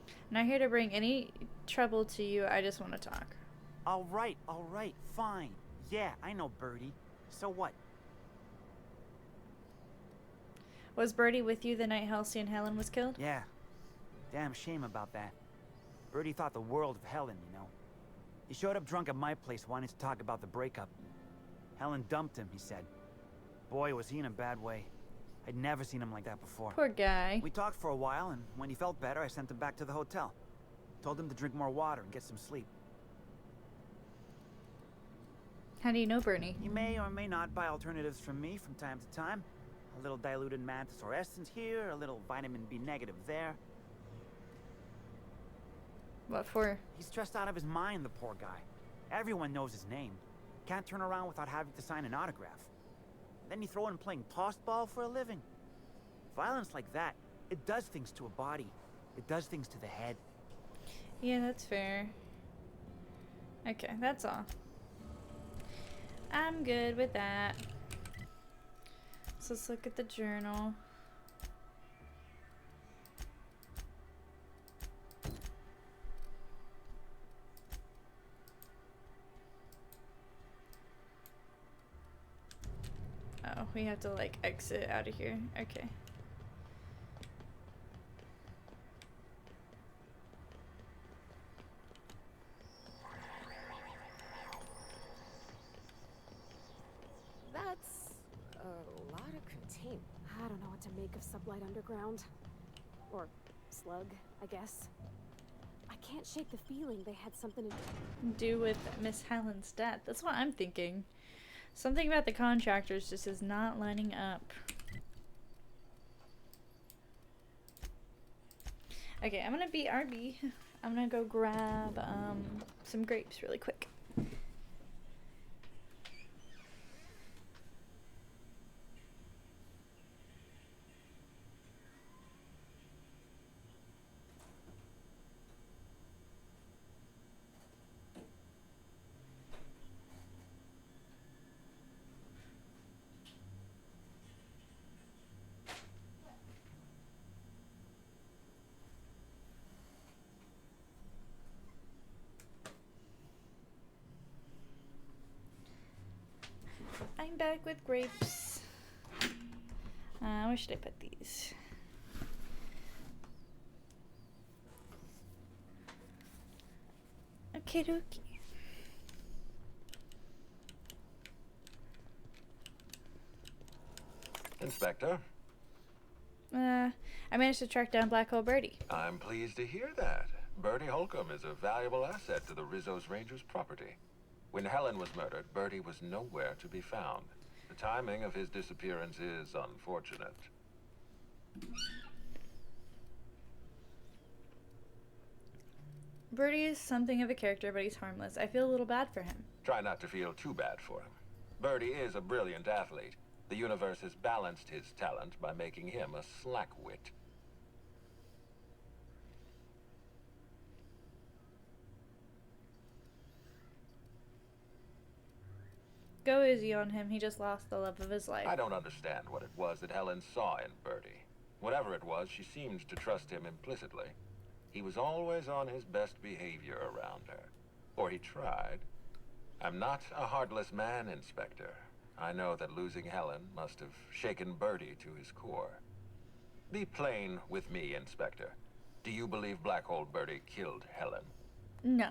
I'm not here to bring any trouble to you, I just want to talk. All right, fine. Yeah, I know Birdie. So what? Was Birdie with you the night Halcyon Helen was killed? Yeah. Damn shame about that. Birdie thought the world of Helen, you know. He showed up drunk at my place wanting to talk about the breakup. Helen dumped him, he said. Boy, was he in a bad way. I'd never seen him like that before. Poor guy. We talked for a while, and when he felt better, I sent him back to the hotel. Told him to drink more water and get some sleep. How do you know Bernie? He may or may not buy alternatives from me from time to time. A little diluted mantis or essence here, a little vitamin B negative there. What for? He's stressed out of his mind, the poor guy. Everyone knows his name. Can't turn around without having to sign an autograph. Then you throw in playing tossball for a living. Violence like that, it does things to a body. It does things to the head. Yeah, that's fair. Okay, that's all. I'm good with that. So let's look at the journal. Oh, we have to like exit out of here. Okay. That's a lot of contain. I don't know what to make of Sublight Underground. Or Slug, I guess. I can't shake the feeling they had something to Do with Miss Helen's death. That's what I'm thinking. Something about the contractors just is not lining up. Okay, I'm gonna be RB. I'm gonna go grab some grapes really quick. I'm back with grapes. Where should I put these? Okay, dokie. Inspector? I managed to track down Black Hole Birdie. I'm pleased to hear that. Birdie Holcomb is a valuable asset to the Rizzo's Rangers property. When Helen was murdered, Birdie was nowhere to be found. The timing of his disappearance is unfortunate. Birdie is something of a character, but he's harmless. I feel a little bad for him. Try not to feel too bad for him. Birdie is a brilliant athlete. The universe has balanced his talent by making him a slackwit. Go easy on him. He just lost the love of his life. I don't understand what it was that Helen saw in Birdie. Whatever it was, she seemed to trust him implicitly. He was always on his best behavior around her. Or he tried. I'm not a heartless man, Inspector. I know that losing Helen must have shaken Birdie to his core. Be plain with me, Inspector. Do you believe Black Hole Birdie killed Helen? No.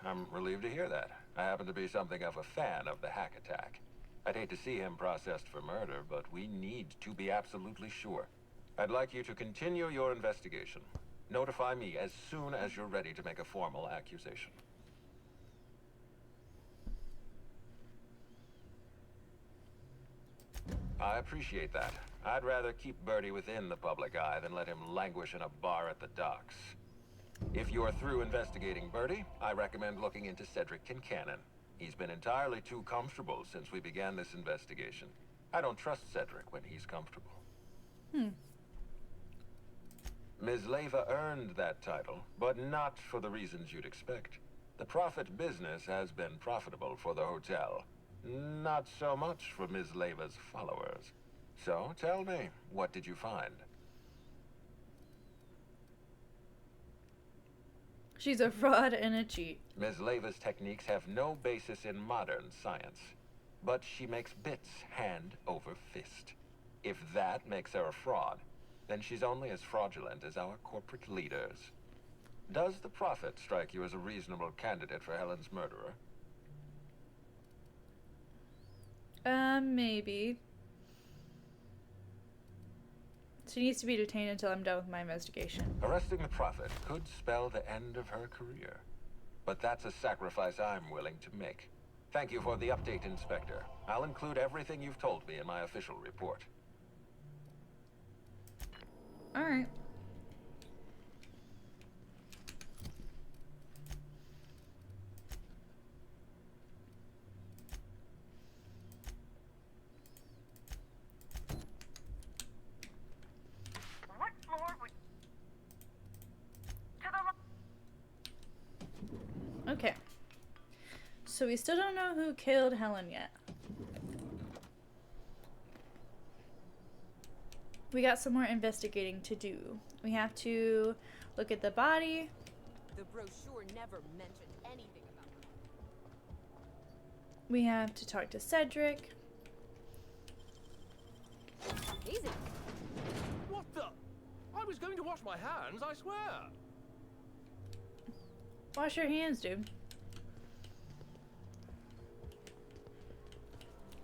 I'm relieved to hear that. I happen to be something of a fan of the hack attack. I'd hate to see him processed for murder, but we need to be absolutely sure. I'd like you to continue your investigation. Notify me as soon as you're ready to make a formal accusation. I appreciate that. I'd rather keep Birdie within the public eye than let him languish in a bar at the docks. If you're through investigating Birdie, I recommend looking into Cedric Kincannon. He's been entirely too comfortable since we began this investigation. I don't trust Cedric when he's comfortable. Ms. Leyva earned that title, but not for the reasons you'd expect. The profit business has been profitable for the hotel. Not so much for Ms. Leyva's followers. So, tell me, what did you find? She's a fraud and a cheat. Ms. Leyva's techniques have no basis in modern science, but she makes bits hand over fist. If that makes her a fraud, then she's only as fraudulent as our corporate leaders. Does the Prophet strike you as a reasonable candidate for Helen's murderer? Maybe. She needs to be detained until I'm done with my investigation. Arresting the Prophet could spell the end of her career. But that's a sacrifice I'm willing to make. Thank you for the update, Inspector. I'll include everything you've told me in my official report. Alright. What floor would... To the... Okay. So we still don't know who killed Helen yet. We got some more investigating to do. We have to look at the body. The brochure never mentioned anything about her. We have to talk to Cedric. Easy. What the? I was going to wash my hands, I swear. Wash your hands, dude.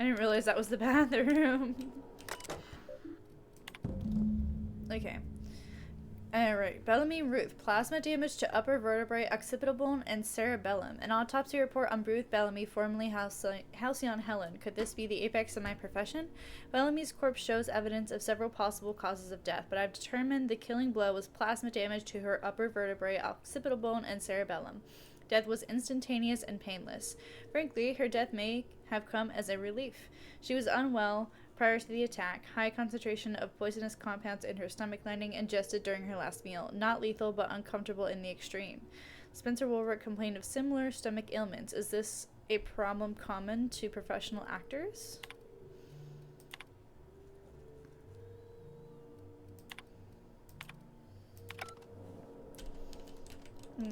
I didn't realize that was the bathroom. Okay. Alright. Bellamy Ruth. Plasma damage to upper vertebrae, occipital bone, and cerebellum. An autopsy report on Ruth Bellamy, formerly Halcyon Helen. Could this be the apex of my profession? Bellamy's corpse shows evidence of several possible causes of death, but I've determined the killing blow was plasma damage to her upper vertebrae, occipital bone, and cerebellum. Death was instantaneous and painless. Frankly, her death may have come as a relief. She was unwell prior to the attack. High concentration of poisonous compounds in her stomach lining ingested during her last meal. Not lethal, but uncomfortable in the extreme. Spencer Woolrick complained of similar stomach ailments. Is this a problem common to professional actors?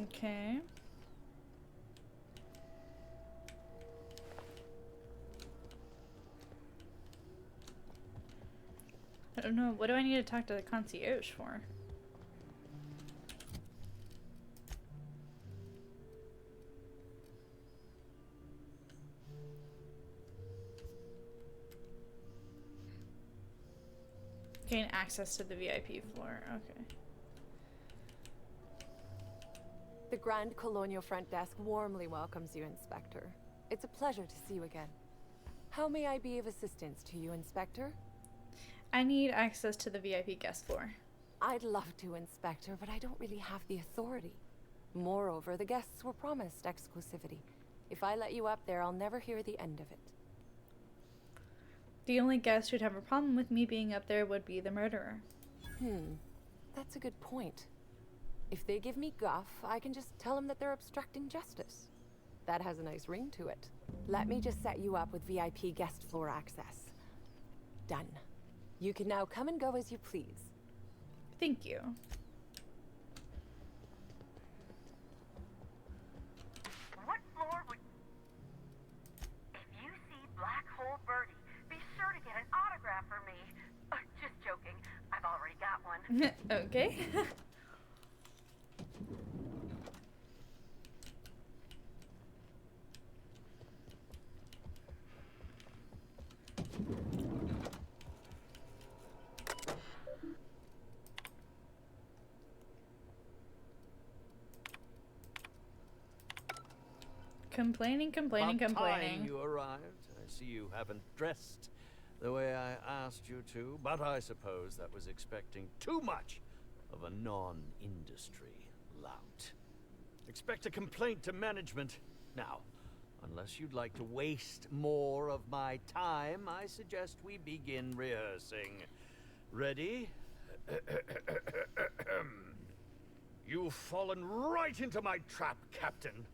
Okay. don't know. What do I need to talk to the concierge for? Gain access to the VIP floor. Okay. The Grand Colonial Front Desk warmly welcomes you, Inspector. It's a pleasure to see you again. How may I be of assistance to you, Inspector? I need access to the VIP guest floor. I'd love to, Inspector, but I don't really have the authority. Moreover, the guests were promised exclusivity. If I let you up there, I'll never hear the end of it. The only guest who'd have a problem with me being up there would be the murderer. That's a good point. If they give me guff, I can just tell them that they're obstructing justice. That has a nice ring to it. Let me just set you up with VIP guest floor access. Done. You can now come and go as you please. Thank you. What floor would... If you see Black Hole Birdie, be sure to get an autograph for me. Just joking. I've already got one. Okay. complaining. About time you arrived. I see you haven't dressed the way I asked you to, but I suppose that was expecting too much of a non-industry lout. Expect a complaint to management. Now, unless you'd like to waste more of my time, I suggest we begin rehearsing. Ready? You've fallen right into my trap, Captain.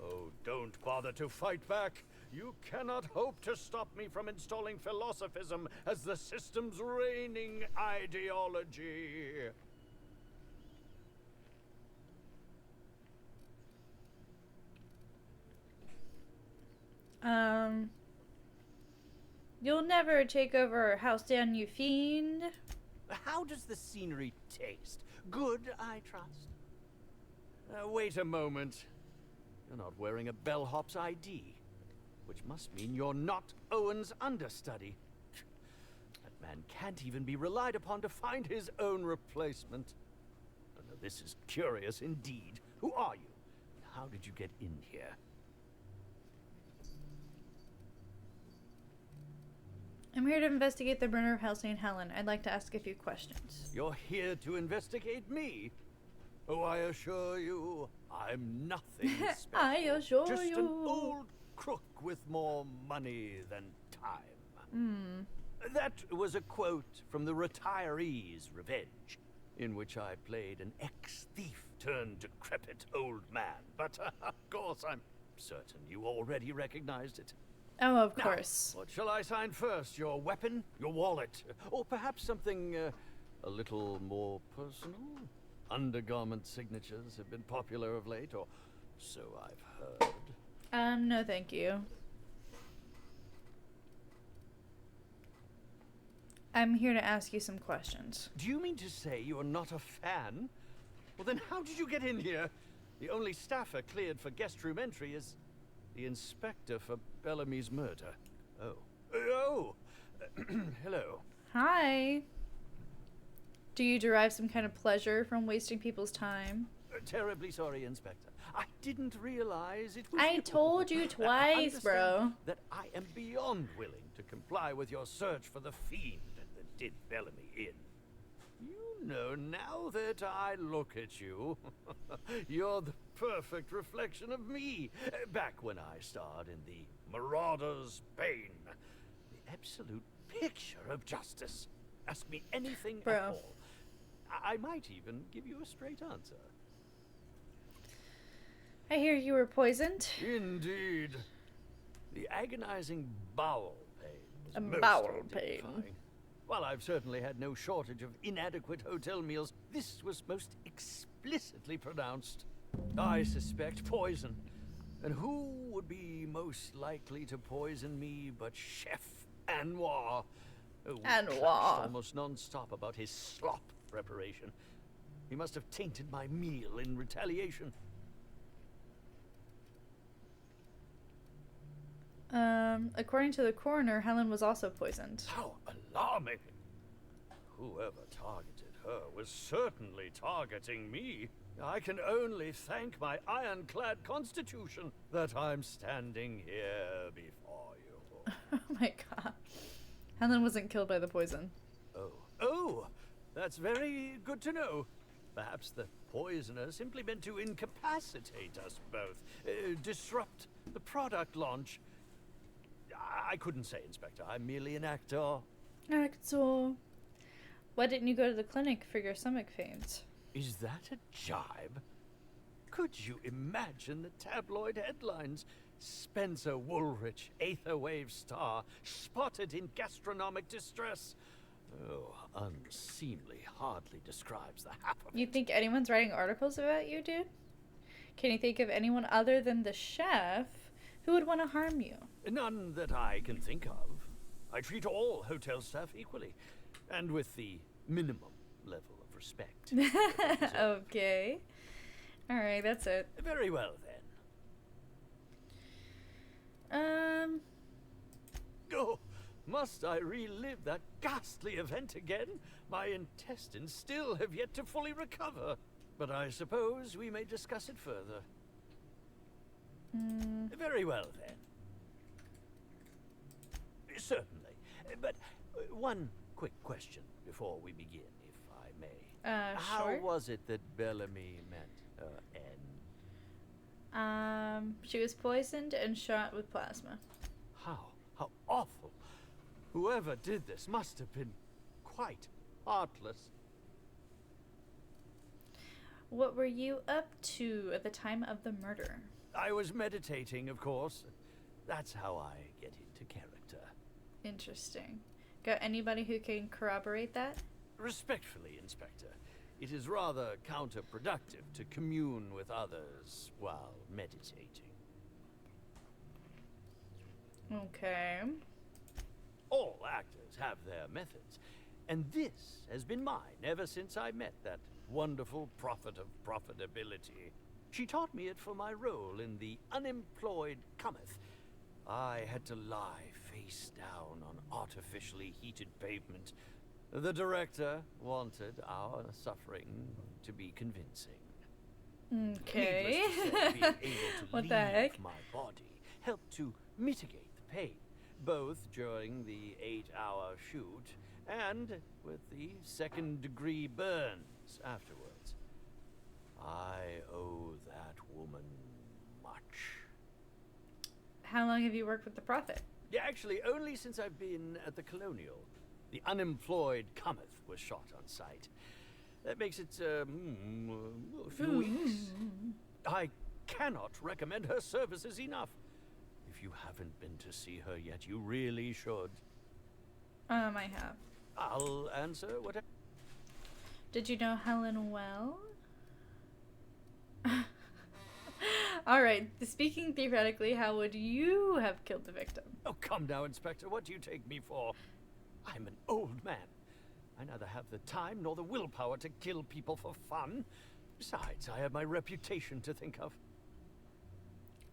Oh, don't bother to fight back. You cannot hope to stop me from installing philosophism as the system's reigning ideology. You'll never take over our house down, you fiend. How does the scenery taste? Good, I trust. Wait a moment. You're not wearing a bellhop's ID, which must mean you're not Owen's understudy. That man can't even be relied upon to find his own replacement. Oh, no, this is curious indeed. Who are you? How did you get in here? I'm here to investigate the murder of House St. Helen. I'd like to ask a few questions. You're here to investigate me? Oh, I assure you, I'm nothing special. I assure Just you. an old crook with more money than time. That was a quote from The Retiree's Revenge, in which I played an ex-thief turned decrepit old man. But, of course, I'm certain you already recognized it. Oh, of course. What shall I sign first? Your weapon? Your wallet? Or perhaps something a little more personal? Undergarment signatures have been popular of late, or so I've heard. No thank you. I'm here to ask you some questions. Do you mean to say you're not a fan? Well, then how did you get in here? The only staffer cleared for guest room entry is the inspector for Bellamy's murder. Oh. Hello. Hi. Do you derive some kind of pleasure from wasting people's time? Terribly sorry, Inspector. I didn't realize it was I you. told you twice, bro. That I am beyond willing to comply with your search for the fiend that did Bellamy in. You know, now that I look at you, you're the perfect reflection of me. Back when I starred in the Marauder's Bane. The absolute picture of justice. Ask me anything at all. I might even give you a straight answer. I hear you were poisoned. Indeed. The agonizing bowel pain was most Bowel pain. identifying. While I've certainly had no shortage of inadequate hotel meals, this was most explicitly pronounced. I suspect poison. And who would be most likely to poison me but Chef Anwar? We And clashed wah. almost non-stop about his slop preparation. He must have tainted my meal in retaliation. According to the coroner, Helen was also poisoned. How alarming! Whoever targeted her was certainly targeting me. I can only thank my ironclad constitution that I'm standing here before you. Oh my god. Helen wasn't killed by the poison. Oh, that's very good to know. Perhaps the poisoner simply meant to incapacitate us both, disrupt the product launch. I couldn't say, Inspector. I'm merely an actor. Actor. Why didn't you go to the clinic for your stomach pains? Is that a jibe? Could you imagine the tabloid headlines? Spencer Woolrich, Aetherwave star, spotted in gastronomic distress. Oh, unseemly hardly describes the half of it. You think anyone's writing articles about you, dude? Can you think of anyone other than the chef who would want to harm you? None that I can think of. I treat all hotel staff equally, and with the minimum level of respect. Okay. Alright, that's it. Very well, then. Oh, must I relive that ghastly event again? My intestines still have yet to fully recover. But I suppose we may discuss it further. Very well, then. Certainly. But one quick question before we begin, if I may. How Sure. was it that Bellamy met N? She was poisoned and shot with plasma. How awful. Whoever did this must have been quite heartless. What were you up to at the time of the murder? I was meditating, of course. That's how I get into character. Interesting. Got anybody who can corroborate that? Respectfully, Inspector, it is rather counterproductive to commune with others while meditating. Okay. All actors have their methods, and this has been mine ever since I met that wonderful prophet of profitability. She taught me it for my role in The Unemployed Cometh. I had to lie face down on artificially heated pavement. The director wanted our suffering to be convincing. Okay. Needless to say, being able to What leave the heck? my body helped to mitigate the pain, both during the 8-hour shoot and with the second-degree burns afterwards. I owe that woman much. How long have you worked with the Prophet? Yeah, actually, only since I've been at the Colonial. The Unemployed Cometh was shot on site. That makes it, a few weeks. I cannot recommend her services enough. If you haven't been to see her yet, you really should. I have. I'll answer whatever. Did you know Helen well? Alright, speaking theoretically, how would you have killed the victim? Oh, come now, Inspector. What do you take me for? I'm an old man. I neither have the time nor the willpower to kill people for fun. Besides, I have my reputation to think of.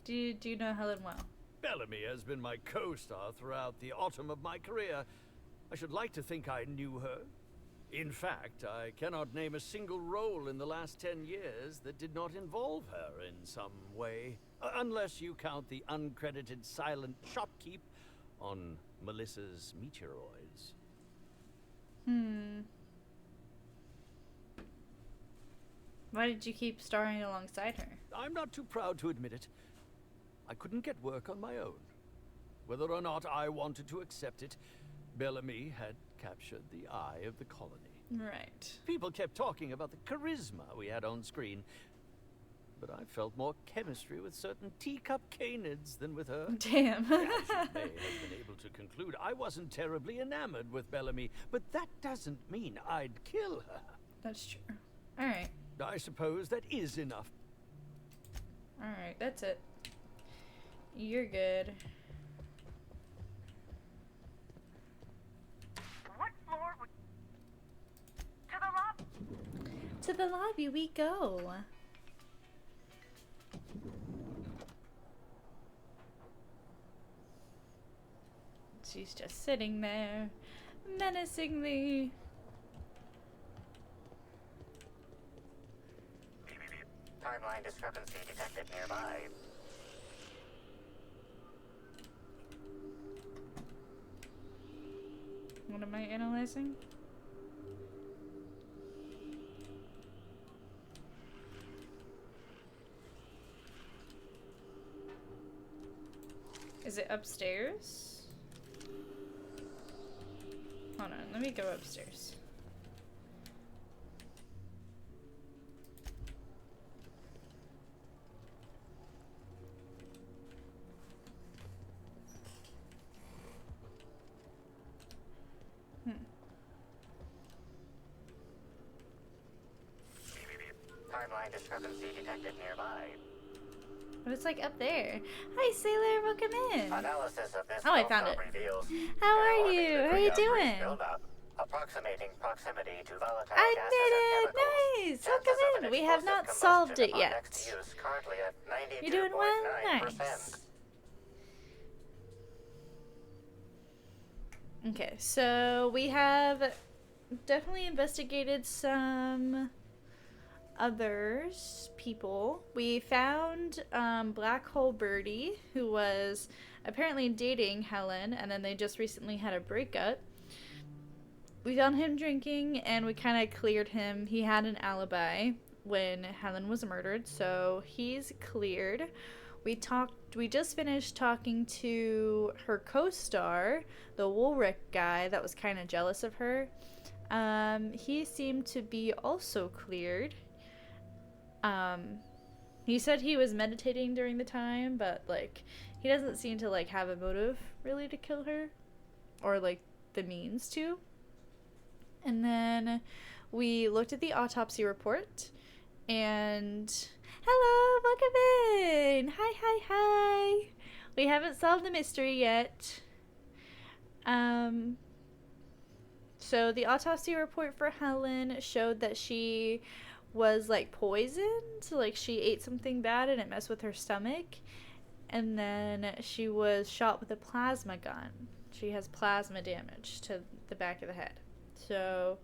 Do you know Helen well? Bellamy has been my co-star throughout the autumn of my career. I should like to think I knew her. In fact, I cannot name a single role in the last 10 years that did not involve her in some way. Unless you count the uncredited silent shopkeep on Melissa's Meteoroids. Why did you keep starring alongside her? I'm not too proud to admit it. I couldn't get work on my own. Whether or not I wanted to accept it, Bellamy had captured the eye of the colony. Right. People kept talking about the charisma we had on screen, but I felt more chemistry with certain teacup canids than with her. Damn. As you may have been able to conclude, I wasn't terribly enamored with Bellamy, but that doesn't mean I'd kill her. That's true. Alright. I suppose that is enough. Alright, that's it. You're good. To the lobby we go. She's just sitting there, menacingly. Timeline discrepancy detected nearby. What am I analyzing? Is it upstairs? Hold on, let me go upstairs. Timeline discrepancy detected nearby. But it's like up there. Hi Sailor, welcome in. Analysis of this Oh, I found it. reveals How are you? How are you doing? buildup, approximating proximity to volatile I gases did and it! chemicals. Nice! Welcome in. We have not solved it yet. Use currently at You're doing well? 92.9%. Nice. Okay, so we have definitely investigated some others people. We found Black Hole Birdie, who was apparently dating Helen, and then they just recently had a breakup. We found him drinking, and we kind of cleared him. He had an alibi when Helen was murdered, so he's cleared. We just finished talking to her co-star, the Woolrick guy that was kind of jealous of her. He seemed to be also cleared. He said he was meditating during the time, but like he doesn't seem to like have a motive really to kill her, or like the means to. And then we looked at the autopsy report, and hello, welcome in. Hi. We haven't solved the mystery yet. So the autopsy report for Helen showed that she was like poisoned, like she ate something bad and it messed with her stomach, and then she was shot with a plasma gun. She has plasma damage to the back of the head. So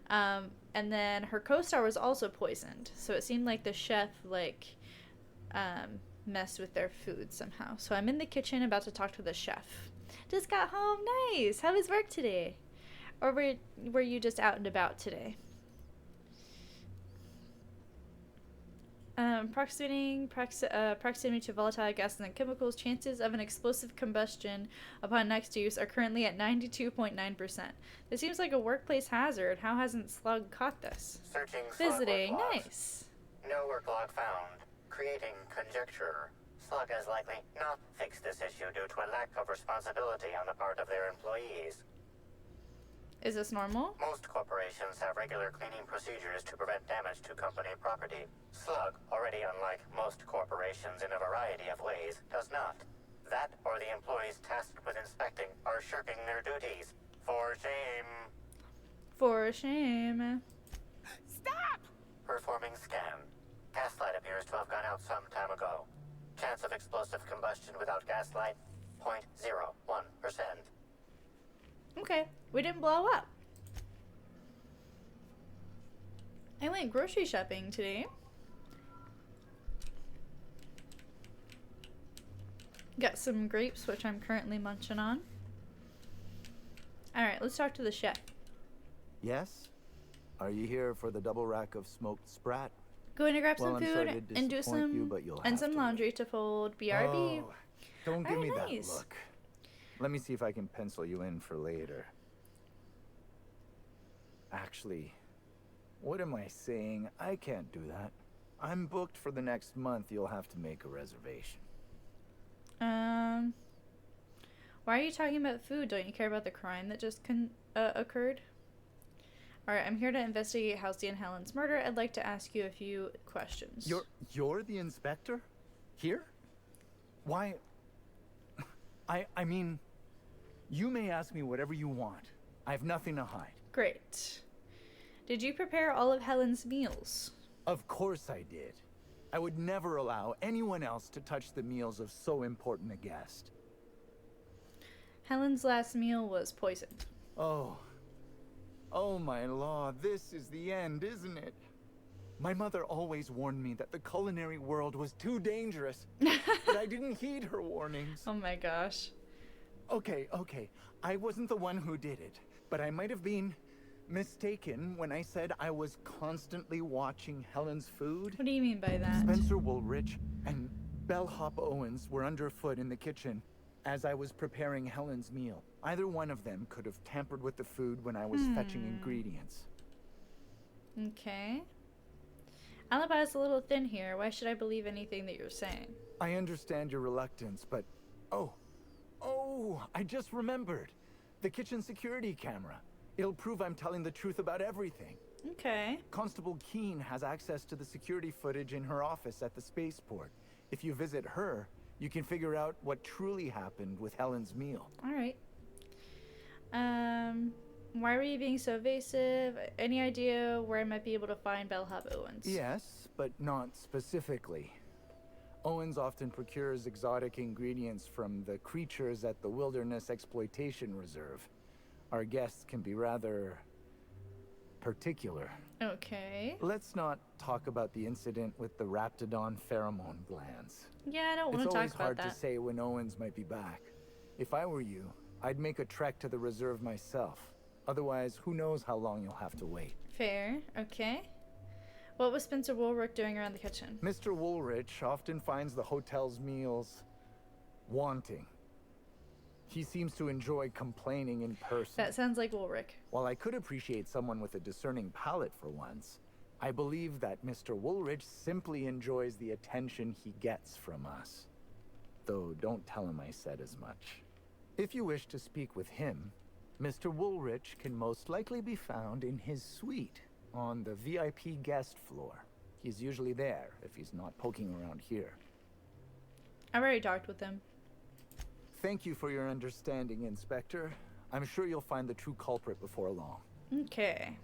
and then her co-star was also poisoned, so it seemed like the chef like messed with their food somehow. So I'm in the kitchen about to talk to the chef. Just got home. Nice. How was work today? Or were you just out and about today? Proximity to volatile gases and chemicals, chances of an explosive combustion upon next use are currently at 92.9%. This seems like a workplace hazard. How hasn't Slug caught this? Searching Visiting. slug work logs. Nice. No work log found. Creating conjecture. Slug has likely not fixed this issue due to a lack of responsibility on the part of their employees. Is this normal? Most corporations have regular cleaning procedures to prevent damage to company property. Slug, already unlike most corporations in a variety of ways, does not. That or the employees tasked with inspecting are shirking their duties. For shame. For shame. Stop! Performing scan. Gaslight appears to have gone out some time ago. Chance of explosive combustion without gaslight, 0.01%. Okay, we didn't blow up. I went grocery shopping today. Got some grapes, which I'm currently munching on. Alright, let's talk to the chef. Yes? Are you here for the double rack of smoked sprat? Going to grab Well, some I'm food sorry to and do disappoint some you, but you'll and have some to laundry to fold. BRB. Oh, don't give me Alright, that nice. look. Let me see if I can pencil you in for later. Actually, what am I saying? I can't do that. I'm booked for the next month. You'll have to make a reservation. Why are you talking about food? Don't you care about the crime that just occurred? Alright, I'm here to investigate Halsey and Helen's murder. I'd like to ask you a few questions. You're the inspector? Here? Why? I mean, you may ask me whatever you want. I have nothing to hide. Great. Did you prepare all of Helen's meals? Of course I did. I would never allow anyone else to touch the meals of so important a guest. Helen's last meal was poisoned. Oh. Oh my law, this is the end, isn't it? My mother always warned me that the culinary world was too dangerous, but I didn't heed her warnings. Oh my gosh. Okay. I wasn't the one who did it, but I might have been mistaken when I said I was constantly watching Helen's food. What do you mean by that? Spencer Woolrich and Bellhop Owens were underfoot in the kitchen as I was preparing Helen's meal. Either one of them could have tampered with the food when I was fetching ingredients. Okay. Alibi's a little thin here. Why should I believe anything that you're saying? I understand your reluctance, but... Oh, I just remembered. The kitchen security camera. It'll prove I'm telling the truth about everything. Okay. Constable Keene has access to the security footage in her office at the spaceport. If you visit her, you can figure out what truly happened with Helen's meal. Alright. Why were you being so evasive? Any idea where I might be able to find Bellhop Owens? Yes, but not specifically. Owens often procures exotic ingredients from the creatures at the Wilderness Exploitation Reserve. Our guests can be rather particular. Okay. Let's not talk about the incident with the Raptidon pheromone glands. Yeah, I don't want to talk about that. It's always hard to say when Owens might be back. If I were you, I'd make a trek to the reserve myself. Otherwise, who knows how long you'll have to wait. Fair. Okay. What was Spencer Woolrich doing around the kitchen? Mr. Woolrich often finds the hotel's meals wanting. He seems to enjoy complaining in person. That sounds like Woolrich. While I could appreciate someone with a discerning palate for once, I believe that Mr. Woolrich simply enjoys the attention he gets from us. Though don't tell him I said as much. If you wish to speak with him, Mr. Woolrich can most likely be found in his suite on the VIP guest floor. He's usually there if he's not poking around here. I've already talked with him. Thank you for your understanding, Inspector. I'm sure you'll find the true culprit before long. Okay.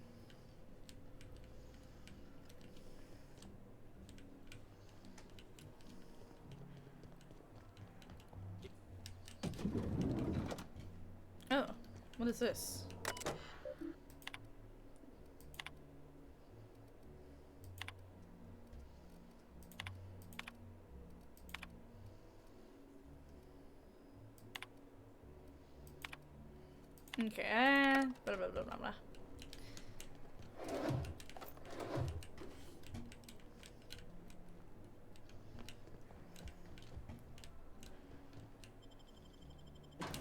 Oh, what is this? Okay, blah, blah, blah, blah, blah.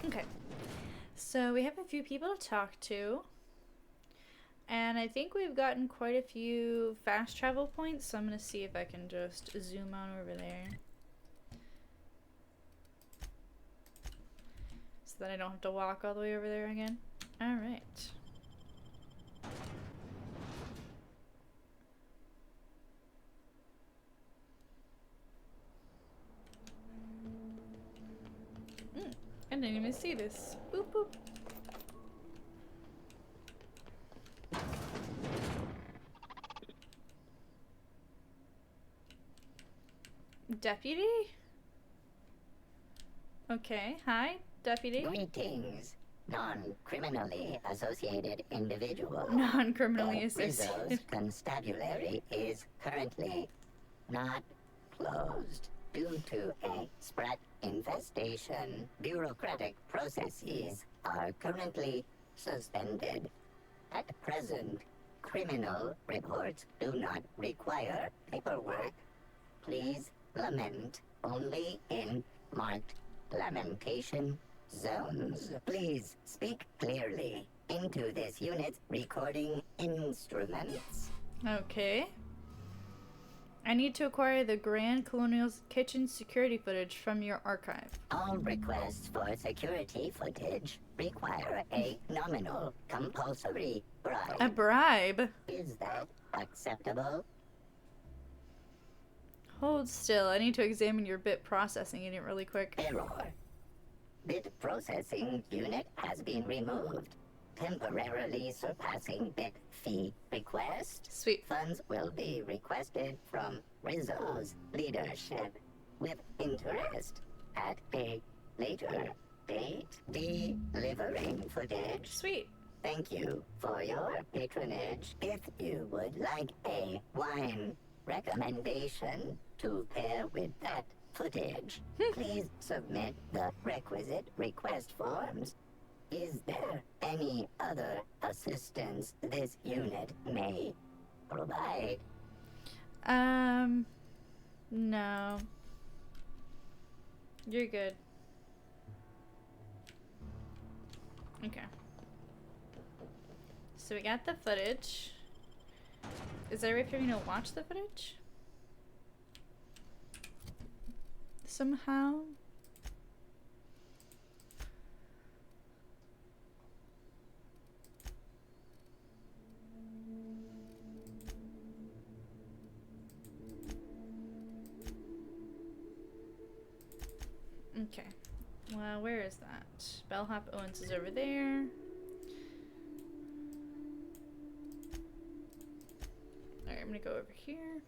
Okay, so we have a few people to talk to, and I think we've gotten quite a few fast travel points, so I'm going to see if I can just zoom on over there. So that I don't have to walk all the way over there again. Alright. I didn't even see this. Boop boop. Deputy? Okay, hi, deputy. Greetings, non-criminally associated individual. Non-criminally The associated. Rizzo's constabulary is currently not closed due to a sprat infestation. Bureaucratic processes are currently suspended. At present, criminal reports do not require paperwork. Please lament only in marked lamentation zones. Please speak clearly into this unit's recording instruments. Okay. I need to acquire the Grand Colonial's kitchen security footage from your archive. All requests for security footage require a nominal compulsory bribe. A bribe? Is that acceptable? Hold still. I need to examine your bit processing unit really quick. Error. Bit processing unit has been removed. temporarily surpassing bit fee request. Sweet. Funds will be requested from Rizzo's leadership with interest at a later date. Delivering footage. Sweet. Thank you for your patronage. If you would like a wine recommendation to pair with that footage, please submit the requisite request forms. Is there any other assistance this unit may provide? No. You're good. Okay. So we got the footage. Is there a way for me to watch the footage? Somehow? Okay. Well, where is that? Bellhop Owens is over there. Alright, I'm gonna go over here.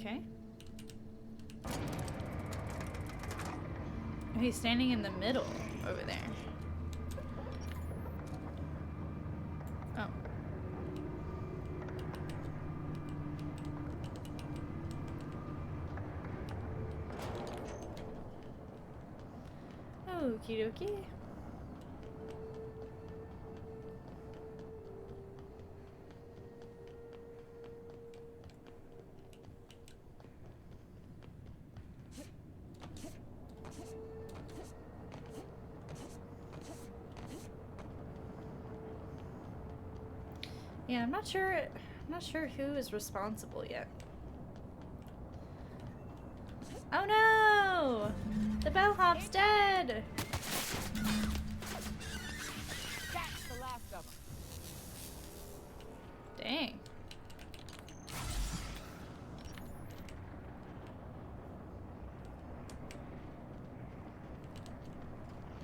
Okay. Oh, he's standing in the middle over there. Oh. Okie dokie. Yeah, I'm not sure who is responsible yet. Oh no! The bellhop's dead! That's the last of them. Dang.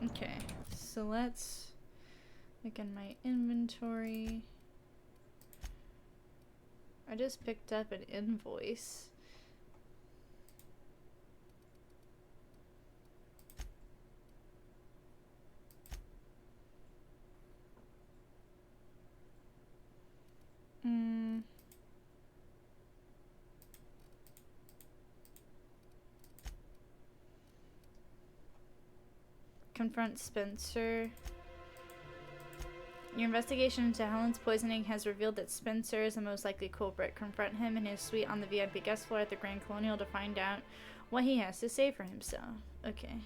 Okay, so let's look in my inventory. I just picked up an invoice. Confront Spencer. Your investigation into Helen's poisoning has revealed that Spencer is the most likely culprit. Confront him in his suite on the VIP guest floor at the Grand Colonial to find out what he has to say for himself. Okay.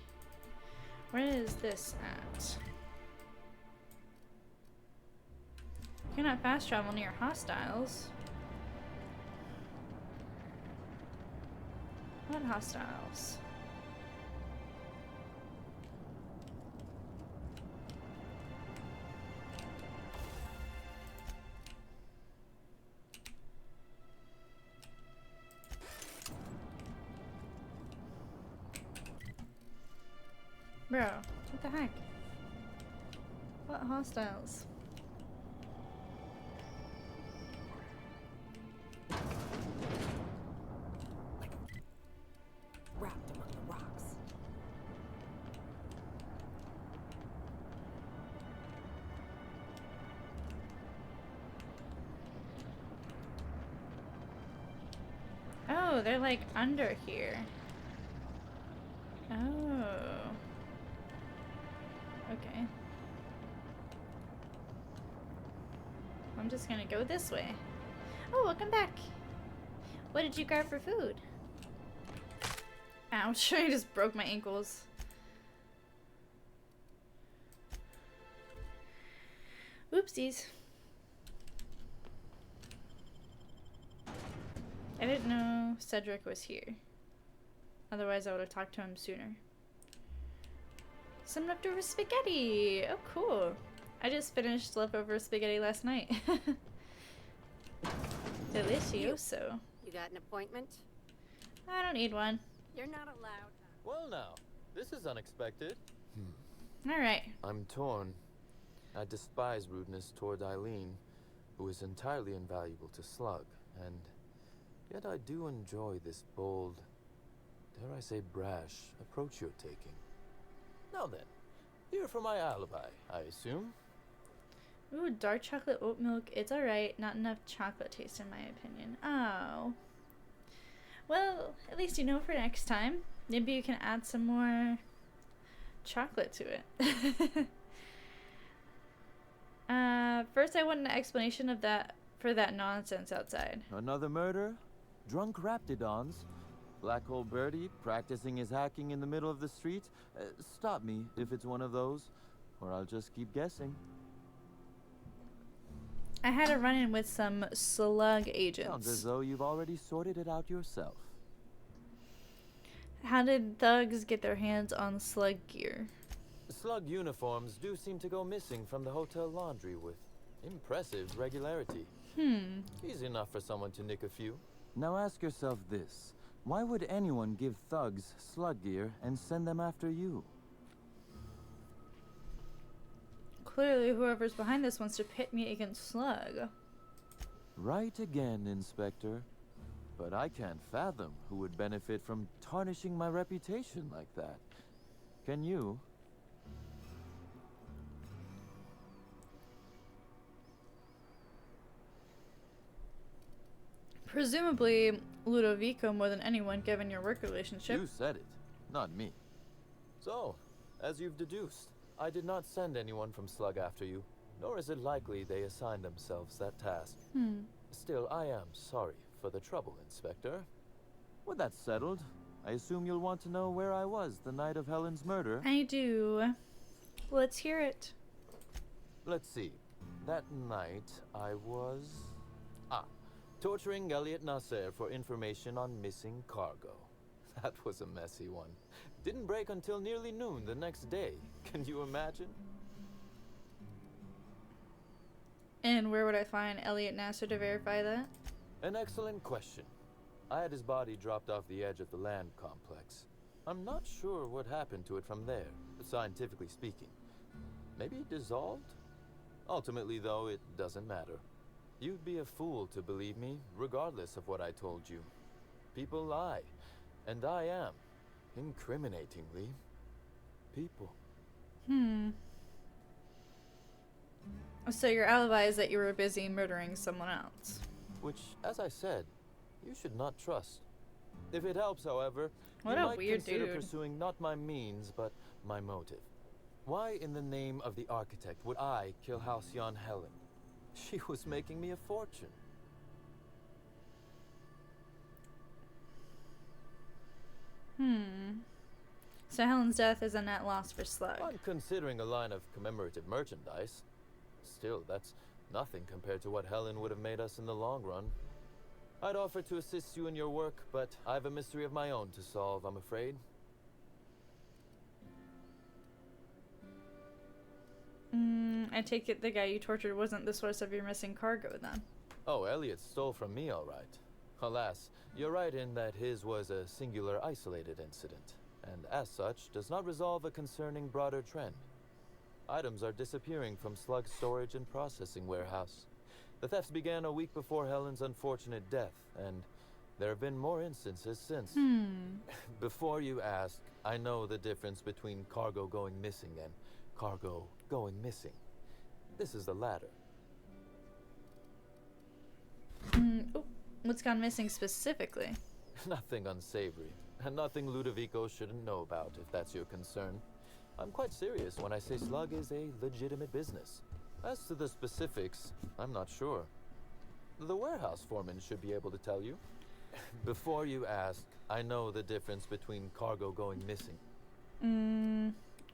Where is this at? You cannot fast travel near hostiles. What hostiles? Bro, what the heck? What hostiles? Wrapped among the rocks. Oh, they're like under here. Oh. Okay. I'm just gonna go this way. Oh, welcome back. What did you grab for food? Ouch, I just broke my ankles. Oopsies. I didn't know Cedric was here. Otherwise, I would have talked to him sooner. Some leftover spaghetti! Oh, cool. I just finished leftover spaghetti last night. Delicioso. You got an appointment? I don't need one. You're not allowed. Well now, this is unexpected. Alright. I'm torn. I despise rudeness toward Eileen, who is entirely invaluable to Slug, and yet I do enjoy this bold, dare I say brash, approach you're taking. Now then, here for my alibi, I assume. Ooh, dark chocolate oat milk. It's alright. Not enough chocolate taste in my opinion. Oh. Well, at least you know for next time. Maybe you can add some more chocolate to it. First I want an explanation of that for that nonsense outside. Another murder? Drunk Raptidons? Black Hole Birdie practicing his hacking in the middle of the street? Stop me if it's one of those, or I'll just keep guessing. I had a run-in with some slug agents. Sounds as though you've already sorted it out yourself. How did thugs get their hands on slug gear? Slug uniforms do seem to go missing from the hotel laundry with impressive regularity. Easy enough for someone to nick a few. Now ask yourself this. Why would anyone give thugs slug gear and send them after you? Clearly whoever's behind this wants to pit me against Slug. Right again, Inspector. But I can't fathom who would benefit from tarnishing my reputation like that. Can you? Presumably Ludovico more than anyone, given your work relationship. You said it, not me. So, as you've deduced, I did not send anyone from Slug after you, nor is it likely they assigned themselves that task. Still, I am sorry for the trouble, Inspector. Well, that's settled. I assume you'll want to know where I was the night of Helen's murder. I do. Let's hear it. Let's see. That night, I was... torturing Elliot Nasser for information on missing cargo. That was a messy one. Didn't break until nearly noon the next day. Can you imagine? And where would I find Elliot Nasser to verify that? An excellent question. I had his body dropped off the edge of the land complex. I'm not sure what happened to it from there, scientifically speaking. Maybe it dissolved? Ultimately, though, it doesn't matter. You'd be a fool to believe me, regardless of what I told you. People lie, and I am, incriminatingly, people. So your alibi is that you were busy murdering someone else. Which, as I said, you should not trust. If it helps, however, What you a might weird consider dude. pursuing not my means, but my motive. Why in the name of the architect would I kill Halcyon Helen? She was making me a fortune. So Helen's death is a net loss for Slug. I'm considering a line of commemorative merchandise. Still, that's nothing compared to what Helen would have made us in the long run. I'd offer to assist you in your work, but I have a mystery of my own to solve, I'm afraid. I take it the guy you tortured wasn't the source of your missing cargo then. Oh, Elliot stole from me, all right. Alas, you're right in that his was a singular, isolated incident, and as such, does not resolve a concerning broader trend. Items are disappearing from Slug's storage and processing warehouse. The thefts began a week before Helen's unfortunate death, and there have been more instances since. Before you ask, I know the difference between cargo going missing and cargo going missing. This is the latter. Oh, what's gone missing specifically? Nothing unsavory, and nothing Ludovico shouldn't know about, if that's your concern. I'm quite serious when I say Slug is a legitimate business. As to the specifics, I'm not sure. The warehouse foreman should be able to tell you. Before you ask, I know the difference between cargo going missing.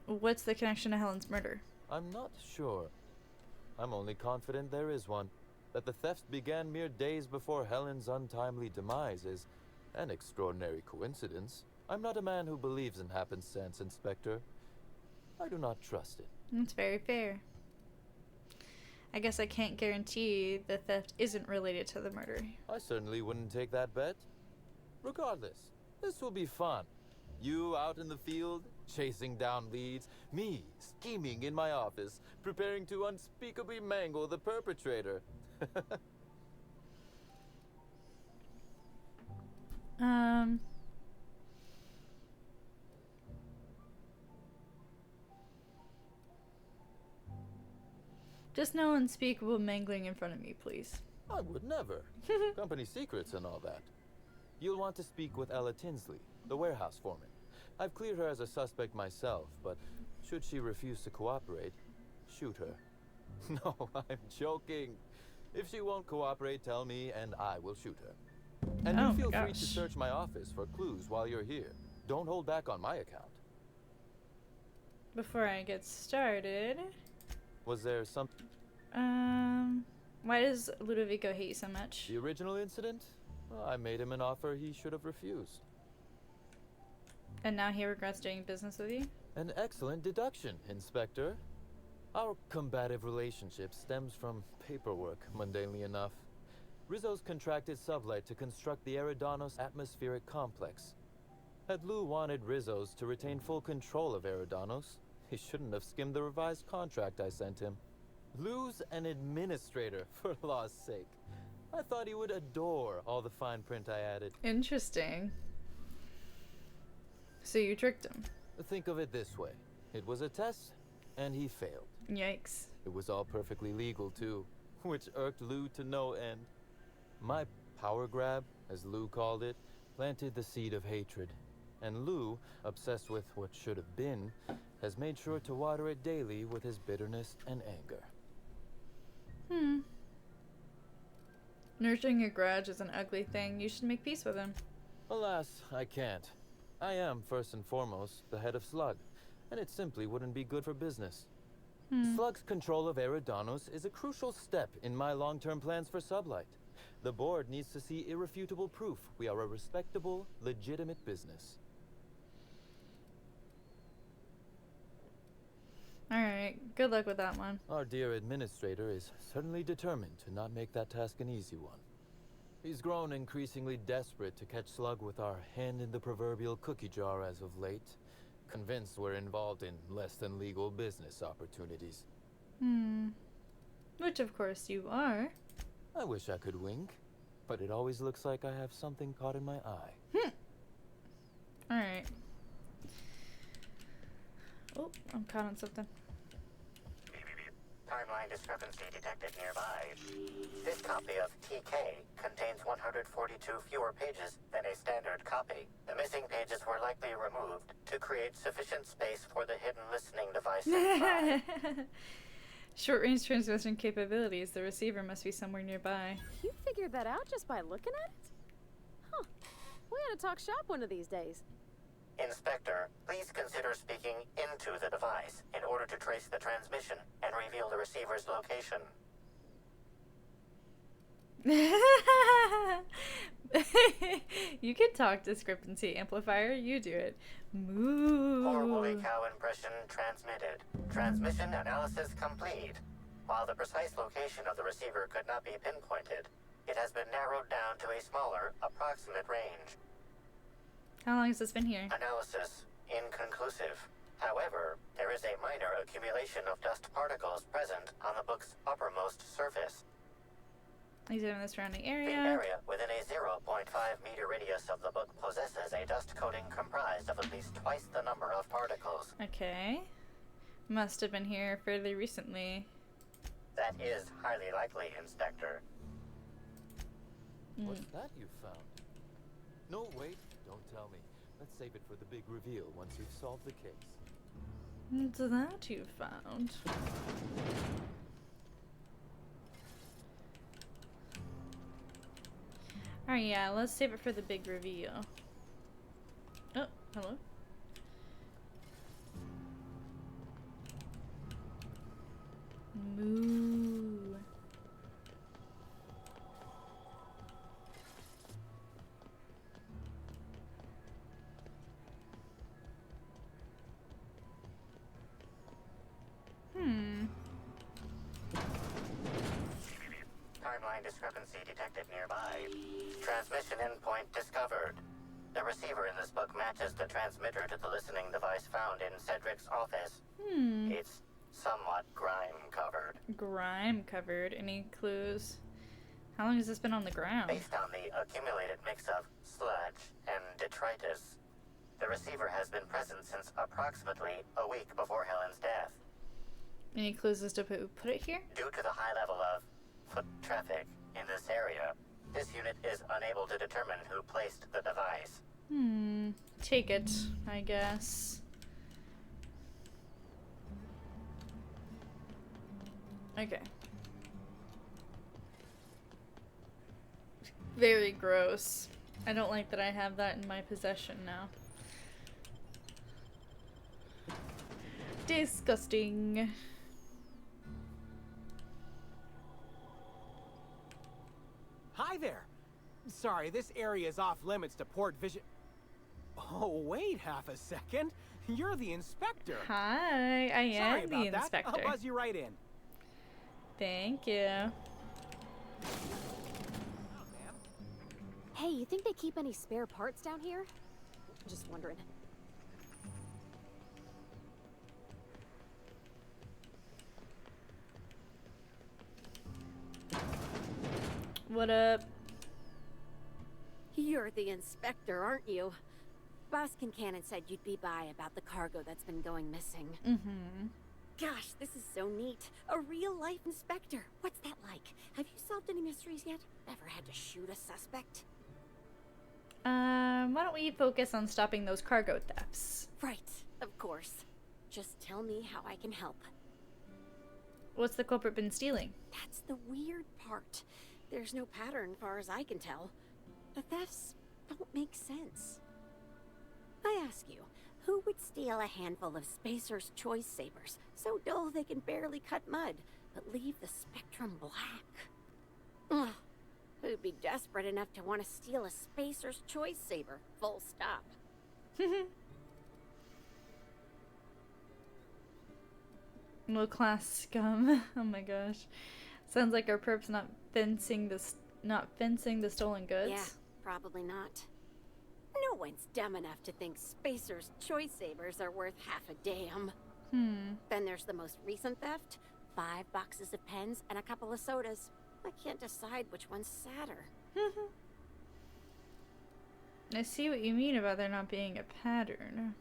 What's the connection to Helen's murder? I'm not sure. I'm only confident there is one. That the thefts began mere days before Helen's untimely demise is an extraordinary coincidence. I'm not a man who believes in happenstance, Inspector. I do not trust it. That's very fair. I guess I can't guarantee the theft isn't related to the murder. I certainly wouldn't take that bet. Regardless, this will be fun. You out in the field, chasing down leads. Me, scheming in my office, preparing to unspeakably mangle the perpetrator. Just no unspeakable mangling in front of me, please. I would never. Company secrets and all that. You'll want to speak with Ella Tinsley, the warehouse foreman. I've cleared her as a suspect myself, but should she refuse to cooperate, shoot her. No, I'm joking. If she won't cooperate, tell me and I will shoot her. And Oh you feel my free to gosh. search my office for clues while you're here. Don't hold back on my account. Before I get started, Was there something? why does Ludovico hate you so much? The original incident? Well, I made him an offer he should have refused. And now he regrets doing business with you? An excellent deduction, Inspector. Our combative relationship stems from paperwork, mundanely enough. Rizzo's contracted Sublight to construct the Eridanos atmospheric complex. Had Lou wanted Rizzo's to retain full control of Eridanos, he shouldn't have skimmed the revised contract I sent him. Lou's an administrator, for law's sake. I thought he would adore all the fine print I added. Interesting. So you tricked him. Think of it this way. It was a test, and he failed. Yikes. It was all perfectly legal, too, which irked Lou to no end. My power grab, as Lou called it, planted the seed of hatred. And Lou, obsessed with what should have been, has made sure to water it daily with his bitterness and anger. Nurturing a grudge is an ugly thing. You should make peace with him. Alas, I can't. I am, first and foremost, the head of Slug, and it simply wouldn't be good for business. Slug's control of Eridanos is a crucial step in my long-term plans for Sublight. The board needs to see irrefutable proof we are a respectable, legitimate business. Alright, good luck with that one. Our dear administrator is certainly determined to not make that task an easy one. He's grown increasingly desperate to catch Slug with our hand in the proverbial cookie jar as of late, convinced we're involved in less than legal business opportunities. Which of course you are. I wish I could wink, but it always looks like I have something caught in my eye. Alright. Oh, I'm caught on something. Timeline discrepancy detected nearby. This copy of TK contains 142 fewer pages than a standard copy. The missing pages were likely removed to create sufficient space for the hidden listening device inside. Short-range transmission capabilities. The receiver must be somewhere nearby. You figured that out just by looking at it? Huh. We ought to talk shop one of these days. Inspector, please consider speaking into the device in order to trace the transmission and reveal the receiver's location. You can talk discrepancy amplifier. You do it. Moo. Poor woolly cow impression transmitted. Transmission analysis complete. While the precise location of the receiver could not be pinpointed, it has been narrowed down to a smaller, approximate range. How long has this been here? Analysis inconclusive. However, there is a minor accumulation of dust particles present on the book's uppermost surface. Examine the surrounding The area. area within a 0.5 meter radius of the book possesses a dust coating comprised of at least twice the number of particles. Okay. Must have been here fairly recently. That is highly likely, Inspector. What's that you found? No, wait, don't tell me. Let's save it for the big reveal once you've solved the case. What's that you found? Alright, yeah, let's save it for the big reveal. Oh, hello? Moo. timeline discrepancy detected nearby. Transmission endpoint discovered. The receiver in this book matches the transmitter to the listening device found in Cedric's office. It's somewhat grime-covered. Grime-covered? Any clues? How long has this been on the ground? Based on the accumulated mix of sludge and detritus, the receiver has been present since approximately a week before Helen's death. Any clues as to who put it here? Due to the high level of foot traffic in this area, this unit is unable to determine who placed the device. Take it, I guess. Okay. Very gross. I don't like that I have that in my possession now. Disgusting. Hi there. Sorry, this area is off limits to port vision. Oh, wait half a second. You're the inspector. Hi, I am the inspector. I'll buzz you right in. Thank you. Hey, you think they keep any spare parts down here? Just wondering. What up? You're the inspector, aren't you? Boss Kincannon said you'd be by about the cargo that's been going missing. Gosh, this is so neat. A real-life inspector. What's that like? Have you solved any mysteries yet? Ever had to shoot a suspect? Why don't we focus on stopping those cargo thefts? Right, of course. Just tell me how I can help. What's the culprit been stealing? That's the weird part. There's no pattern, far as I can tell. The thefts don't make sense. I ask you, who would steal a handful of Spacer's Choice Sabers, so dull they can barely cut mud, but leave the spectrum black? Ugh. Who'd be desperate enough to want to steal a Spacer's Choice Saber, full stop? Low class scum. Oh my gosh. Sounds like our perp's not fencing the stolen goods. Yeah, probably not. No one's dumb enough to think Spacer's Choice Sabers are worth half a damn. Then there's the most recent theft. 5 boxes of pens and a couple of sodas. I can't decide which one's sadder. I see what you mean about there not being a pattern.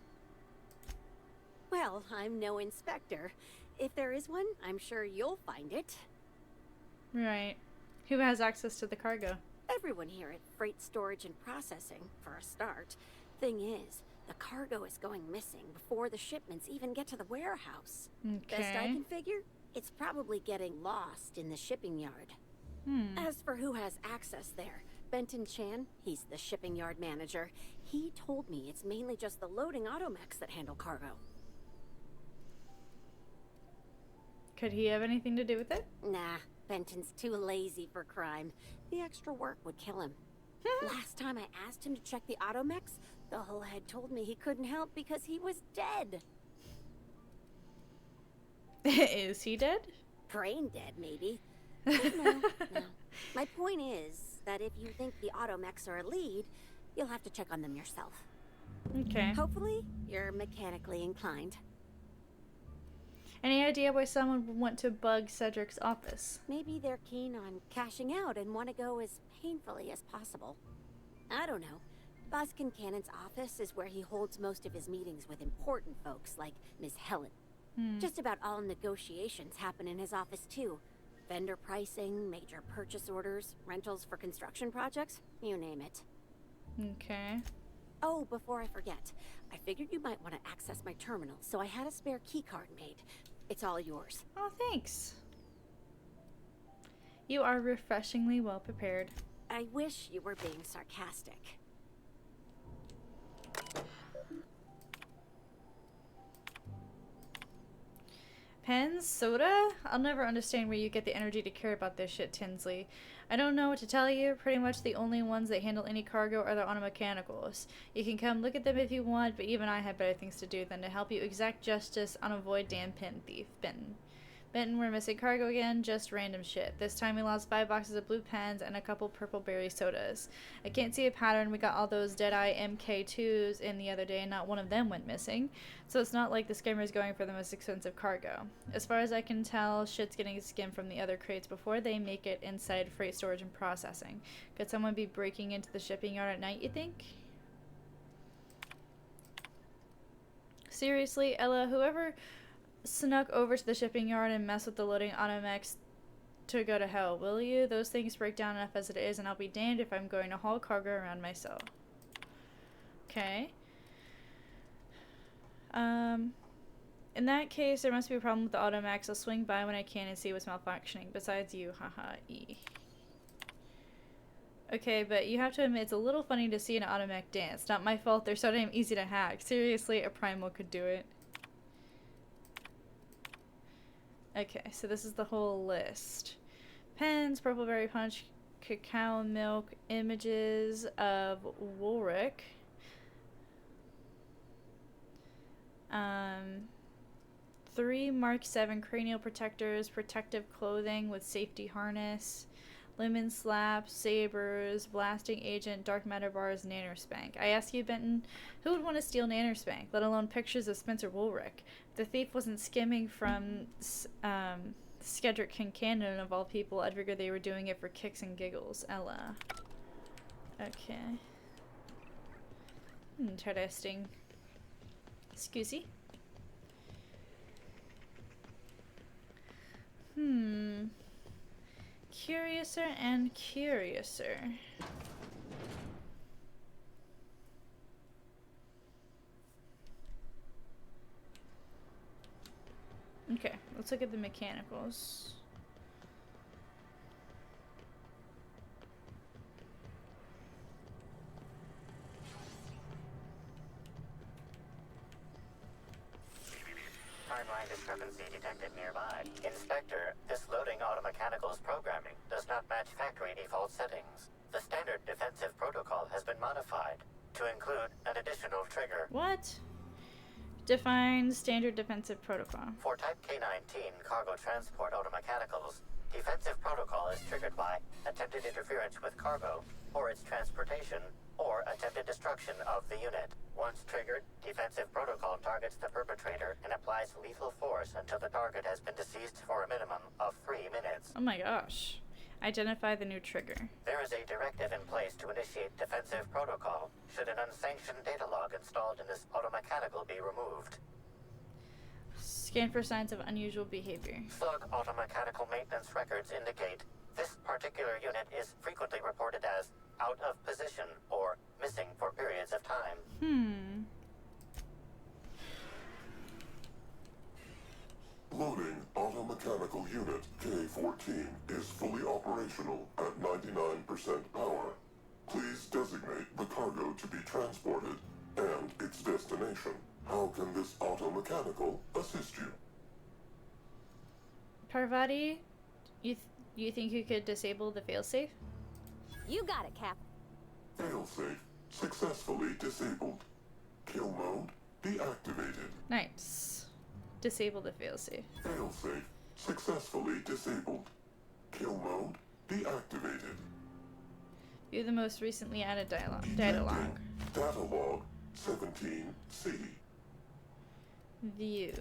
Well, I'm no inspector. If there is one, I'm sure you'll find it. Right. Who has access to the cargo? Everyone here at Freight Storage and Processing, for a start. Thing is, the cargo is going missing before the shipments even get to the warehouse. Best I can figure, it's probably getting lost in the shipping yard. As for who has access there, Benton Chan, he's the shipping yard manager. He told me it's mainly just the loading automechs that handle cargo. Could he have anything to do with it? Nah, Benton's too lazy for crime. The extra work would kill him. Last time I asked him to check the automechs, the whole head told me he couldn't help because he was dead. Is he dead? Brain dead, maybe. No. My point is that if you think the automechs are a lead, you'll have to check on them yourself. Okay. Hopefully, you're mechanically inclined. Any idea why someone would want to bug Cedric's office? Maybe they're keen on cashing out and want to go as painfully as possible. I don't know. Boss Kincannon's office is where he holds most of his meetings with important folks like Miss Helen. Just about all negotiations happen in his office too. Vendor pricing, major purchase orders, rentals for construction projects, you name it. Okay. Oh, before I forget, I figured you might want to access my terminal, so I had a spare keycard made. It's all yours. Oh, thanks. You are refreshingly well prepared. I wish you were being sarcastic. Pens? Soda? I'll never understand where you get the energy to care about this shit, Tinsley. I don't know what to tell you. Pretty much the only ones that handle any cargo are the automechanicals. You can come look at them if you want, but even I have better things to do than to help you exact justice on avoid damn pen thief. Benton, we're missing cargo again, just random shit. This time we lost 5 boxes of blue pens and a couple purple berry sodas. I can't see a pattern. We got all those Deadeye MK2s in the other day and not one of them went missing. So it's not like the skimmer's going for the most expensive cargo. As far as I can tell, shit's getting skimmed from the other crates before they make it inside freight storage and processing. Could someone be breaking into the shipping yard at night, you think? Seriously, Ella, whoever snuck over to the shipping yard and mess with the loading automechs to go to hell, will you? Those things break down enough as it is, and I'll be damned if I'm going to haul cargo around myself. Okay. In that case, there must be a problem with the automechs. I'll swing by when I can and see what's malfunctioning. Besides you, haha, Okay, but you have to admit it's a little funny to see an automech dance. Not my fault, they're so damn easy to hack. Seriously, a primal could do it. Okay, so this is the whole list. Pens, purple berry punch, cacao milk, images of Woolrich. 3 Mark 7 cranial protectors, protective clothing with safety harness, lemon slaps, sabers, blasting agent, dark matter bars, nanospank. I ask you, Benton, who would want to steal nanospank, let alone pictures of Spencer Woolrich? If the thief wasn't skimming from Skedrick Kincannon of all people, I'd figure they were doing it for kicks and giggles. Ella. Okay. Interesting. Excusey. Curiouser and curiouser. Okay, let's look at the mechanicals. Timeline discrepancy detected nearby. Inspector, this loading automechanical's programming does not match factory default settings. The standard defensive protocol has been modified to include an additional trigger. What? Define standard defensive protocol. For Type K-19 cargo transport automechanicals, defensive protocol is triggered by attempted interference with cargo, or its transportation, or attempted destruction of the unit. Once triggered, defensive protocol targets the perpetrator and applies lethal force until the target has been deceased for a minimum of 3 minutes. Oh my gosh. Identify the new trigger. There is a directive in place to initiate defensive protocol should an unsanctioned data log installed in this automechanical be removed. Scan for signs of unusual behavior. Slug automechanical maintenance records indicate this particular unit is frequently reported as out of position or missing for periods of time. Loading automechanical unit K-14 is fully operational at 99% power. Please designate the cargo to be transported and its destination. How can this automechanical assist you? Parvati, you think you could disable the failsafe? You got it, Cap. Failsafe successfully disabled. Kill mode deactivated. Nice. Disable the failsafe. Failsafe successfully disabled. Kill mode deactivated. View the most recently added data log. Data log 17C. View.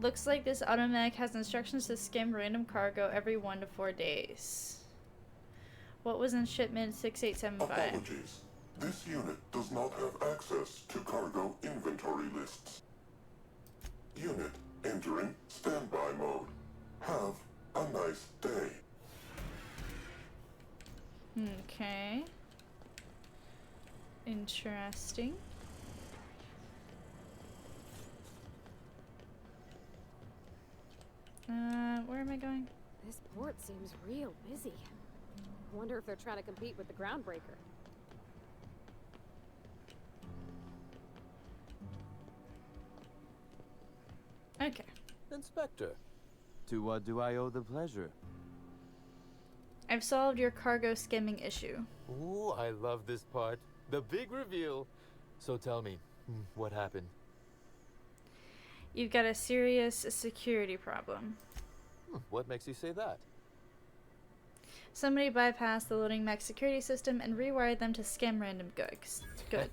Looks like this automech has instructions to skim random cargo every 1 to 4 days. What was in shipment 6875? Apologies. This unit does not have access to cargo inventory lists. Unit entering standby mode. Have a nice day. Okay. Interesting. Where am I going? This port seems real busy. Wonder if they're trying to compete with the Groundbreaker. Okay. Inspector. To what do I owe the pleasure? I've solved your cargo skimming issue. Ooh, I love this part. The big reveal. So tell me, what happened? You've got a serious security problem. What makes you say that? Somebody bypassed the loading mech security system and rewired them to skim random goods. Damn,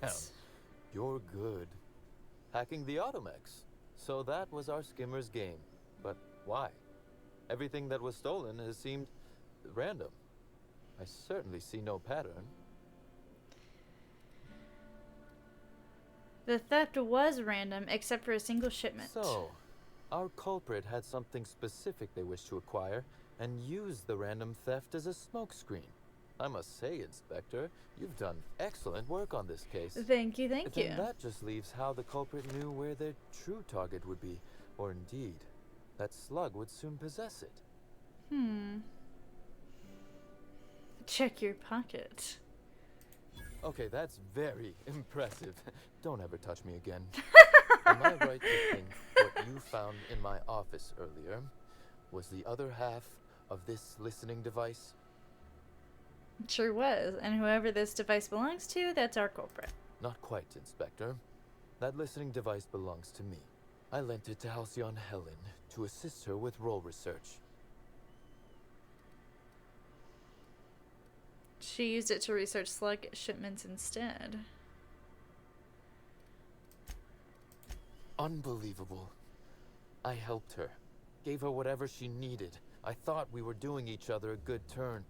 you're good. Hacking the automechs. So that was our skimmer's game. But why? Everything that was stolen has seemed random. I certainly see no pattern. The theft was random, except for a single shipment. So, our culprit had something specific they wished to acquire, and used the random theft as a smokescreen. I must say, Inspector, you've done excellent work on this case. Thank you, thank you. Then that just leaves how the culprit knew where their true target would be, or indeed, that Slug would soon possess it. Check your pocket. Okay, that's very impressive. Don't ever touch me again. Am I right to think what you found in my office earlier was the other half of this listening device? It sure was, and whoever this device belongs to, that's our culprit. Not quite, Inspector. That listening device belongs to me. I lent it to Halcyon Helen to assist her with role research. She used it to research Slug shipments instead. Unbelievable. I helped her. Gave her whatever she needed. I thought we were doing each other a good turn.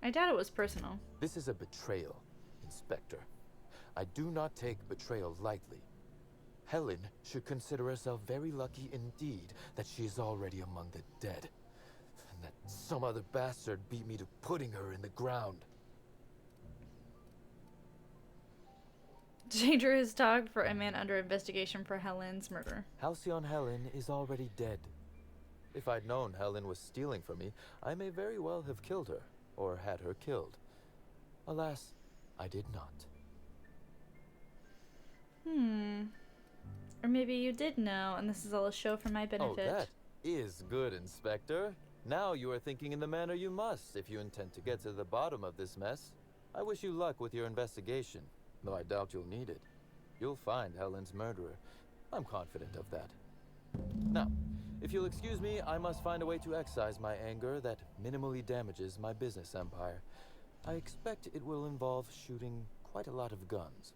I doubt it was personal. This is a betrayal, Inspector. I do not take betrayal lightly. Helen should consider herself very lucky indeed that she is already among the dead, and that some other bastard beat me to putting her in the ground. Dangerous talk for a man under investigation for Helen's murder. Halcyon Helen is already dead. If I'd known Helen was stealing from me, I may very well have killed her, or had her killed. Alas, I did not. Or maybe you did know, and this is all a show for my benefit. Oh, that is good, Inspector. Now you are thinking in the manner you must if you intend to get to the bottom of this mess. I wish you luck with your investigation, though I doubt you'll need it. You'll find Helen's murderer. I'm confident of that. Now, if you'll excuse me, I must find a way to excise my anger that minimally damages my business empire. I expect it will involve shooting quite a lot of guns.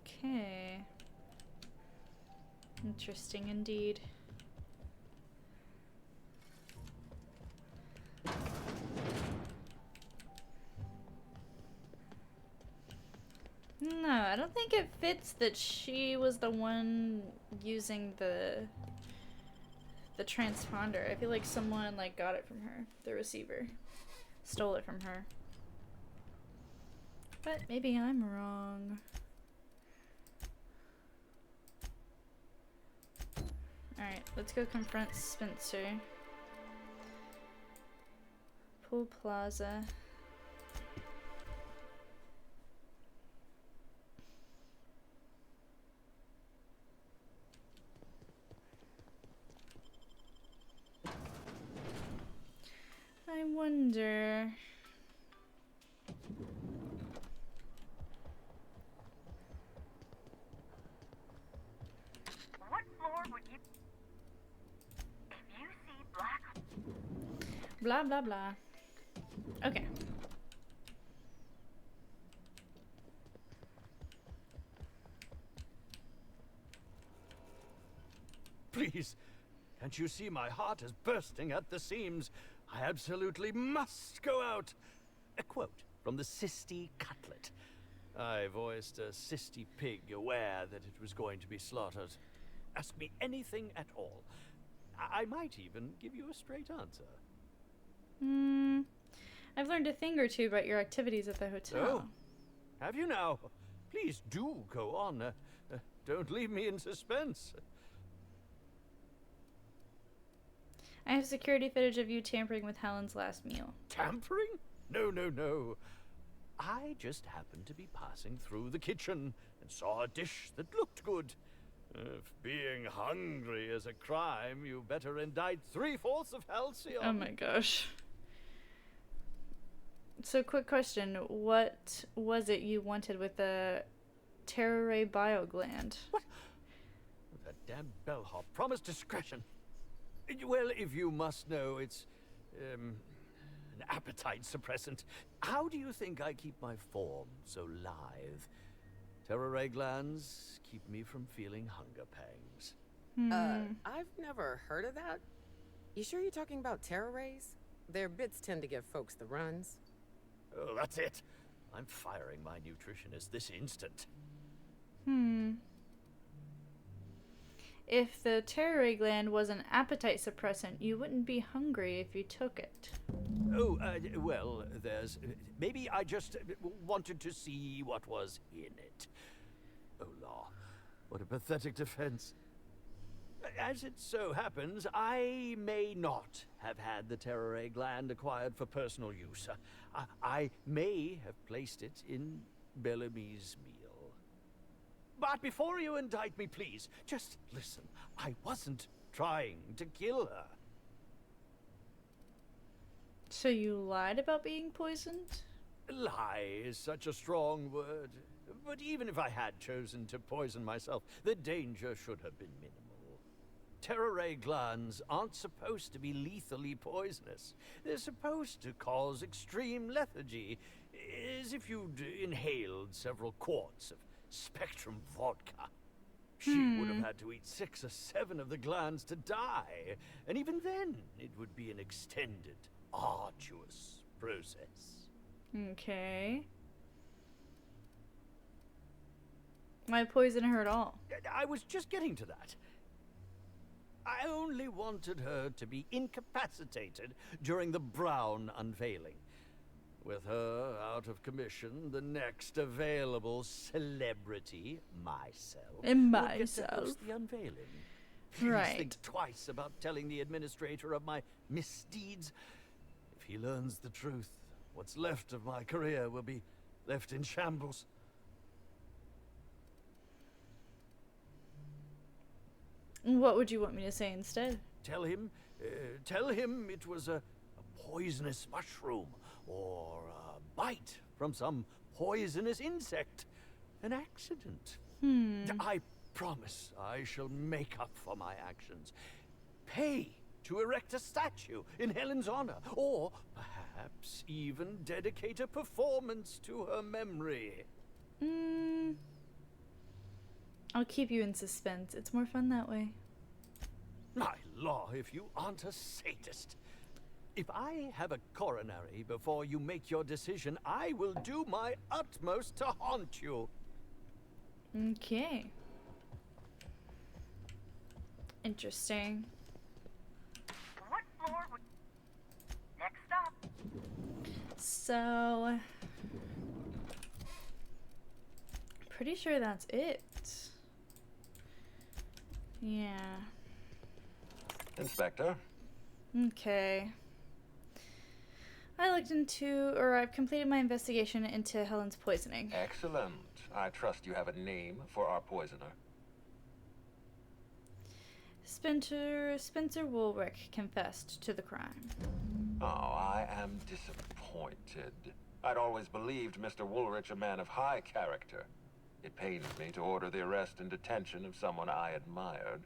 Okay. Interesting indeed. No, I don't think it fits that she was the one using the transponder. I feel like someone like got it from her, the receiver. Stole it from her. But maybe I'm wrong. Alright, let's go confront Spencer. Pool Plaza. I wonder... What floor would you... If you see black... Blah, blah, blah. Okay. Please, can't you see my heart is bursting at the seams? I absolutely must go out. A quote from the Sisty Cutlet. I voiced a Sisty pig aware that it was going to be slaughtered. Ask me anything at all. I might even give you a straight answer. I've learned a thing or two about your activities at the hotel. Oh, have you now? Please do go on. Don't leave me in suspense. I have security footage of you tampering with Helen's last meal. Tampering? No, no, no. I just happened to be passing through the kitchen and saw a dish that looked good. If being hungry is a crime, you better indict 3/4 of Halcyon. Oh my gosh. So, quick question. What was it you wanted with the Terra Ray Biogland? What? That damn bellhop promised discretion. Well, if you must know, it's an appetite suppressant. How do you think I keep my form so lithe? Terra ray glands keep me from feeling hunger pangs. I've never heard of that. You sure you're talking about Terra rays? Their bits tend to give folks the runs. Oh, that's it. I'm firing my nutritionist this instant. If the Terra Ray gland was an appetite suppressant, you wouldn't be hungry if you took it. Oh, well, there's... maybe I just wanted to see what was in it. Oh, law. What a pathetic defense. As it so happens, I may not have had the Terra Ray gland acquired for personal use. I may have placed it in Bellamy's meal. But before you indict me, please, just listen. I wasn't trying to kill her. So you lied about being poisoned? Lie is such a strong word. But even if I had chosen to poison myself, the danger should have been minimal. Terra ray glands aren't supposed to be lethally poisonous. They're supposed to cause extreme lethargy, as if you'd inhaled several quarts of Spectrum vodka. She would have had to eat 6 or 7 of the glands to die, and even then, it would be an extended, arduous process. Okay. Why poison her at all? I was just getting to that. I only wanted her to be incapacitated during the Brown unveiling. With her out of commission, the next available celebrity, myself, And would get to myself. host the unveiling. Right. Please think twice about telling the administrator of my misdeeds. If he learns the truth, what's left of my career will be left in shambles. What would you want me to say instead? Tell him it was a poisonous mushroom, or a bite from some poisonous insect. An accident. I promise I shall make up for my actions. Pay to erect a statue in Helen's honor, or perhaps even dedicate a performance to her memory. I'll keep you in suspense. It's more fun that way. My law, if you aren't a sadist. If I have a coronary before you make your decision, I will do my utmost to haunt you. Okay. Interesting. What floor would... Next stop. So... pretty sure that's it. Yeah. Inspector. Okay. I've completed my investigation into Helen's poisoning. Excellent. I trust you have a name for our poisoner. Spencer Woolrich confessed to the crime. Oh, I am disappointed. I'd always believed Mr. Woolrich a man of high character. It pains me to order the arrest and detention of someone I admired.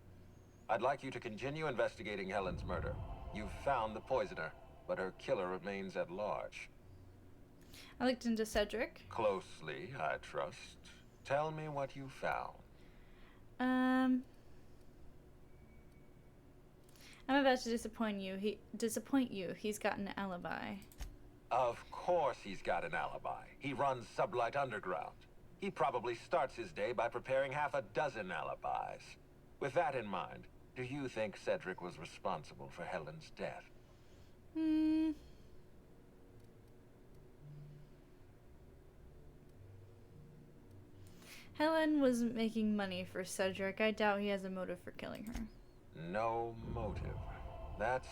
I'd like you to continue investigating Helen's murder. You've found the poisoner, but her killer remains at large. I looked into Cedric. Closely, I trust. Tell me what you found. I'm about to disappoint you. He's got an alibi. Of course he's got an alibi. He runs Sublight Underground. He probably starts his day by preparing half a dozen alibis. With that in mind, do you think Cedric was responsible for Helen's death? Helen was making money for Cedric. I doubt he has a motive for killing her. No motive. That's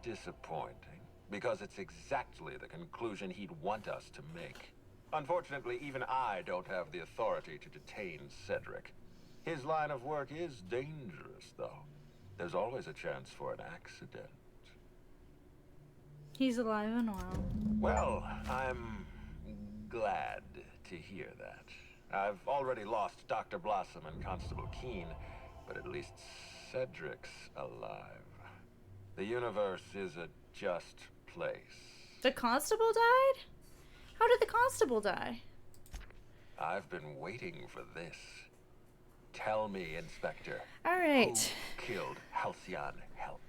disappointing, because it's exactly the conclusion he'd want us to make. Unfortunately, even I don't have the authority to detain Cedric. His line of work is dangerous, though. There's always a chance for an accident. He's alive and well. Well, I'm glad to hear that. I've already lost Dr. Blossom and Constable Keene, but at least Cedric's alive. The universe is a just place. The constable died? How did the constable die? I've been waiting for this. Tell me, Inspector. All right. Who killed Halcyon Hell?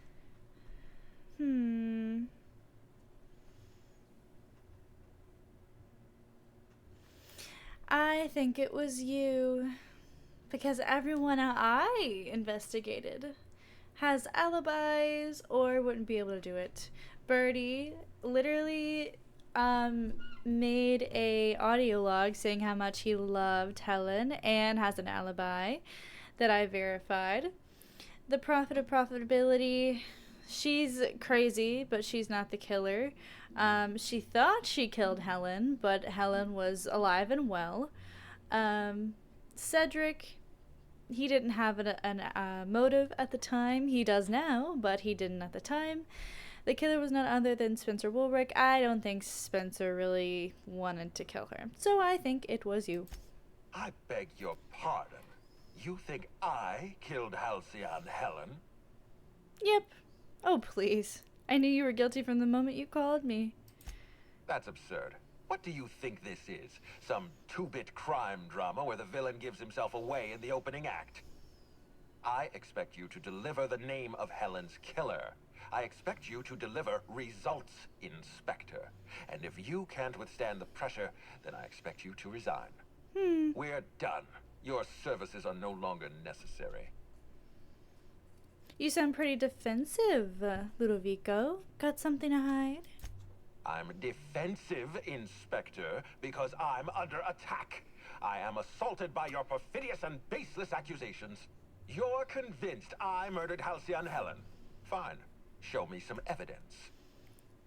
I think it was you. Because everyone I investigated has alibis or wouldn't be able to do it. Birdie literally made a audio log saying how much he loved Helen and has an alibi that I verified. The Prophet of Profitability, she's crazy, but she's not the killer. She thought she killed Helen, but Helen was alive and well. Cedric, he didn't have a motive at the time. He does now, but he didn't at the time. The killer was none other than Spencer Woolrich. I don't think Spencer really wanted to kill her. So I think it was you. I beg your pardon. You think I killed Halcyon Helen? Yep. Oh, please. I knew you were guilty from the moment you called me. That's absurd. What do you think this is? Some two-bit crime drama where the villain gives himself away in the opening act? I expect you to deliver the name of Helen's killer. I expect you to deliver results, Inspector. And if you can't withstand the pressure, then I expect you to resign. We're done. Your services are no longer necessary. You sound pretty defensive, Ludovico. Got something to hide? I'm defensive, Inspector, because I'm under attack. I am assaulted by your perfidious and baseless accusations. You're convinced I murdered Halcyon Helen. Fine. Show me some evidence.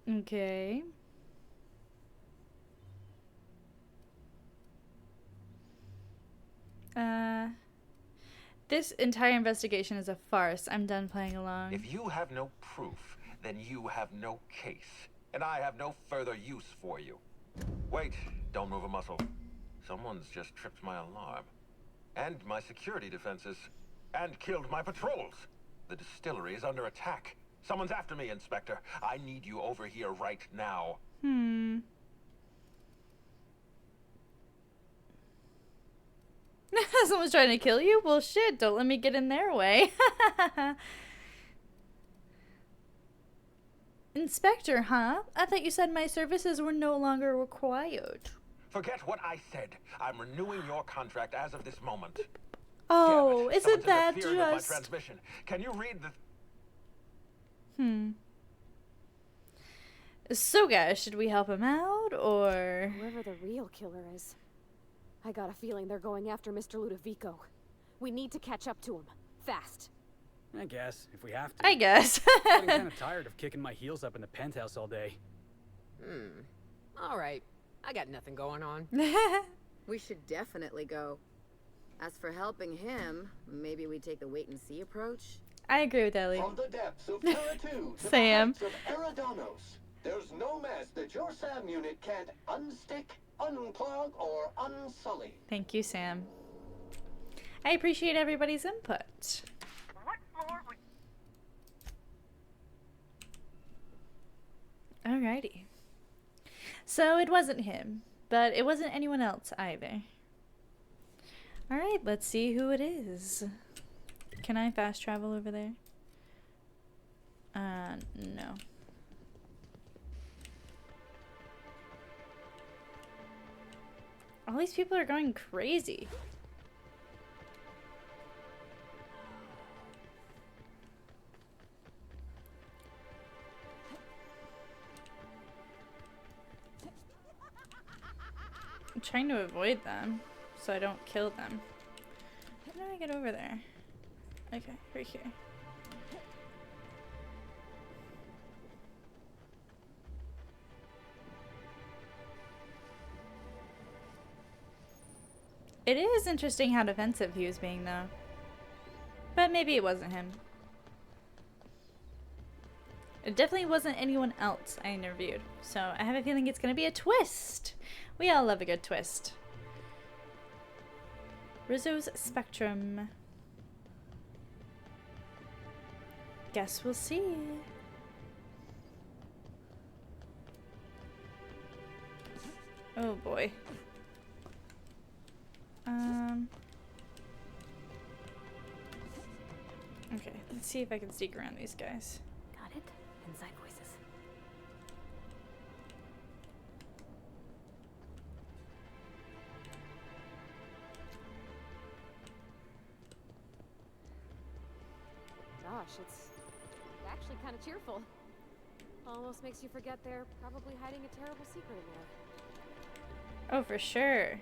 Okay. This entire investigation is a farce. I'm done playing along. If you have no proof, then you have no case. And I have no further use for you. Wait, don't move a muscle. Someone's just tripped my alarm. And my security defenses. And killed my patrols. The distillery is under attack. Someone's after me, Inspector. I need you over here right now. Someone's trying to kill you? Well, shit, don't let me get in their way. Inspector, huh? I thought you said my services were no longer required. Forget what I said. I'm renewing your contract as of this moment. Oh, Damn it. isn't that Someone's interfering with just... my transmission. Can you read the... So, guys, should we help him out, or... Whoever the real killer is. I got a feeling they're going after Mr. Ludovico. We need to catch up to him. Fast. I guess, if we have to. I guess. I'm getting kind of tired of kicking my heels up in the penthouse all day. All right. I got nothing going on. We should definitely go. As for helping him, maybe we take the wait-and-see approach? I agree with Ellie. From the depths of Terra 2 to Sam. the heights of Eridanos, there's no mess that your SAM unit can't unstick, unclog, or unsully. Thank you, Sam. I appreciate everybody's input. What floor would... Alrighty. So it wasn't him, but it wasn't anyone else either. Alright, let's see who it is. Can I fast travel over there? No. All these people are going crazy. I'm trying to avoid them so I don't kill them. How do I get over there? Okay, right here. It is interesting how defensive he was being, though. But maybe it wasn't him. It definitely wasn't anyone else I interviewed, so I have a feeling it's gonna be a twist. We all love a good twist. Rizzo's Spectrum. Guess we'll see. Oh boy. Okay, let's see if I can sneak around these guys. Got it. Inside voices. Gosh, it's actually kind of cheerful. Almost makes you forget they're probably hiding a terrible secret in there. Oh, for sure.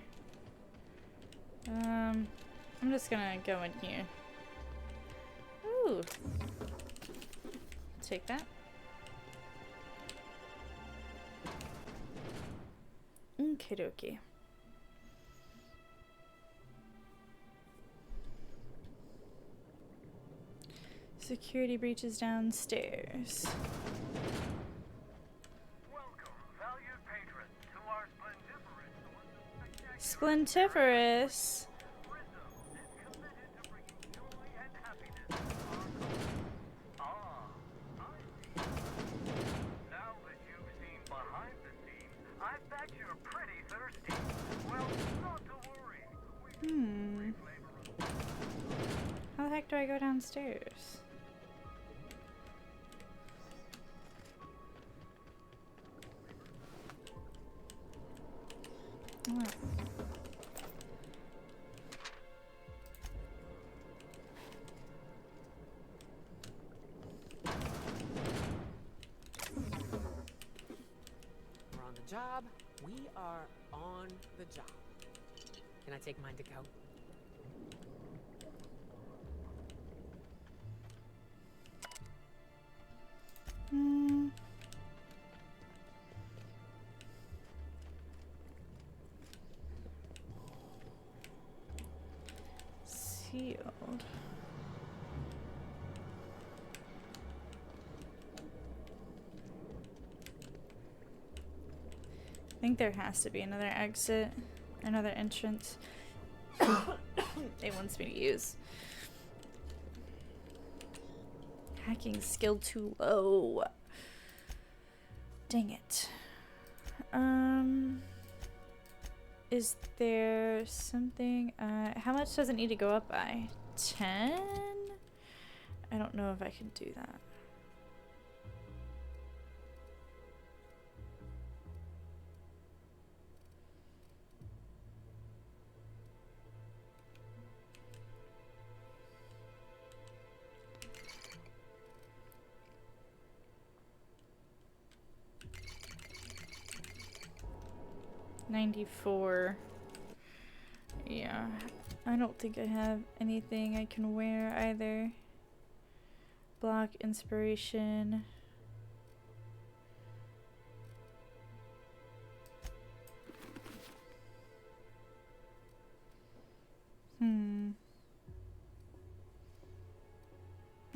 I'm just gonna go in here. Ooh. Take that. Okie dokie. Security breaches downstairs. Splintiferous. How the heck do I go downstairs? Oh. We're on the job. We are on the job. Can I take mine to go? Sealed. I think there has to be another exit, another entrance. It wants me to use. Hacking skill too low. Dang it. Is there something? How much does it need to go up by? 10? I don't know if I can do that. $94. Yeah, I don't think I have anything I can wear either. Block inspiration.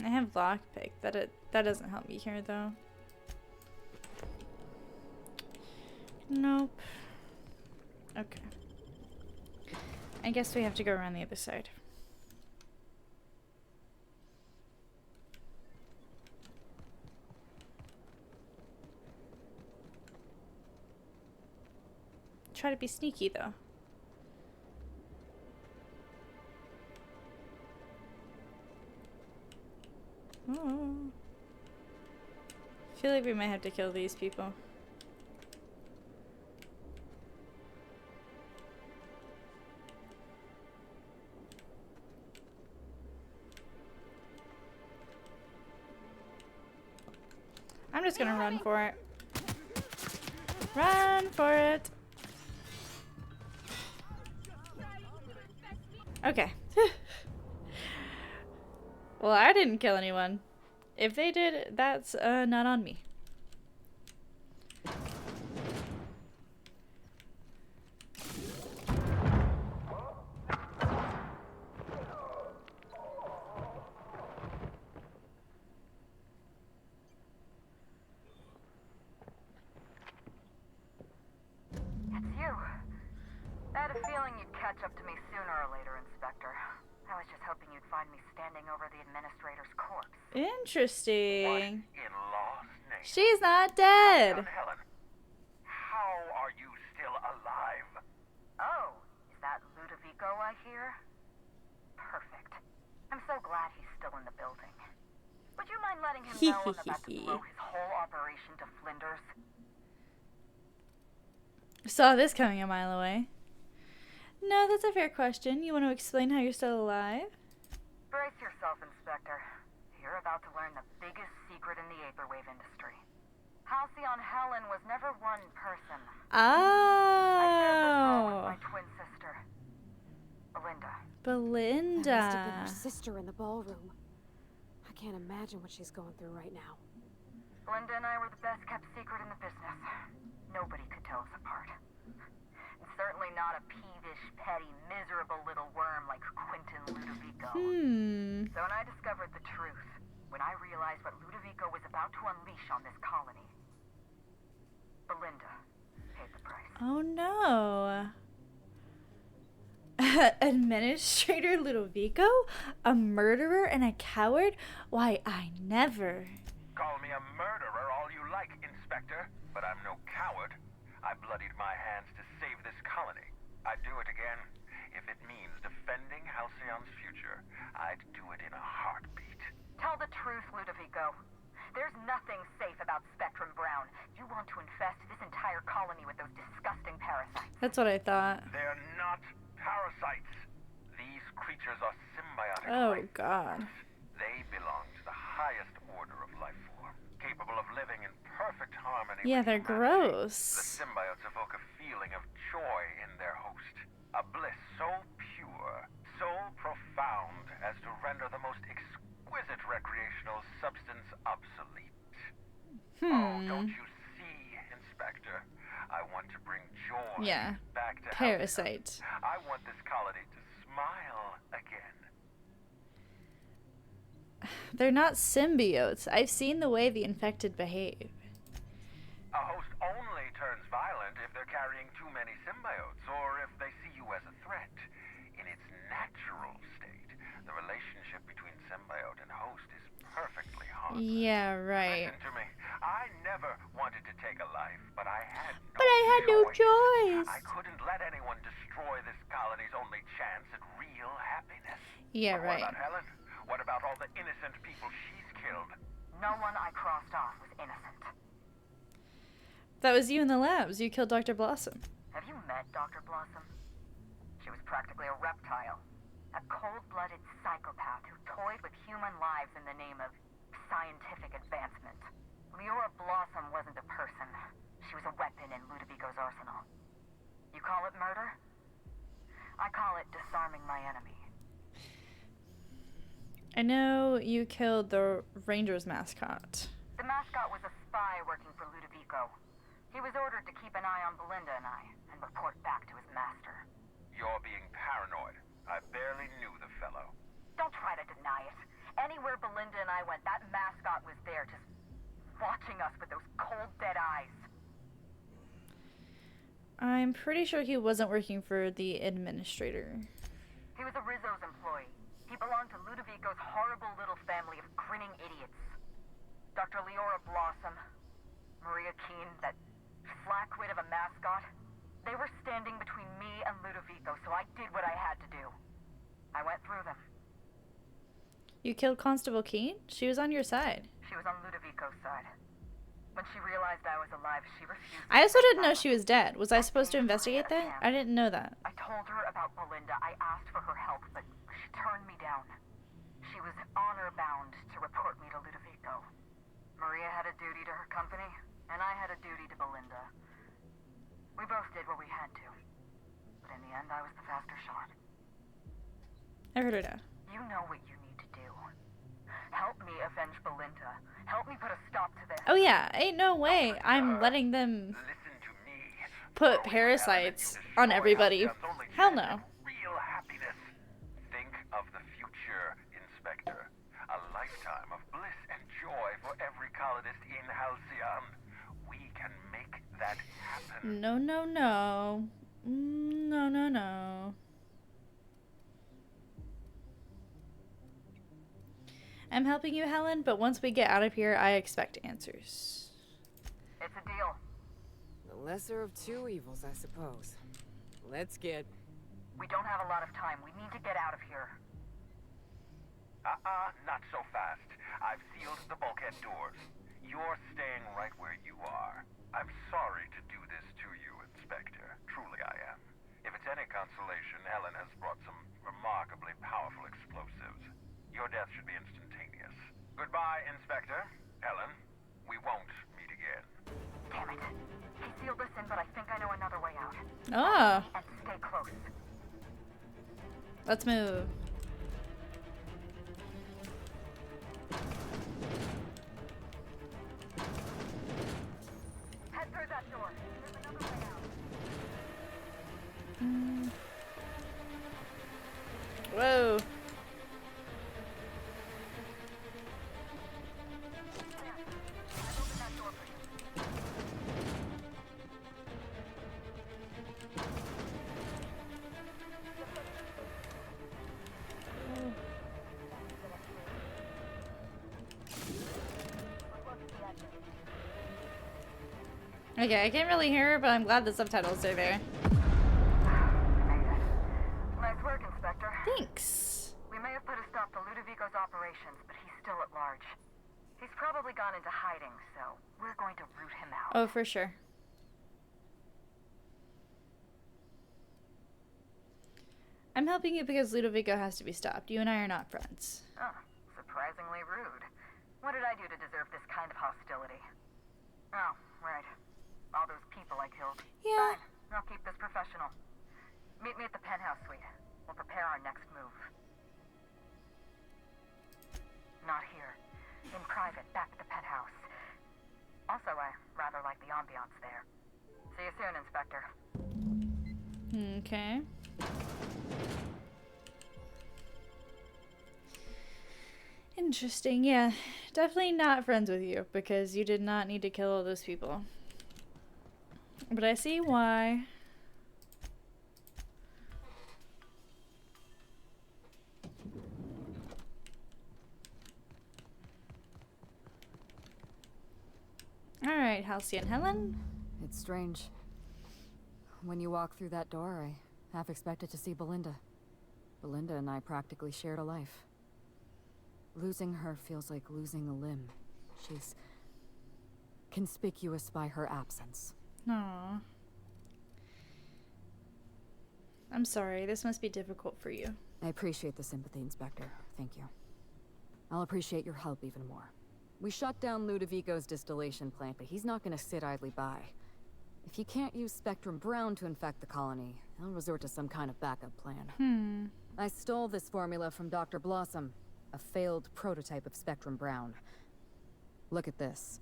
I have lockpick. That doesn't help me here though. Nope. Okay. I guess we have to go around the other side. Try to be sneaky though. Oh. I feel like we might have to kill these people. I'm just gonna run for it. Run for it. Okay. Well, I didn't kill anyone. If they did, that's not on me. bending over the administrator's corpse. Interesting. In law's name? She's not dead. Helen, how are you still alive? Oh, is that Ludovico I hear? Perfect. I'm so glad he's still in the building. Would you mind letting him know I'm about to blow his whole operation to flinders? Saw this coming a mile away. No, that's a fair question. You want to explain how you're still alive? Brace yourself, Inspector. You're about to learn the biggest secret in the vaporwave industry. Halcyon Helen was never one person. Oh. I shared this home with my twin sister, Belinda. Belinda. That must have been her sister in the ballroom. I can't imagine what she's going through right now. Belinda and I were the best kept secret in the business. Nobody could tell us apart. And certainly not a peevish, petty, miserable little worm like Quentin Ludovico. So when I discovered the truth, when I realized what Ludovico was about to unleash on this colony, Belinda paid the price. Oh no. Administrator Ludovico? A murderer and a coward? Why, I never. Call me a murderer all you like, Inspector, but I'm no coward. I bloodied my hands to save this colony. I'd do it again. If it means defending Halcyon's future, I'd do it in a heartbeat. Tell the truth, Ludovico. There's nothing safe about Spectrum Brown. You want to infest this entire colony with those disgusting parasites. That's what I thought. They're not parasites. These creatures are symbiotic. Oh, God. They belong to the highest order of life form, capable of living in perfect harmony. Yeah, they're The gross. symbiotes evoke a feeling of joy in their host, a bliss so pure, so profound as to render the most exquisite recreational substance obsolete. Oh, don't you see, Inspector? I want to bring joy back to Parasite. Halcyon. I want this colony to smile again. They're not symbiotes. I've seen the way the infected behave. A host only turns violent if they're carrying too many symbiotes, or if they see you as a threat. In its natural state, the relationship between symbiote and host is perfectly harmless. Yeah, right. Listen to me. I never wanted to take a life, but I had no choice. I couldn't let anyone destroy this colony's only chance at real happiness. Yeah, But right. What about Helen? What about all the innocent people she's killed? No one I crossed off was innocent. That was you in the labs. You killed Dr. Blossom. Have you met Dr. Blossom? She was practically a reptile. A cold-blooded psychopath who toyed with human lives in the name of scientific advancement. Leora Blossom wasn't a person. She was a weapon in Ludovico's arsenal. You call it murder? I call it disarming my enemy. I know you killed the Rangers mascot. The mascot was a spy working for Ludovico. He was ordered to keep an eye on Belinda and I, and report back to his master. You're being paranoid. I barely knew the fellow. Don't try to deny it. Anywhere Belinda and I went, that mascot was there, just watching us with those cold, dead eyes. I'm pretty sure he wasn't working for the administrator. He was a Rizzo's employee. He belonged to Ludovico's horrible little family of grinning idiots. Dr. Leora Blossom, Maria Keene, that flackwit of a mascot, they were standing between me and Ludovico, so I did what I had to do. I went through them. You killed Constable Keene? She was on your side. She was on Ludovico's side. When she realized I was alive, she refused. I also didn't know she was dead. Was I supposed to investigate that? I didn't know that. I told her about Belinda. I asked for her help, but she turned me down. She was honor-bound to report me to Ludovico. Maria had a duty to her company, and I had a duty to Belinda. We both did what we had to. But in the end, I was the faster shot. I heard her now. You know what you need to do. Help me avenge Belinda. Help me put a stop to this. Oh yeah, ain't no way I'm letting them put parasites on everybody. Hell no. Real happiness. Think of the future, Inspector. A lifetime of bliss and joy for every colonist in Halcyon. We can make that happen. No, no, no. No, no, no. I'm helping you, Helen, but once we get out of here, I expect answers. It's a deal. The lesser of two evils, I suppose. Let's get... We don't have a lot of time. We need to get out of here. Not so fast. I've sealed the bulkhead doors. You're staying right where you are. I'm sorry to do this to you, Inspector. Truly I am. If it's any consolation, Helen has brought some remarkably powerful explosives. Your death should be instantaneous. Goodbye, Inspector. Helen, we won't meet again. Damn it. He sealed us in, but I think I know another way out. Ah. And stay close. Let's move. Head through that door. There's another way out. Whoa. Okay, I can't really hear her, but I'm glad the subtitles are there. Nice work, Inspector. Thanks. We may have put a stop to Ludovico's operations, but he's still at large. He's probably gone into hiding, so we're going to root him out. Oh, for sure. I'm helping you because Ludovico has to be stopped. You and I are not friends. Oh, surprisingly rude. What did I do to deserve this kind of hostility? Oh, right. All those people I killed. Yeah. Fine. I'll keep this professional. Meet me at the penthouse suite. We'll prepare our next move. Not here. In private, back at the penthouse. Also, I rather like the ambiance there. See you soon, Inspector. Okay. Interesting, yeah. Definitely not friends with you, because you did not need to kill all those people. But I see why. Alright, Halcyon Helen. It's strange. When you walk through that door, I half expected to see Belinda. Belinda and I practically shared a life. Losing her feels like losing a limb. She's conspicuous by her absence. Aww. I'm sorry, this must be difficult for you. I appreciate the sympathy, Inspector. Thank you. I'll appreciate your help even more. We shut down Ludovico's distillation plant, but he's not gonna sit idly by. If he can't use Spectrum Brown to infect the colony, he'll resort to some kind of backup plan. I stole this formula from Dr. Blossom, a failed prototype of Spectrum Brown. Look at this.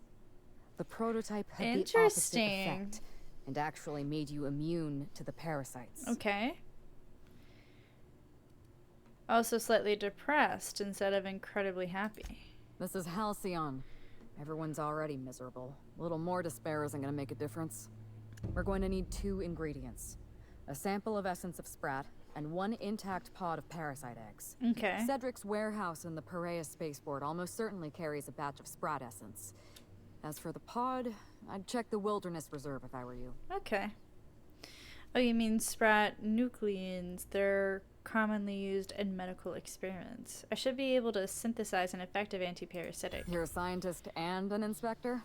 The prototype had the opposite Interesting. effect, and actually made you immune to the parasites. Okay. Also slightly depressed instead of incredibly happy. This is Halcyon. Everyone's already miserable. A little more despair isn't gonna make a difference. We're going to need 2 ingredients. A sample of essence of Sprat, and 1 intact pod of parasite eggs. Okay. Cedric's warehouse in the Piraeus spaceport almost certainly carries a batch of Sprat essence. As for the pod, I'd check the Wilderness Reserve if I were you. Okay. Oh, you mean Sprat nucleons. They're commonly used in medical experiments. I should be able to synthesize an effective antiparasitic. You're a scientist and an inspector?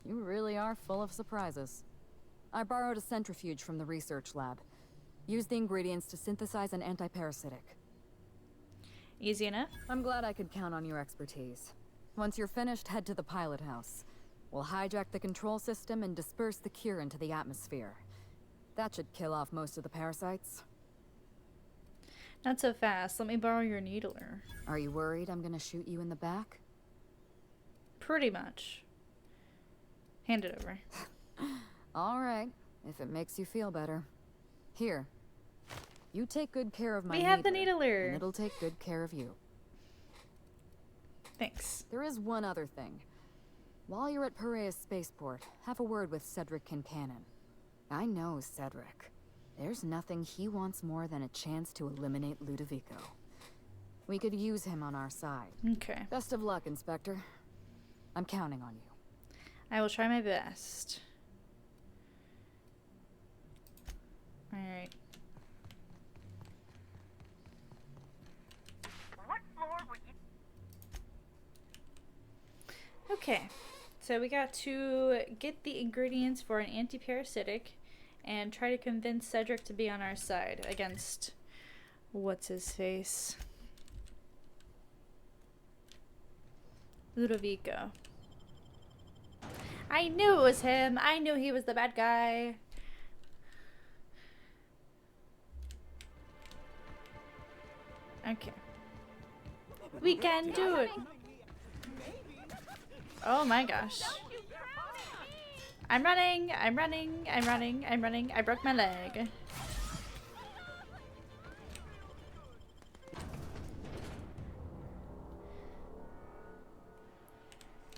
You really are full of surprises. I borrowed a centrifuge from the research lab. Use the ingredients to synthesize an antiparasitic. Easy enough? I'm glad I could count on your expertise. Once you're finished, head to the pilot house. We'll hijack the control system and disperse the cure into the atmosphere. That should kill off most of the parasites. Not so fast. Let me borrow your needler. Are you worried I'm gonna shoot you in the back? Pretty much. Hand it over. All right, if it makes you feel better. Here. You take good care of my We have the needler. and it'll take good care of you. Thanks. There is one other thing. While you're at Piraeus Spaceport, have a word with Cedric Kincannon. I know Cedric. There's nothing he wants more than a chance to eliminate Ludovico. We could use him on our side. Okay. Best of luck, Inspector. I'm counting on you. I will try my best. Alright. What floor were you? Okay. So we got to get the ingredients for an anti-parasitic and try to convince Cedric to be on our side against what's his face? Ludovico. I knew it was him. I knew he was the bad guy. Okay. We can do it. Oh my gosh. I'm running. I'm running. I'm running. I'm running. I broke my leg.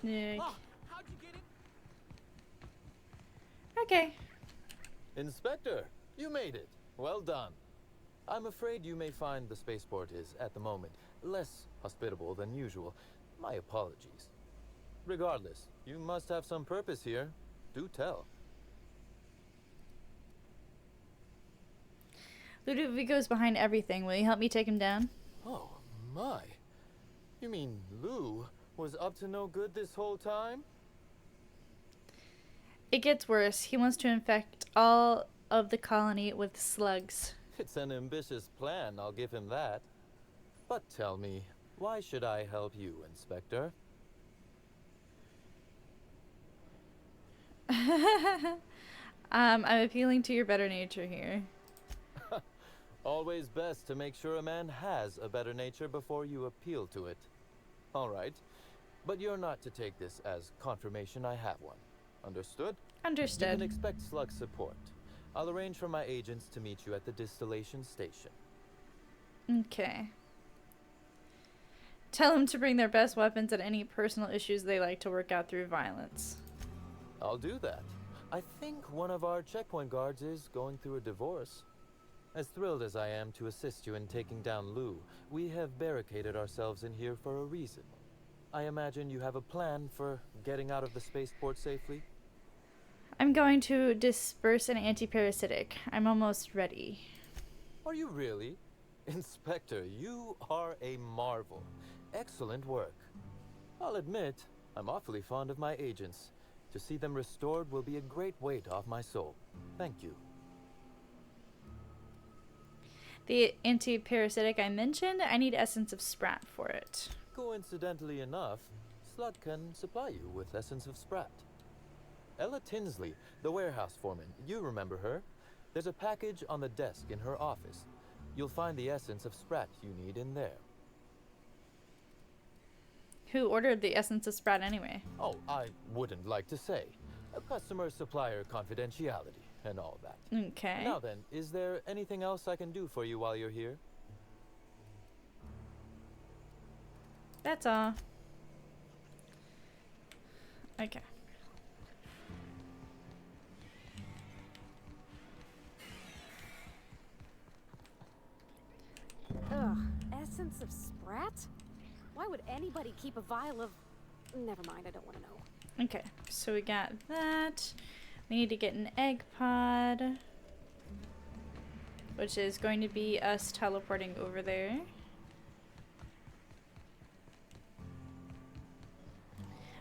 Nick. Okay. Inspector, you made it. Well done. I'm afraid you may find the spaceport is, at the moment, less hospitable than usual. My apologies. Regardless, you must have some purpose here. Do tell. Ludovico's behind everything. Will you help me take him down? Oh, my. You mean Lou was up to no good this whole time? It gets worse. He wants to infect all of the colony with slugs. It's an ambitious plan, I'll give him that. But tell me, why should I help you, Inspector? I'm appealing to your better nature here. Always best to make sure a man has a better nature before you appeal to it. All right. But you're not to take this as confirmation I have one. Understood? Understood. You can expect slug support. I'll arrange for my agents to meet you at the distillation station. Okay. Tell them to bring their best weapons and any personal issues they like to work out through violence. I'll do that. I think one of our checkpoint guards is going through a divorce. As thrilled as I am to assist you in taking down Lou, we have barricaded ourselves in here for a reason. I imagine you have a plan for getting out of the spaceport safely? I'm going to disperse an anti-parasitic. I'm almost ready. Are you really? Inspector, you are a marvel. Excellent work. I'll admit, I'm awfully fond of my agents. To see them restored will be a great weight off my soul. Thank you. The anti-parasitic I mentioned, I need essence of sprat for it. Coincidentally enough, Slug can supply you with essence of sprat. Ella Tinsley, the warehouse foreman, you remember her? There's a package on the desk in her office. You'll find the essence of sprat you need in there. Who ordered the essence of sprat anyway? Oh, I wouldn't like to say. A customer-supplier confidentiality and all that. Okay. Now then, is there anything else I can do for you while you're here? That's all. Okay. Ugh, essence of sprat? Why would anybody keep a vial of... Never mind, I don't want to know. Okay, so we got that. We need to get an egg pod, which is going to be us teleporting over there.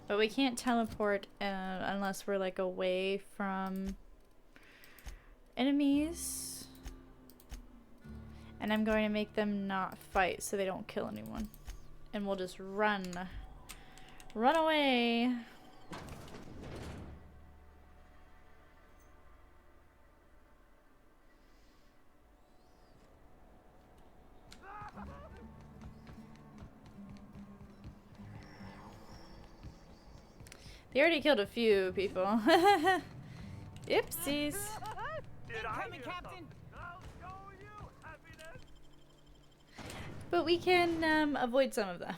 But we can't teleport unless we're like away from enemies. And I'm going to make them not fight so they don't kill anyone. And we'll just run. Run away. They already killed a few people. Oopsies. Incoming, Captain! But we can avoid some of them.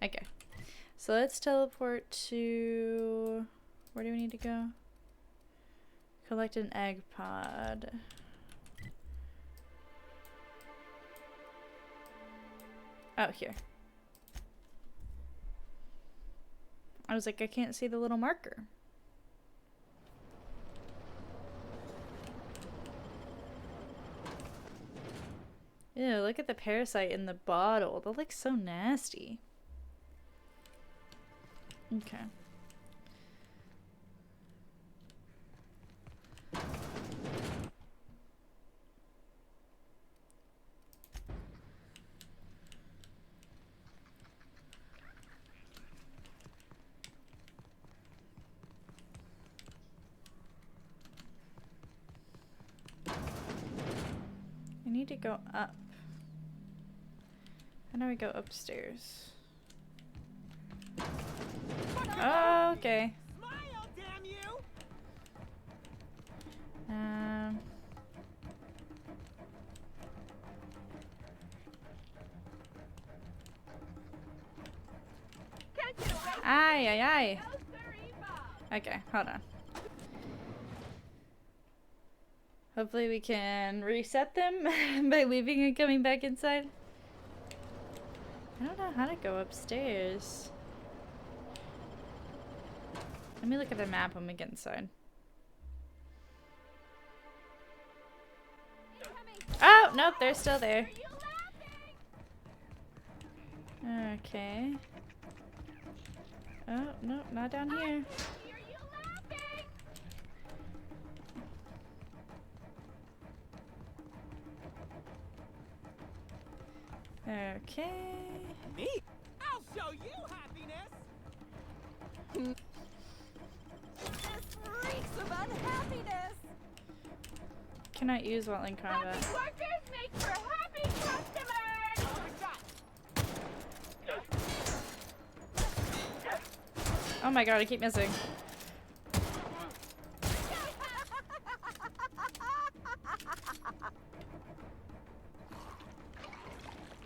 Okay. So let's teleport to... Where do we need to go? Collect an egg pod. Oh, here. I was like, I can't see the little marker. Ew, look at the parasite in the bottle. That looks so nasty. Okay. I need to go up. How do we go upstairs? Oh, okay. Smile, damn you! Aye, aye, aye. Okay, hold on. Hopefully we can reset them by leaving and coming back inside. I don't know how to go upstairs. Let me look at the map when we get inside. Oh, nope, they're still there. Okay. Oh, nope, not down here. Okay. Me? I'll show you happiness! This reeks of unhappiness! Cannot use while in combat. Happy workers make for happy customers! Oh my god, I keep missing.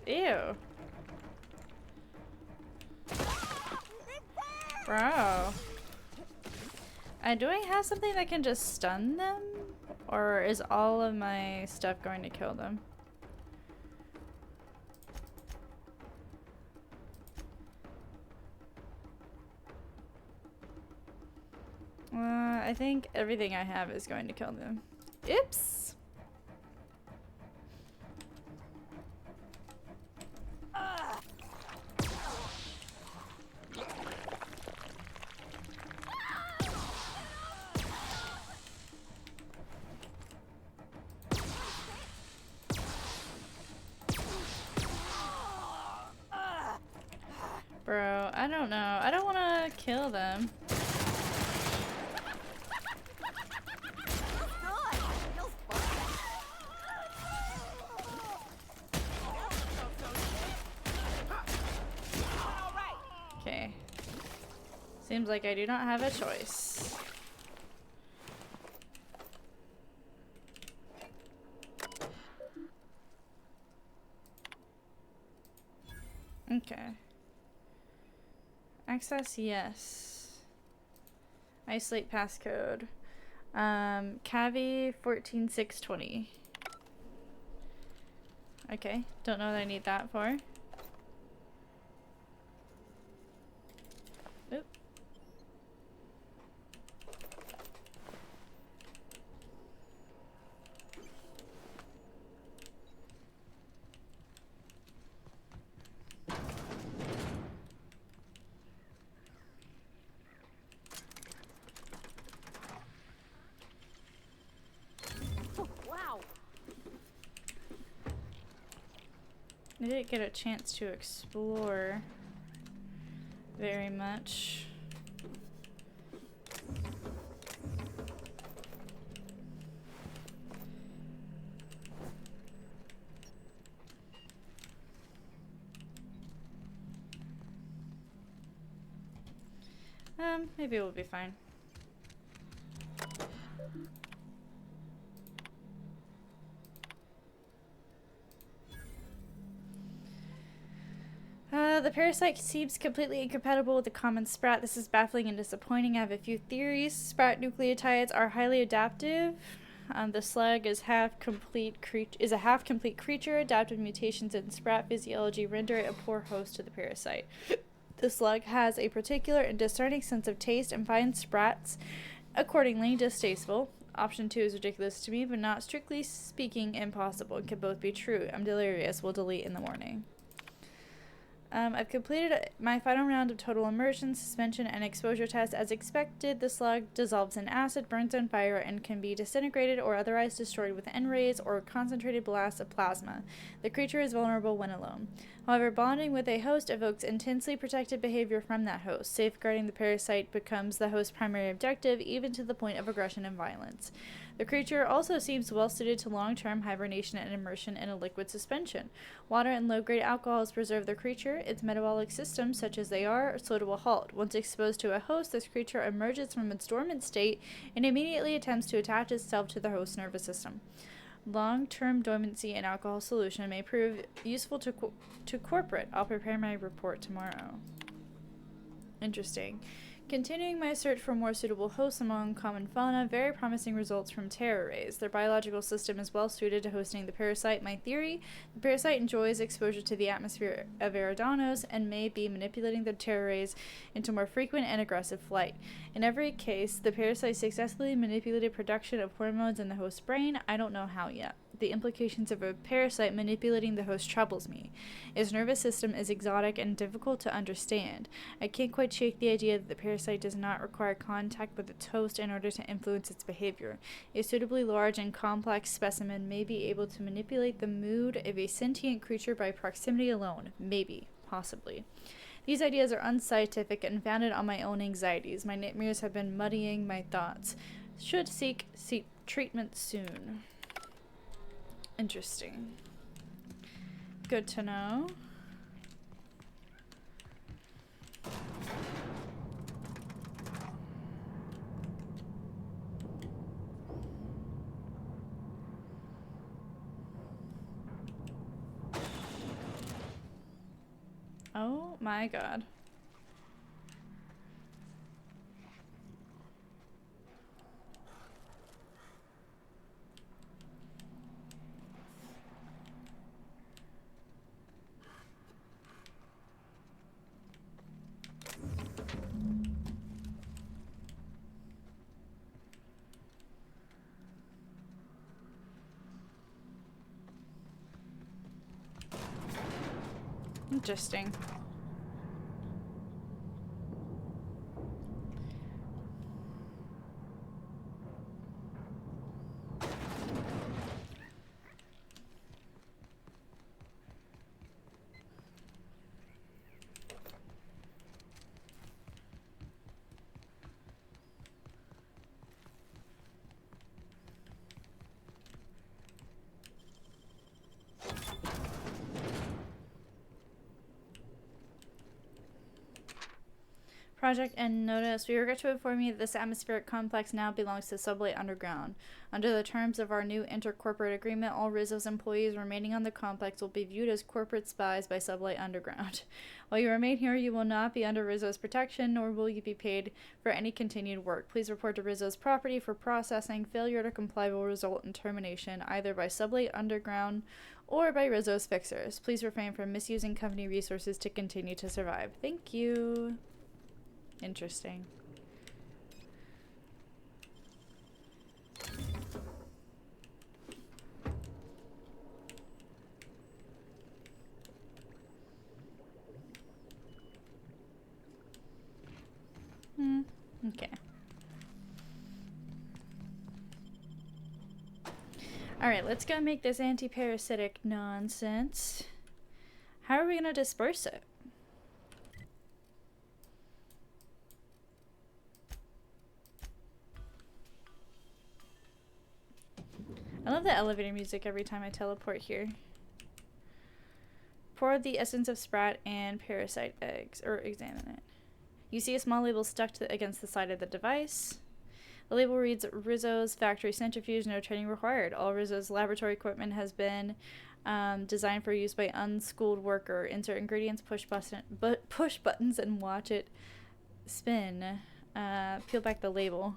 Ew. Bro. Do I have something that can just stun them? Or is all of my stuff going to kill them? I think everything I have is going to kill them. Oops! Bro, I don't know. I don't want to kill them. Okay. Seems like I do not have a choice. Okay. Access, yes. Isolate passcode. Cavi 14620. Okay, don't know what I need that for. Oop. Wow. I didn't get a chance to explore very much. Maybe we'll be fine. The parasite seems completely incompatible with the common sprat. This is baffling and disappointing. I have a few theories. Sprat nucleotides are highly adaptive. The slug is a half-complete creature. Adaptive mutations in sprat physiology render it a poor host to the parasite. The slug has a particular and discerning sense of taste and finds sprats accordingly distasteful. Option 2 is ridiculous to me, but not strictly speaking impossible. It can both be true. I'm delirious. We'll delete in the morning. I've completed my final round of total immersion, suspension, and exposure tests. As expected, the slug dissolves in acid, burns on fire, and can be disintegrated or otherwise destroyed with N-rays or concentrated blasts of plasma. The creature is vulnerable when alone. However, bonding with a host evokes intensely protective behavior from that host. Safeguarding the parasite becomes the host's primary objective, even to the point of aggression and violence. The creature also seems well suited to long-term hibernation and immersion in a liquid suspension. Water and low-grade alcohols preserve the creature. Its metabolic systems, such as they are slow to a halt. Once exposed to a host, this creature emerges from its dormant state and immediately attempts to attach itself to the host's nervous system. Long-term dormancy in alcohol solution may prove useful to corporate. I'll prepare my report tomorrow. Interesting. Continuing my search for more suitable hosts among common fauna, very promising results from terror rays. Their biological system is well suited to hosting the parasite. My theory, the parasite enjoys exposure to the atmosphere of Eridanos and may be manipulating the terror rays into more frequent and aggressive flight. In every case, the parasite successfully manipulated production of hormones in the host's brain. I don't know how yet. The implications of a parasite manipulating the host troubles me. Its nervous system is exotic and difficult to understand. I can't quite shake the idea that the parasite does not require contact with its host in order to influence its behavior. A suitably large and complex specimen may be able to manipulate the mood of a sentient creature by proximity alone. Maybe. Possibly. These ideas are unscientific and founded on my own anxieties. My nightmares have been muddying my thoughts. Should seek treatment soon. Interesting. Good to know. Oh my god. Interesting. Project and notice. We regret to inform you that this atmospheric complex now belongs to Subway Underground. Under the terms of our new intercorporate agreement, all Rizzo's employees remaining on the complex will be viewed as corporate spies by Subway Underground. While you remain here, you will not be under Rizzo's protection, nor will you be paid for any continued work. Please report to Rizzo's property for processing. Failure to comply will result in termination, either by Subway Underground or by Rizzo's fixers. Please refrain from misusing company resources to continue to survive. Thank you. Interesting. Okay. Alright, let's go make this anti-parasitic nonsense. How are we going to disperse it? I love the elevator music every time I teleport here. Pour the essence of sprat and parasite eggs, or examine it. You see a small label stuck against the side of the device. The label reads, Rizzo's factory centrifuge, no training required. All Rizzo's laboratory equipment has been designed for use by unschooled worker. Insert ingredients, push buttons, and watch it spin. Peel back the label.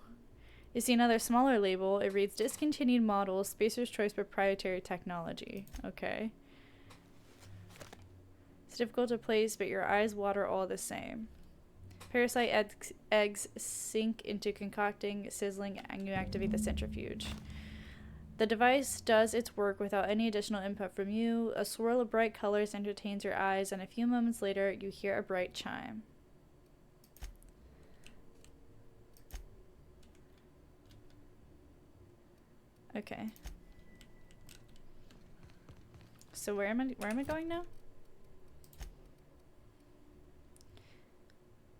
You see another smaller label. It reads discontinued model, Spacer's Choice proprietary technology. Okay. It's difficult to place, but your eyes water all the same. Parasite eggs sink into concocting, sizzling, and you activate the centrifuge. The device does its work without any additional input from you. A swirl of bright colors entertains your eyes, and a few moments later, you hear a bright chime. Okay. So where am I going now?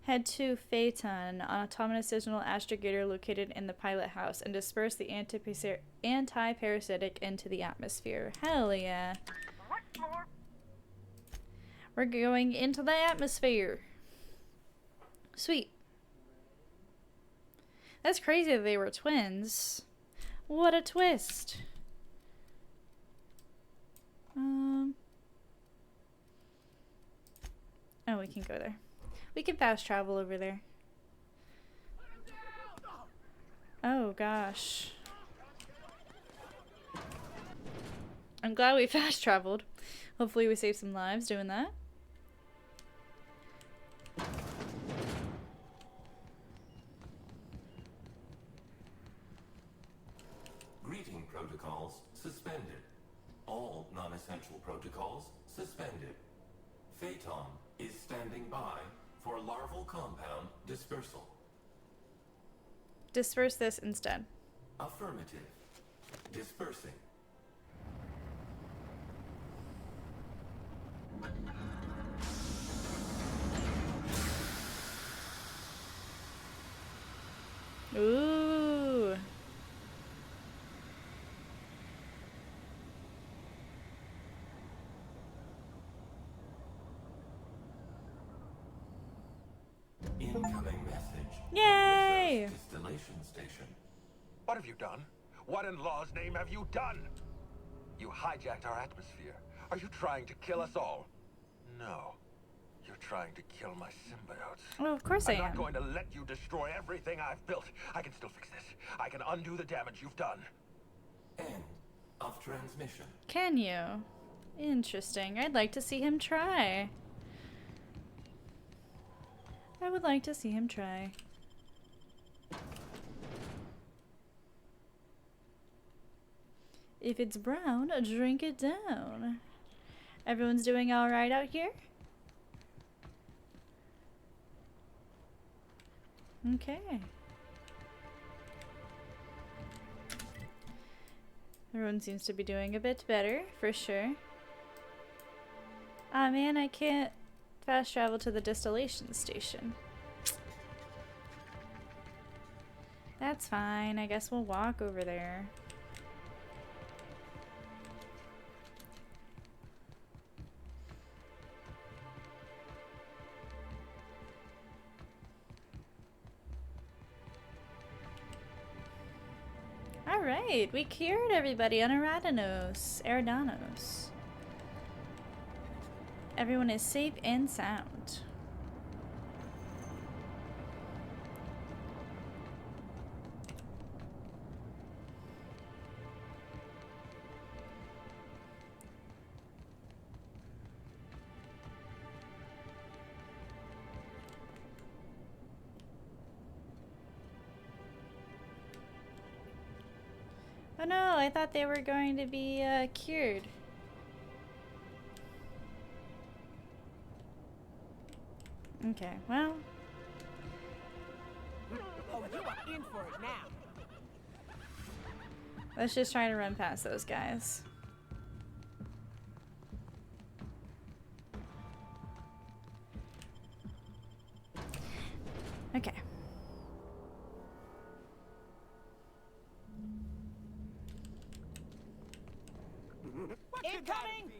Head to Phaeton, an autonomous signal astrogator located in the pilot house, and disperse the anti-parasitic into the atmosphere. Hell yeah. What floor? We're going into the atmosphere. Sweet. That's crazy that they were twins. What a twist. Oh, we can go there. We can fast travel over there. Oh gosh. I'm glad we fast traveled. Hopefully we saved some lives doing that. Greeting protocols suspended. All non-essential protocols suspended. Phaeton is standing by for larval compound dispersal. Disperse this instead. Affirmative. Dispersing. Ooh. Incoming message. Yay! Research distillation station. What have you done? What in law's name have you done? You hijacked our atmosphere. Are you trying to kill us all? No. You're trying to kill my symbiotes. Oh, of course I am. I'm not going to let you destroy everything I've built. I can still fix this. I can undo the damage you've done. End of transmission. Can you? Interesting. I'd like to see him try. I would like to see him try. If it's brown, drink it down. Everyone's doing all right out here? Okay. Everyone seems to be doing a bit better, for sure. Ah, man, I can't fast travel to the distillation station. That's fine. I guess we'll walk over there. Alright, we cured everybody on Eridanos. Everyone is safe and sound. Oh no, I thought they were going to be cured. Okay, well. Oh, you are in for it now. Let's just try to run past those guys. Okay. Incoming!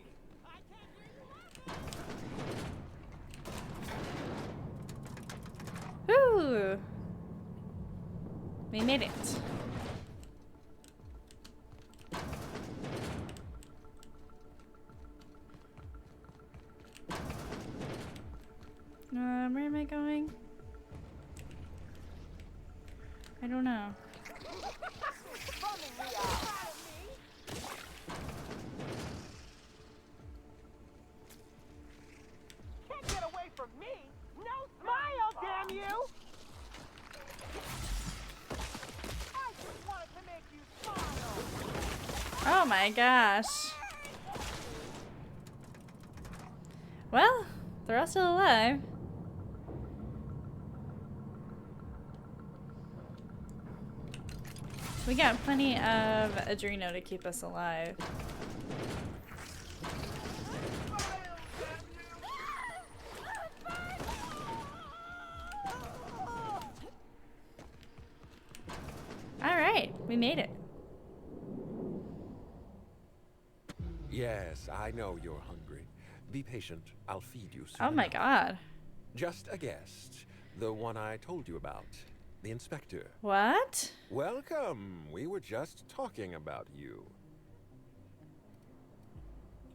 Woo! We made it. Where am I going? I don't know. Can't get away from me! No smile, damn you! I just wanted to make you smile! Oh my gosh. Well, they're all still alive. We got plenty of Adreno to keep us alive. Alright, we made it. Yes, I know you're hungry. Be patient. I'll feed you soon. Oh my enough. god. Just a guest. The one I told you about. The inspector. What? Welcome. We were just talking about you.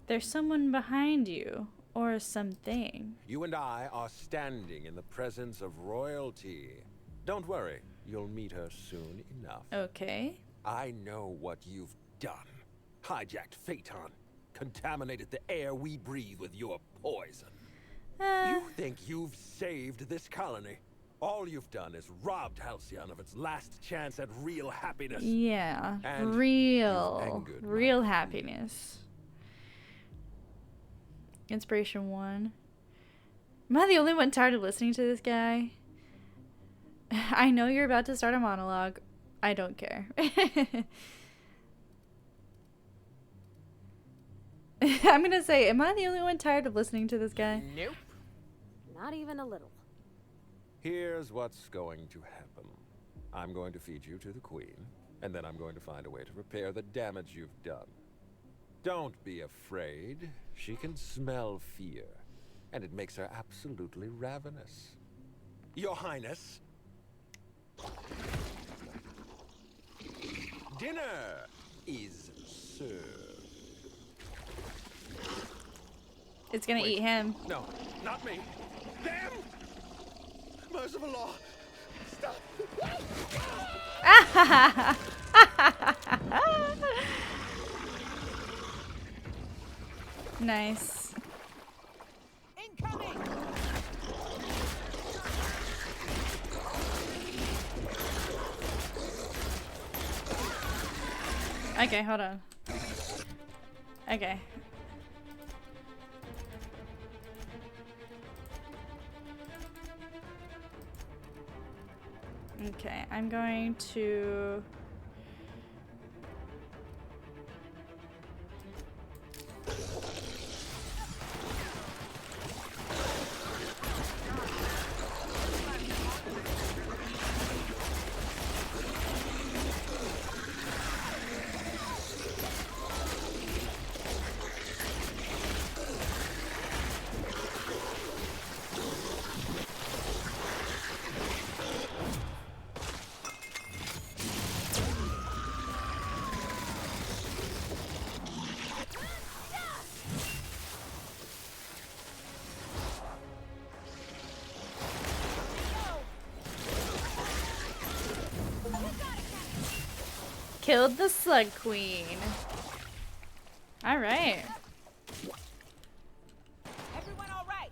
There's someone behind you. Or something. You and I are standing in the presence of royalty. Don't worry. You'll meet her soon enough. Okay. I know what you've done. Hijacked Phaeton. Contaminated the air we breathe with your poison. You think you've saved this colony? All you've done is robbed Halcyon of its last chance at real happiness. Yeah. And Real happiness. Inspiration 1. Am I the only one tired of listening to this guy? I know you're about to start a monologue. I don't care. I'm gonna say, am I the only one tired of listening to this guy? Nope. Not even a little. Here's what's going to happen. I'm going to feed you to the Queen, and then I'm going to find a way to repair the damage you've done. Don't be afraid. She can smell fear, and it makes her absolutely ravenous. Your Highness, dinner is served. It's gonna eat him. No, not me. Damn! Merciful law. Stop. Nice. Incoming! Okay, hold on. Okay. Okay, I'm going to... Killed the Slug Queen. Alright. Everyone all right?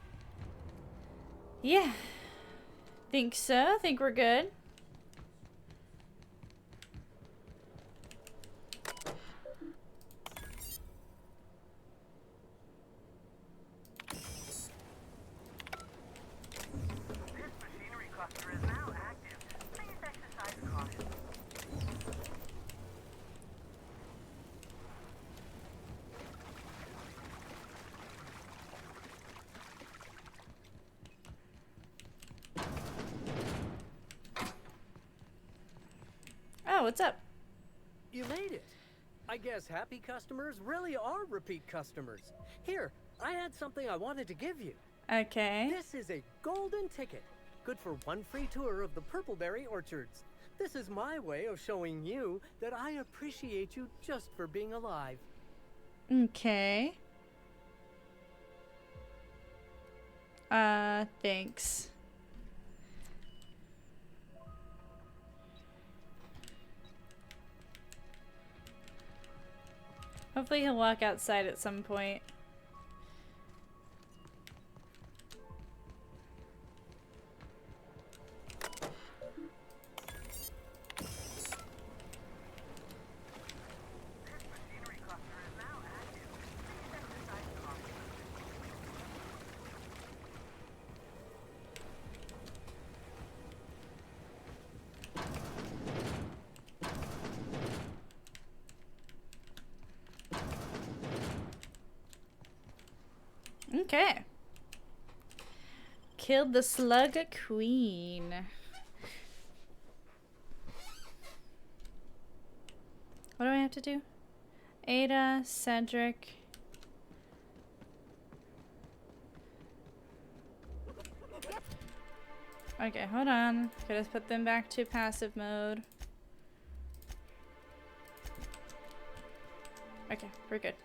Yeah. Think so. Think we're good. This machinery cluster is now active. Please exercise caution. Oh, what's up? You made it. I guess happy customers really are repeat customers. Here, I had something I wanted to give you. Okay. This is a golden ticket. Good for one free tour of the Purpleberry Orchards. This is my way of showing you that I appreciate you just for being alive. Okay. Thanks. Hopefully he'll walk outside at some point. Okay. Killed the slug queen. What do I have to do? Ada, Cedric. Okay, hold on. Gotta put them back to passive mode. Okay, we're good.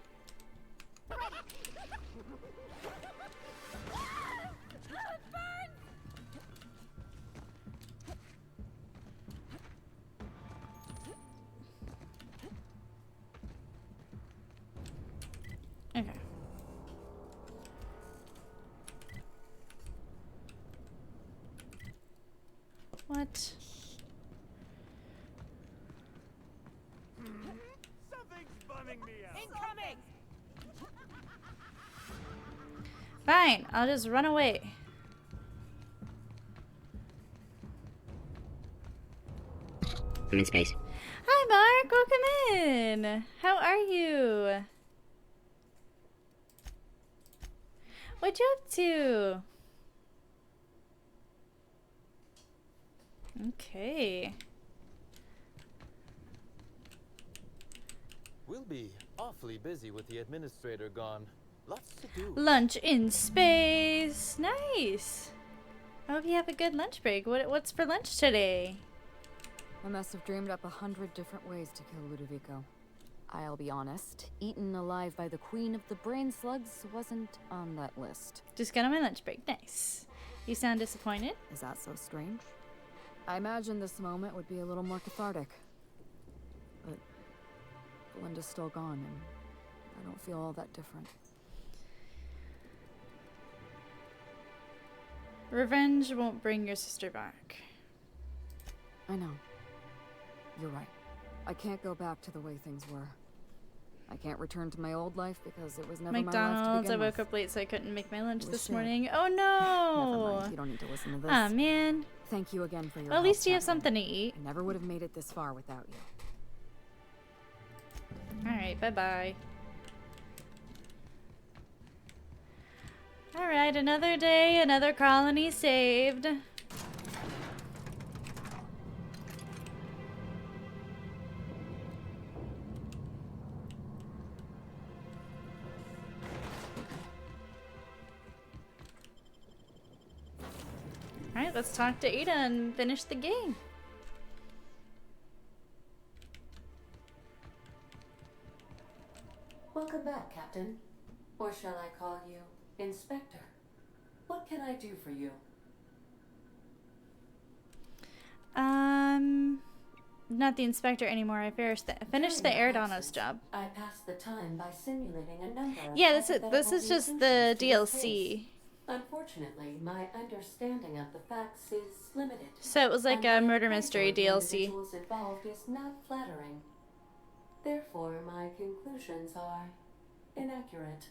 Okay. What? Something's bumming me out. Incoming! Fine, I'll just run away. I'm in space. Hi, Mark. Welcome in. How are you? What you up to? Okay. We'll be awfully busy with the administrator gone. Lots to do. Lunch in space. Nice. I hope you have a good lunch break. What's for lunch today? I must have dreamed up 100 different ways to kill Ludovico. I'll be honest, eaten alive by the queen of the brain slugs wasn't on that list. Just got on my lunch break. Nice. You sound disappointed? Is that so strange? I imagined this moment would be a little more cathartic. But Belinda's still gone, and I don't feel all that different. Revenge won't bring your sister back. I know. You're right. I can't go back to the way things were. I can't return to my old life because it was never McDonald's, my life to begin I woke with. up late so I couldn't make my lunch It was this shit. morning. Oh Never no! mind, you don't need to listen to this. Aw, man. Thank you again for your Well, at help, least you have Catherine. something to eat. I never would have made it this far without you. Alright, bye-bye. Alright, another day, another colony saved. Alright, let's talk to Ada and finish the game. Welcome back, Captain. Or shall I call you Inspector? What can I do for you? Not the inspector anymore. I finished the Eridanos job. I passed the time by simulating a number of Yeah, this is hypothetical just conclusions the to this DLC. case. Unfortunately, my understanding of the facts is limited. So it was like and a my murder mystery appraisal of DLC. individuals involved is not flattering. Therefore, my conclusions are inaccurate.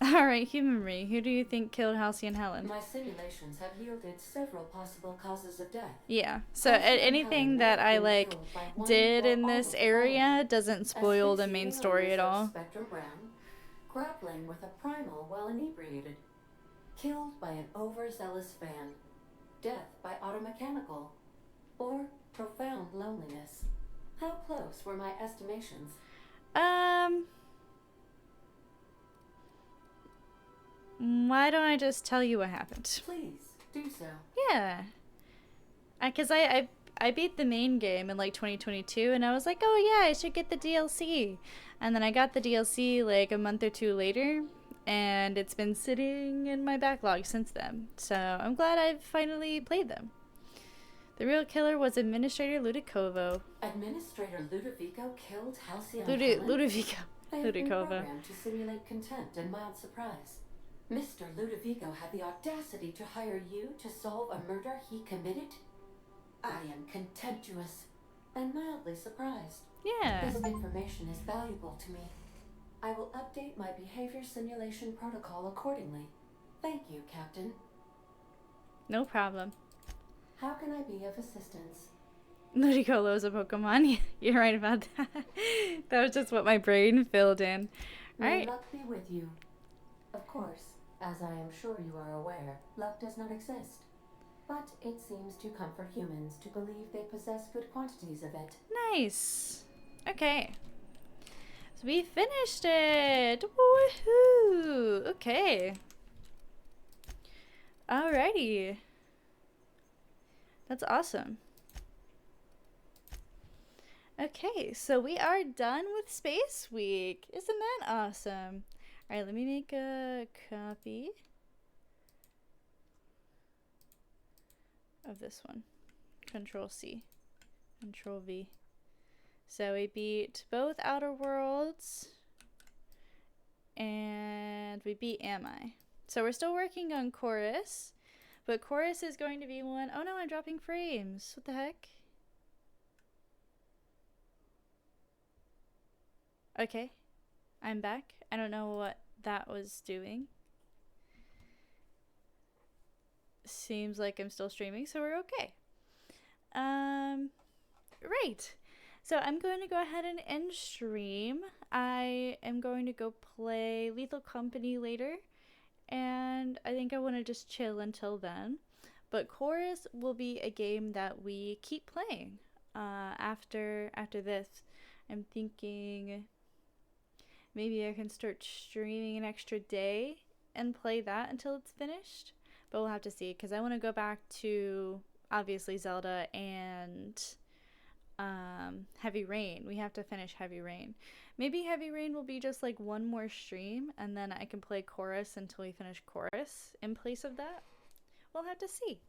Alright, Human Re, who do you think killed Halcyon and Helen? My simulations have yielded several possible causes of death. Yeah, so Halcyon and anything Helen that may have I been like killed by one did or in all this of the area doesn't spoil the main Asphyxiating story at on all. Spectrum Brown, grappling with a primal while inebriated, killed by an overzealous fan, death by automechanical, or profound loneliness. How close were my estimations? Why don't I just tell you what happened? Please, do so. Yeah. Cause I beat the main game in like 2022 and I was like, oh yeah, I should get the DLC. And then I got the DLC like a month or two later and it's been sitting in my backlog since then. So I'm glad I've finally played them. The real killer was Administrator Ludovico. Administrator Ludovico killed Halcyon Ludovico. They have been Ludicova. programmed to simulate contempt and mild surprise. Mr. Ludovico had the audacity to hire you to solve a murder he committed? I am contemptuous and mildly surprised. Yeah. This information is valuable to me. I will update my behavior simulation protocol accordingly. Thank you, Captain. No problem. How can I be of assistance? Ludicolo is a Pokemon. You're right about that. That was just what my brain filled in. May Alright. luck be with you. Of course, as I am sure you are aware, luck does not exist. But it seems to comfort humans to believe they possess good quantities of it. Nice. Okay. So we finished it. Woohoo. Okay. Alrighty. That's awesome. Okay, so we are done with Space Week. Isn't that awesome? Alright, let me make a copy of this one. Control C. Control V. So we beat both Outer Worlds and we beat Am I. So we're still working on Chorus, but Chorus is going to be one. Oh no, I'm dropping frames. What the heck? Okay, I'm back. I don't know what that was doing. Seems like I'm still streaming, so we're okay. Right. So I'm going to go ahead and end stream. I am going to go play Lethal Company later, and I think I want to just chill until then. But Chorus will be a game that we keep playing after this. I'm thinking maybe I can start streaming an extra day and play that until it's finished. But we'll have to see, because I want to go back to, obviously, Zelda and Heavy Rain. We have to finish Heavy Rain. Maybe Heavy Rain will be just like one more stream, and then I can play Chorus until we finish Chorus in place of that. We'll have to see.